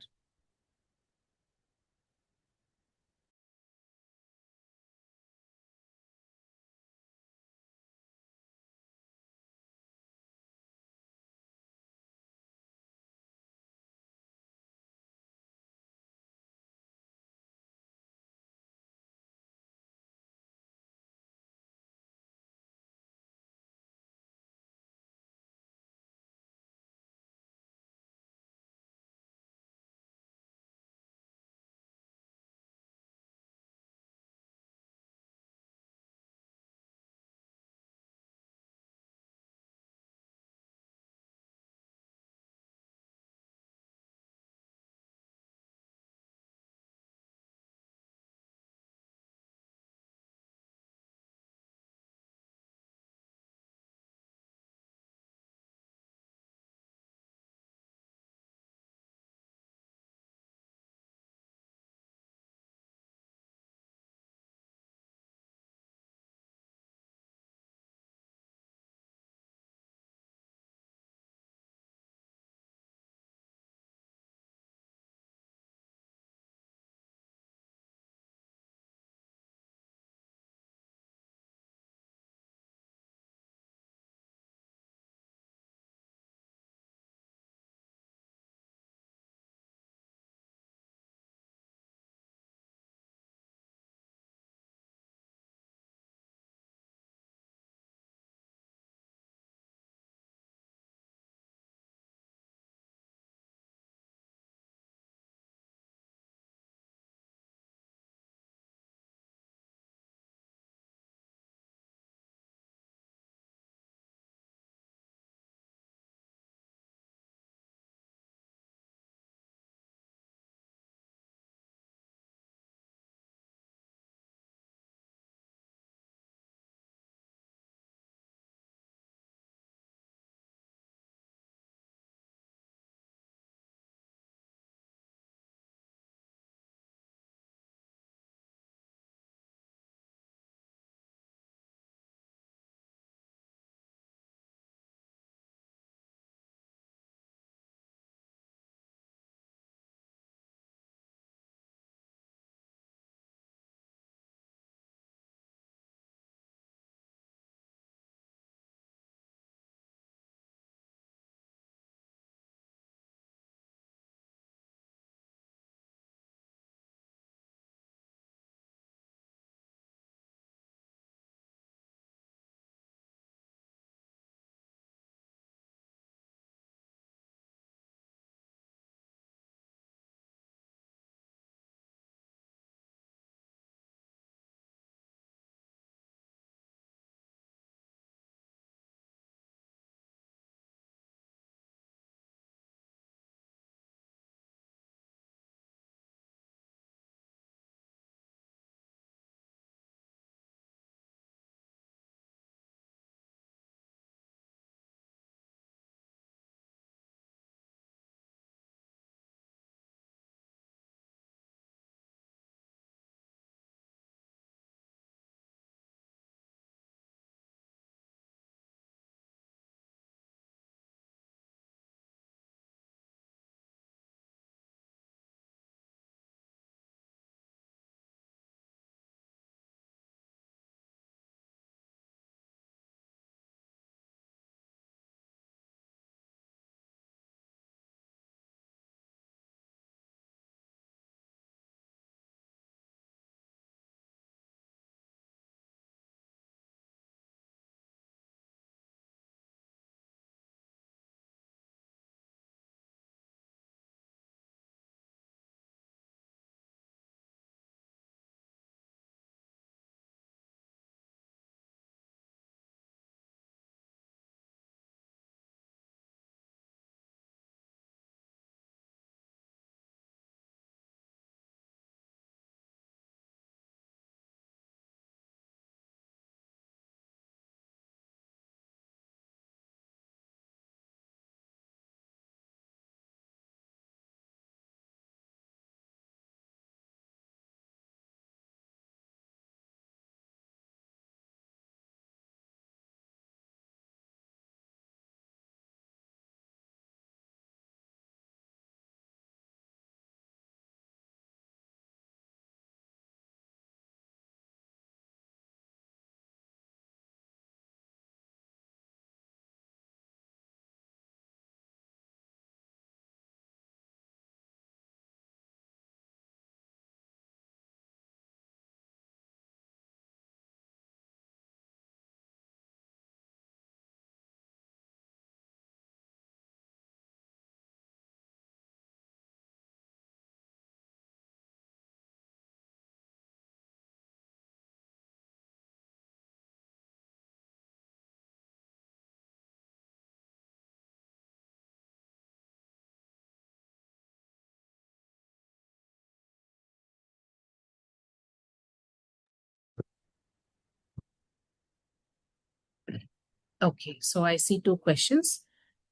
Okay, so I see two questions.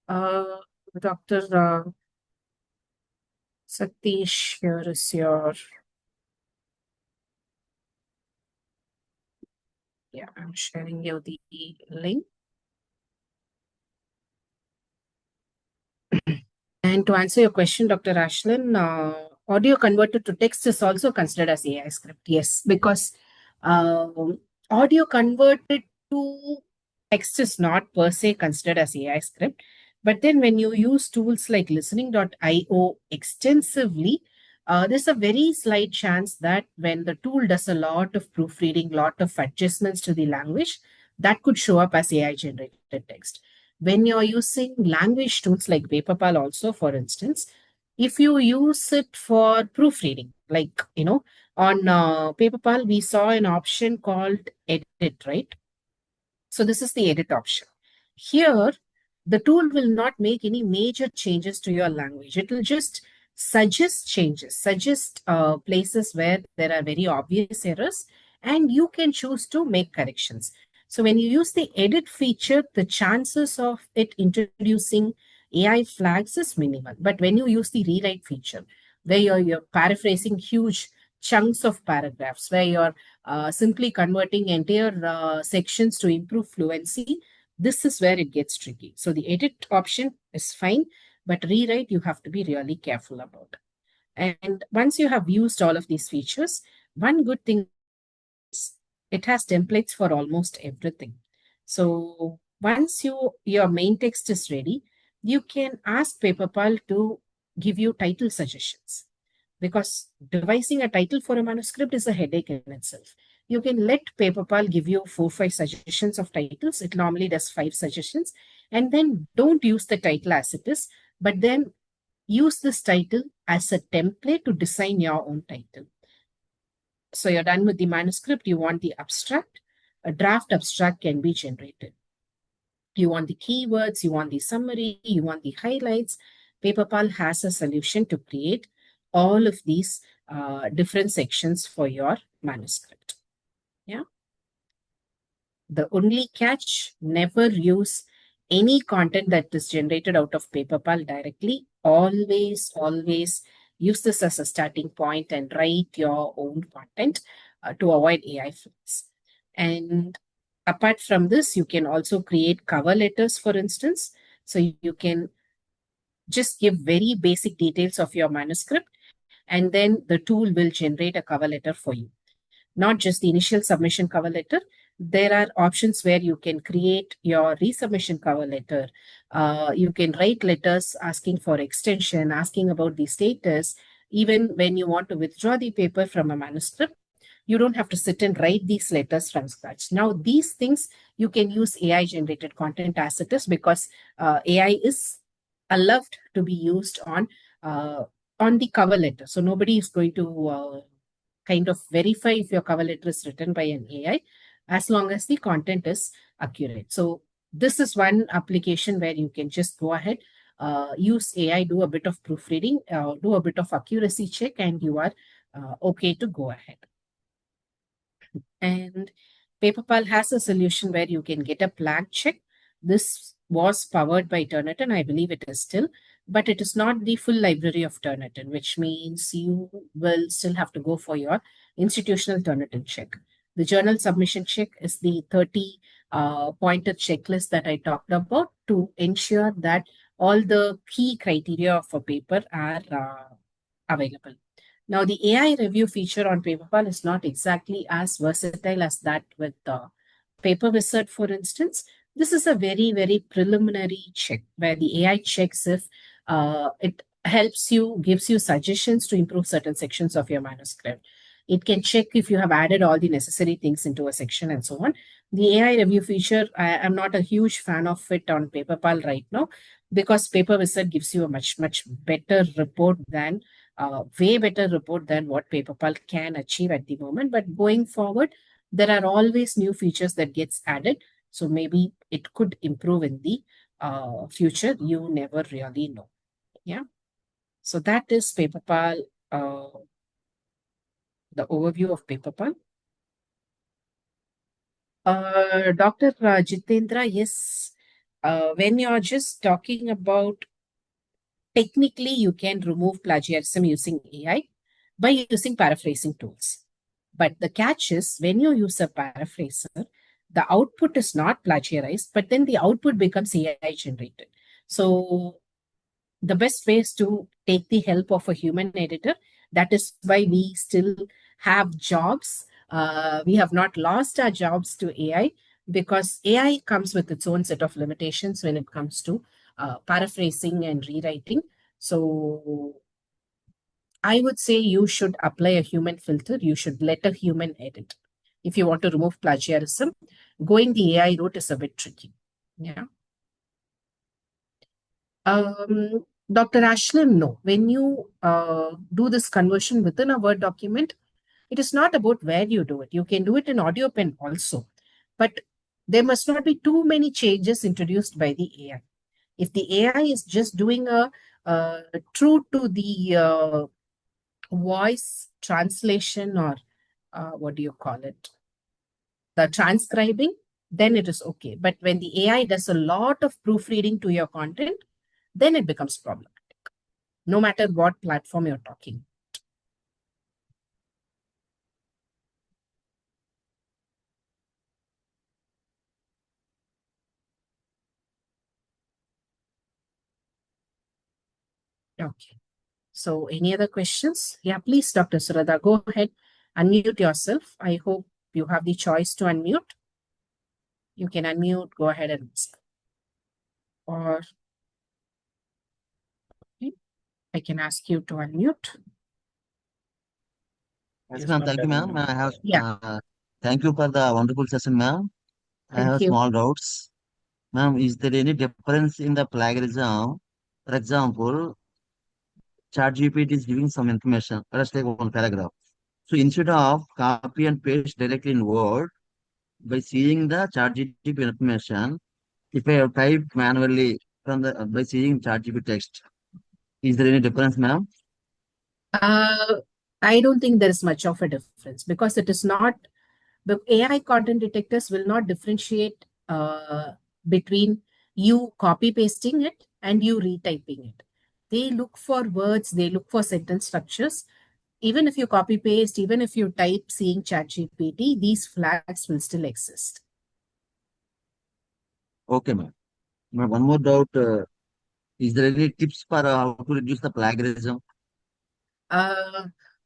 Dr. Satish, here is your, yeah, I'm sharing you the link. And to answer your question, Dr. Ashlin, audio converted to text is also considered as AI script. Yes, because audio converted to text is not per se considered as AI script. But then when you use tools like listening.io extensively, there's a very slight chance that when the tool does a lot of proofreading, lot of adjustments to the language, that could show up as AI generated text. When you're using language tools like Paperpal also, for instance, if you use it for proofreading, like, on Paperpal, we saw an option called edit, right? So this is the edit option. Here, the tool will not make any major changes to your language. It will just suggest changes, suggest places where there are very obvious errors, and you can choose to make corrections. So when you use the edit feature, the chances of it introducing AI flags is minimal. But when you use the rewrite feature, where you're paraphrasing huge chunks of paragraphs, where you're simply converting entire sections to improve fluency, this is where it gets tricky. So the edit option is fine, but rewrite you have to be really careful about. And once you have used all of these features, one good thing is it has templates for almost everything. So once your main text is ready, you can ask Paperpal to give you title suggestions, because devising a title for a manuscript is a headache in itself. You can let Paperpal give you 4 5 suggestions of titles. It normally does 5 suggestions. And then don't use the title as it is, but then use this title as a template to design your own title. So you're done with the manuscript, you want the abstract, a draft abstract can be generated. You want the keywords, you want the summary, you want the highlights. Paperpal has a solution to create all of these different sections for your manuscript. Yeah. The only catch, never use any content that is generated out of Paperpal directly. Always use this as a starting point and write your own content to avoid AI flags. And apart from this, you can also create cover letters, for instance. So you can just give very basic details of your manuscript, and then the tool will generate a cover letter for you. Not just the initial submission cover letter. There are options where you can create your resubmission cover letter. You can write letters asking for extension, asking about the status. Even when you want to withdraw the paper from a manuscript, you don't have to sit and write these letters from scratch. Now, these things you can use AI generated content as it is, because AI is allowed to be used on the cover letter. So nobody is going to kind of verify if your cover letter is written by an AI, as long as the content is accurate. So this is one application where you can just go ahead, use AI, do a bit of proofreading, do a bit of accuracy check, and you are okay to go ahead. And Paperpal has a solution where you can get a plan check. This was powered by Turnitin. I believe it is still, but it is not the full library of Turnitin, which means you will still have to go for your institutional Turnitin check. The journal submission check is the 30 pointed checklist that I talked about to ensure that all the key criteria of a paper are available. Now, the AI review feature on Paperpal is not exactly as versatile as that with Paper Wizard, for instance. This is a very preliminary check where the AI checks if it helps you, gives you suggestions to improve certain sections of your manuscript. It can check if you have added all the necessary things into a section and so on. The AI review feature, I am not a huge fan of it on Paperpal right now, because Paper Wizard gives you a much better report than way better report than what Paperpal can achieve at the moment. But going forward, there are always new features that gets added. So maybe it could improve in the future. You never really know. Yeah. So that is Paperpal, the overview of Paperpal. Dr. Jitendra, yes. When you're just talking about technically, you can remove plagiarism using AI by using paraphrasing tools. But the catch is when you use a paraphraser, the output is not plagiarized, but then the output becomes AI generated. So the best way is to take the help of a human editor. That is why we still have jobs. We have not lost our jobs to AI because AI comes with its own set of limitations when it comes to paraphrasing and rewriting. So I would say you should apply a human filter. You should let a human edit. If you want to remove plagiarism, going the AI route is a bit tricky. Yeah. Dr. Ashlin, no. When you do this conversion within a Word document, it is not about where you do it. You can do it in audio pen also. But there must not be too many changes introduced by the AI. If the AI is just doing a true to the voice translation or what do you call it? The transcribing, then it is okay. But when the AI does a lot of proofreading to your content, then it becomes problematic, no matter what platform you're talking. Okay. So any other questions? Yeah, please, Dr. Surada, go ahead. Unmute yourself. I hope you have the choice to unmute. You can unmute, go ahead and ask. Or okay, I can ask you to unmute. Yes, Yes, ma'am. ma'am, Thank you, ma'am. definitely. I have, Yeah, thank you for the wonderful session, ma'am. I thank have you. small doubts. Ma'am, is there any difference in the plagiarism? For example, ChatGPT is giving some information. Let's take one paragraph. So instead of copy and paste directly in Word, by seeing the ChatGPT information, if I type manually from the by seeing ChatGPT text, is there any difference, ma'am? Uh, I don't think there is much of a difference because it is not the AI content detectors will not differentiate between you copy pasting it and you retyping it. They look for words, they look for sentence structures. Even if you copy paste, even if you type seeing ChatGPT, these flags will still exist. Okay, ma'am. Ma'am, one more doubt. Is there any tips for how to reduce the plagiarism? Uh,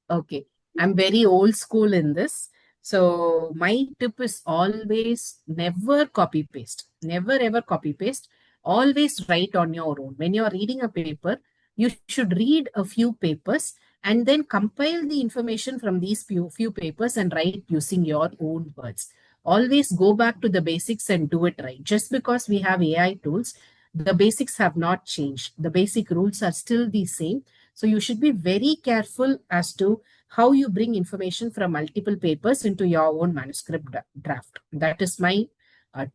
okay. I'm very old school in this. So my tip is always never copy paste. Never ever copy paste. Always write on your own. When you're reading a paper, you should read a few papers and then compile the information from these few papers and write using your own words. Always go back to the basics and do it right. Just because we have AI tools, the basics have not changed. The basic rules are still the same, so you should be very careful as to how you bring information from multiple papers into your own manuscript draft. That is my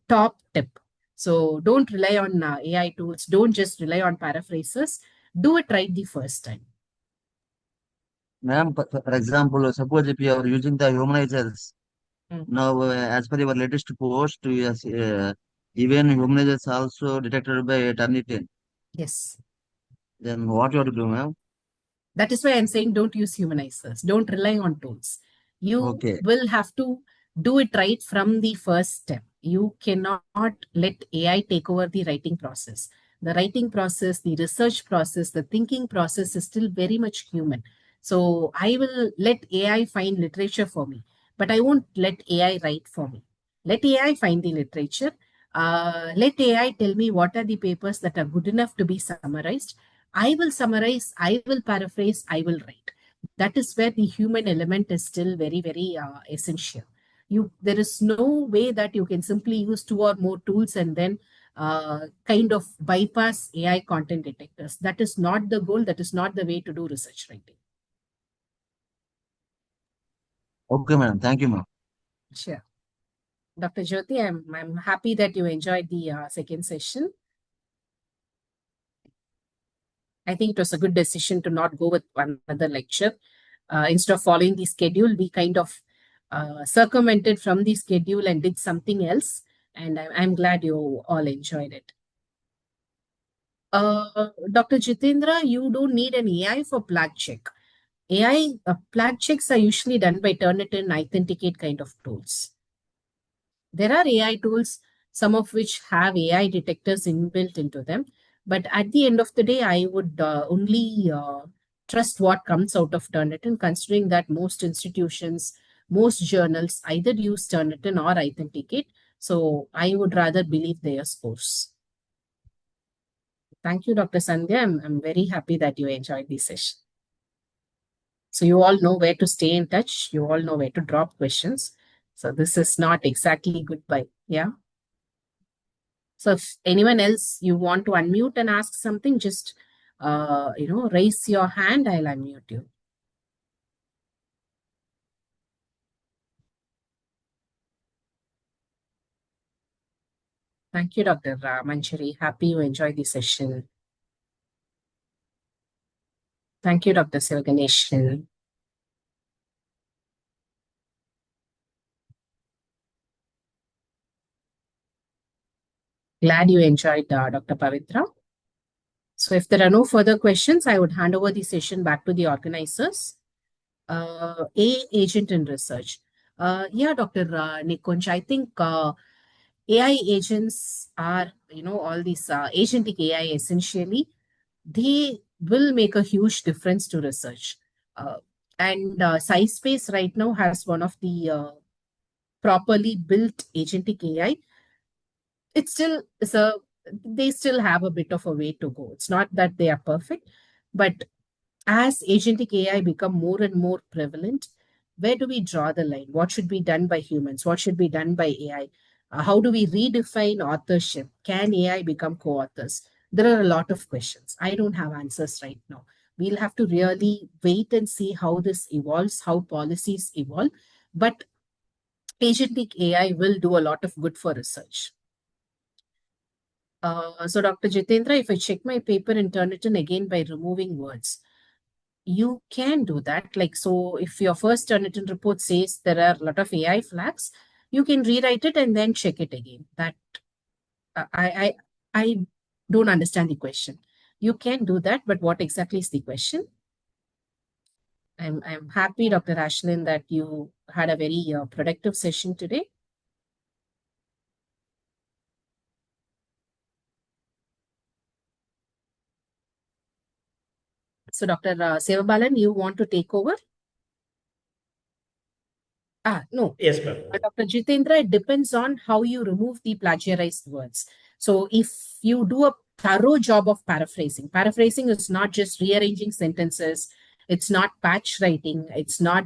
top tip. So don't rely on AI tools. Don't just rely on paraphrasers. Do it right the first time. Ma'am, for example, suppose if you are using the humanizers, Mm. now as per your latest post, yes, even humanizers also detected by Turnitin. Yes. Then what you have to do, ma'am? That is why I'm saying don't use humanizers. Don't rely on tools. You Okay. will have to do it right from the first step. You cannot let AI take over the writing process. The writing process, the research process, the thinking process is still very much human. So I will let AI find literature for me, but I won't let AI write for me. Let AI find the literature. Let AI tell me what are the papers that are good enough to be summarized. I will summarize, I will paraphrase, I will write. That is where the human element is still very, very essential. There is no way that you can simply use two or more tools and then kind of bypass AI content detectors. That is not the goal. That is not the way to do research writing. Okay, madam. Thank you, ma'am. Sure. Dr. Jyoti, I'm happy that you enjoyed the second session. I think it was a good decision to not go with another lecture. Instead of following the schedule, we kind of circumvented from the schedule and did something else. And I'm glad you all enjoyed it. Dr. Jitendra, you don't need an AI for plag check. AI plag checks are usually done by Turnitin Authenticate kind of tools. There are AI tools, some of which have AI detectors inbuilt into them. But at the end of the day, I would only trust what comes out of Turnitin, considering that most institutions, most journals either use Turnitin or Authenticate. So I would rather believe their scores. Thank you, Dr. Sandhya. I'm very happy that you enjoyed this session. So you all know where to stay in touch. You all know where to drop questions. So this is not exactly goodbye. Yeah. So if anyone else you want to unmute and ask something, just raise your hand. I'll unmute you. Thank you, Dr. Manchari. Happy you enjoyed the session. Thank you, Dr. Silganeshan. Glad you enjoyed Dr. Pavitra. So if there are no further questions, I would hand over the session back to the organizers. Agent in research. Yeah, Dr. Nikunj, I think AI agents are, all these agentic AI essentially, they will make a huge difference to research. And SciSpace right now has one of the properly built agentic AI. It's still is a they still have a bit of a way to go. It's not that they are perfect, but as agentic AI become more and more prevalent, where do we draw the line? What should be done by humans? What should be done by AI? How do we redefine authorship? Can AI become co-authors? There are a lot of questions. I don't have answers right now. We'll have to really wait and see how this evolves, how policies evolve. But agentic AI will do a lot of good for research. So Dr. Jitendra, if I check my paper and turn it in again by removing words, you can do that. Like, so if your first Turnitin report says there are a lot of AI flags, you can rewrite it and then check it again. That I don't understand the question. You can do that, but what exactly is the question? I'm happy, Dr. Ashlyn, that you had a very productive session today. So, Dr. Sevabalan, you want to take over? No. Yes, ma'am. Dr. Jitendra, it depends on how you remove the plagiarized words. So if you do a thorough job of paraphrasing is not just rearranging sentences, it's not patch writing, it's not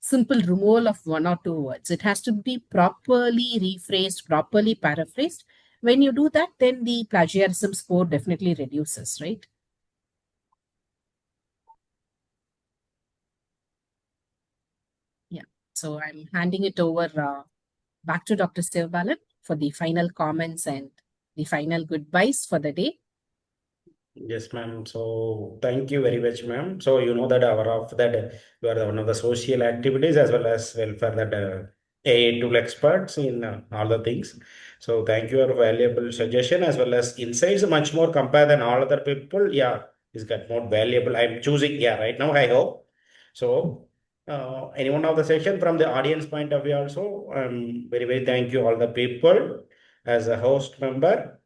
simple removal of one or two words. It has to be properly rephrased, properly paraphrased. When you do that, then the plagiarism score definitely reduces, right? Yeah. So I'm handing it over back to Dr. Sivabalan for the final comments and the final goodbyes for the day. Yes, ma'am. So thank you very much, ma'am. So you know that our of that you are one of the social activities as well as welfare that AI tool experts in all the things. So thank you for valuable suggestion as well as insights. Much more compare than all other people. Yeah, is got more valuable. I'm choosing. Yeah, right now I hope. So anyone of the session from the audience point of view also, very thank you all the people as a host member.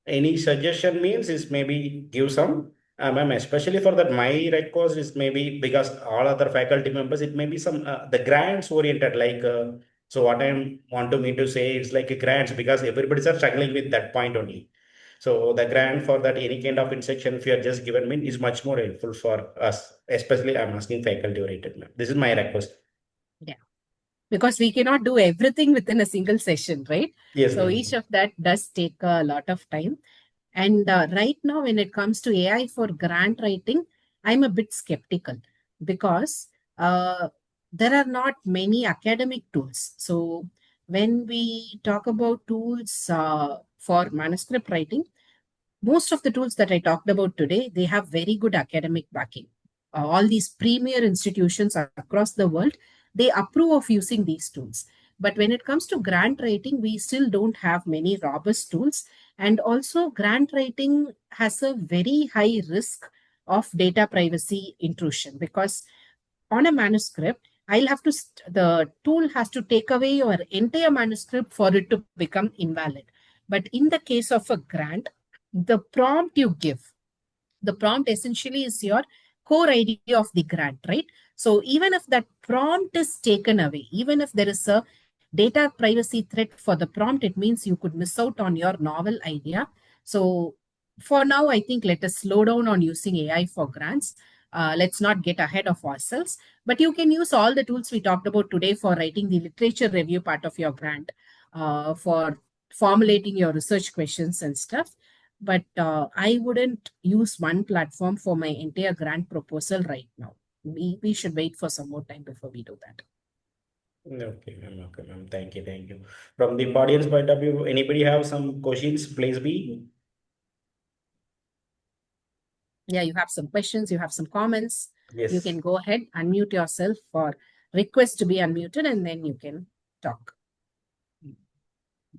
Any suggestion means is maybe give some ma'am, especially for that my request is maybe because all other faculty members it may be some the grants oriented like so what I want to me to say is like a grants because everybody's are struggling with that point only. So the grant for that any kind of instruction if you are just given me is much more helpful for us, especially I'm asking faculty oriented ma'am. This is my request. Yeah. Because we cannot do everything within a single session, right? Yes, so ma'am. each of that does take a lot of time. And right now, when it comes to AI for grant writing, I'm a bit skeptical because there are not many academic tools. So when we talk about tools for manuscript writing, most of the tools that I talked about today, they have very good academic backing. All these premier institutions across the world, they approve of using these tools. But when it comes to grant writing, we still don't have many robust tools. And also, grant writing has a very high risk of data privacy intrusion, because on a manuscript, I'll have to, the tool has to take away your entire manuscript for it to become invalid. But in the case of a grant, the prompt you give, the prompt essentially is your core idea of the grant, right? So even if that prompt is taken away, even if there is a data privacy threat for the prompt, it means you could miss out on your novel idea. So for now, I think let us slow down on using AI for grants. Let's not get ahead of ourselves, but you can use all the tools we talked about today for writing the literature review part of your grant, for formulating your research questions and stuff. But I wouldn't use one platform for my entire grant proposal right now. We should wait for some more time before we do that. Okay, ma'am. Okay, ma'am. Thank you. Thank you. From the audience point of view, anybody have some questions? Please be. Yeah, you have some questions, you have some comments. Yes. You can go ahead, unmute yourself or request to be unmuted, and then you can talk.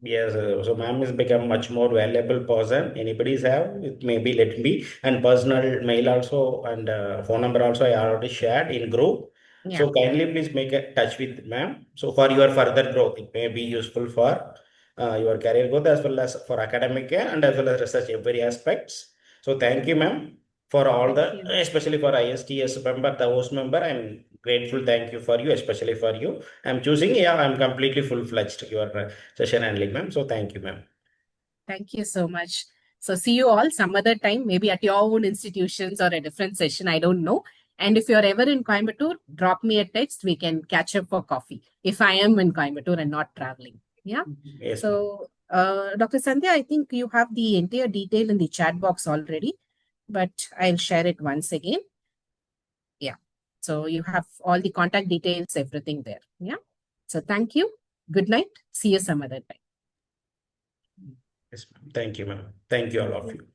Yes, so ma'am has become much more valuable person. Anybody's have it, maybe let me, and personal mail also, and phone number also I already shared in group. Yeah. So kindly please make a touch with ma'am. So for your further growth, it may be useful for your career growth as well as for academic and as well as research every aspects. So thank you, ma'am, for all Thank the, you. especially for ISTS member, the host member. I'm grateful. Thank you for you, especially for you. I'm choosing. Yeah, I'm completely full-fledged. Your session handling, ma'am. So thank you, ma'am. Thank you so much. So see you all some other time, maybe at your own institutions or a different session. I don't know. And if you're ever in Coimbatore, drop me a text. We can catch up for coffee if I am in Coimbatore and not traveling. Yeah. Yes, ma'am. So, Dr. Sandhya, I think you have the entire detail in the chat box already, but I'll share it once again. Yeah. So you have all the contact details, everything there. Yeah. So thank you. Good night. See you some other time. Yes, ma'am. Thank you, ma'am. Thank you, all of you.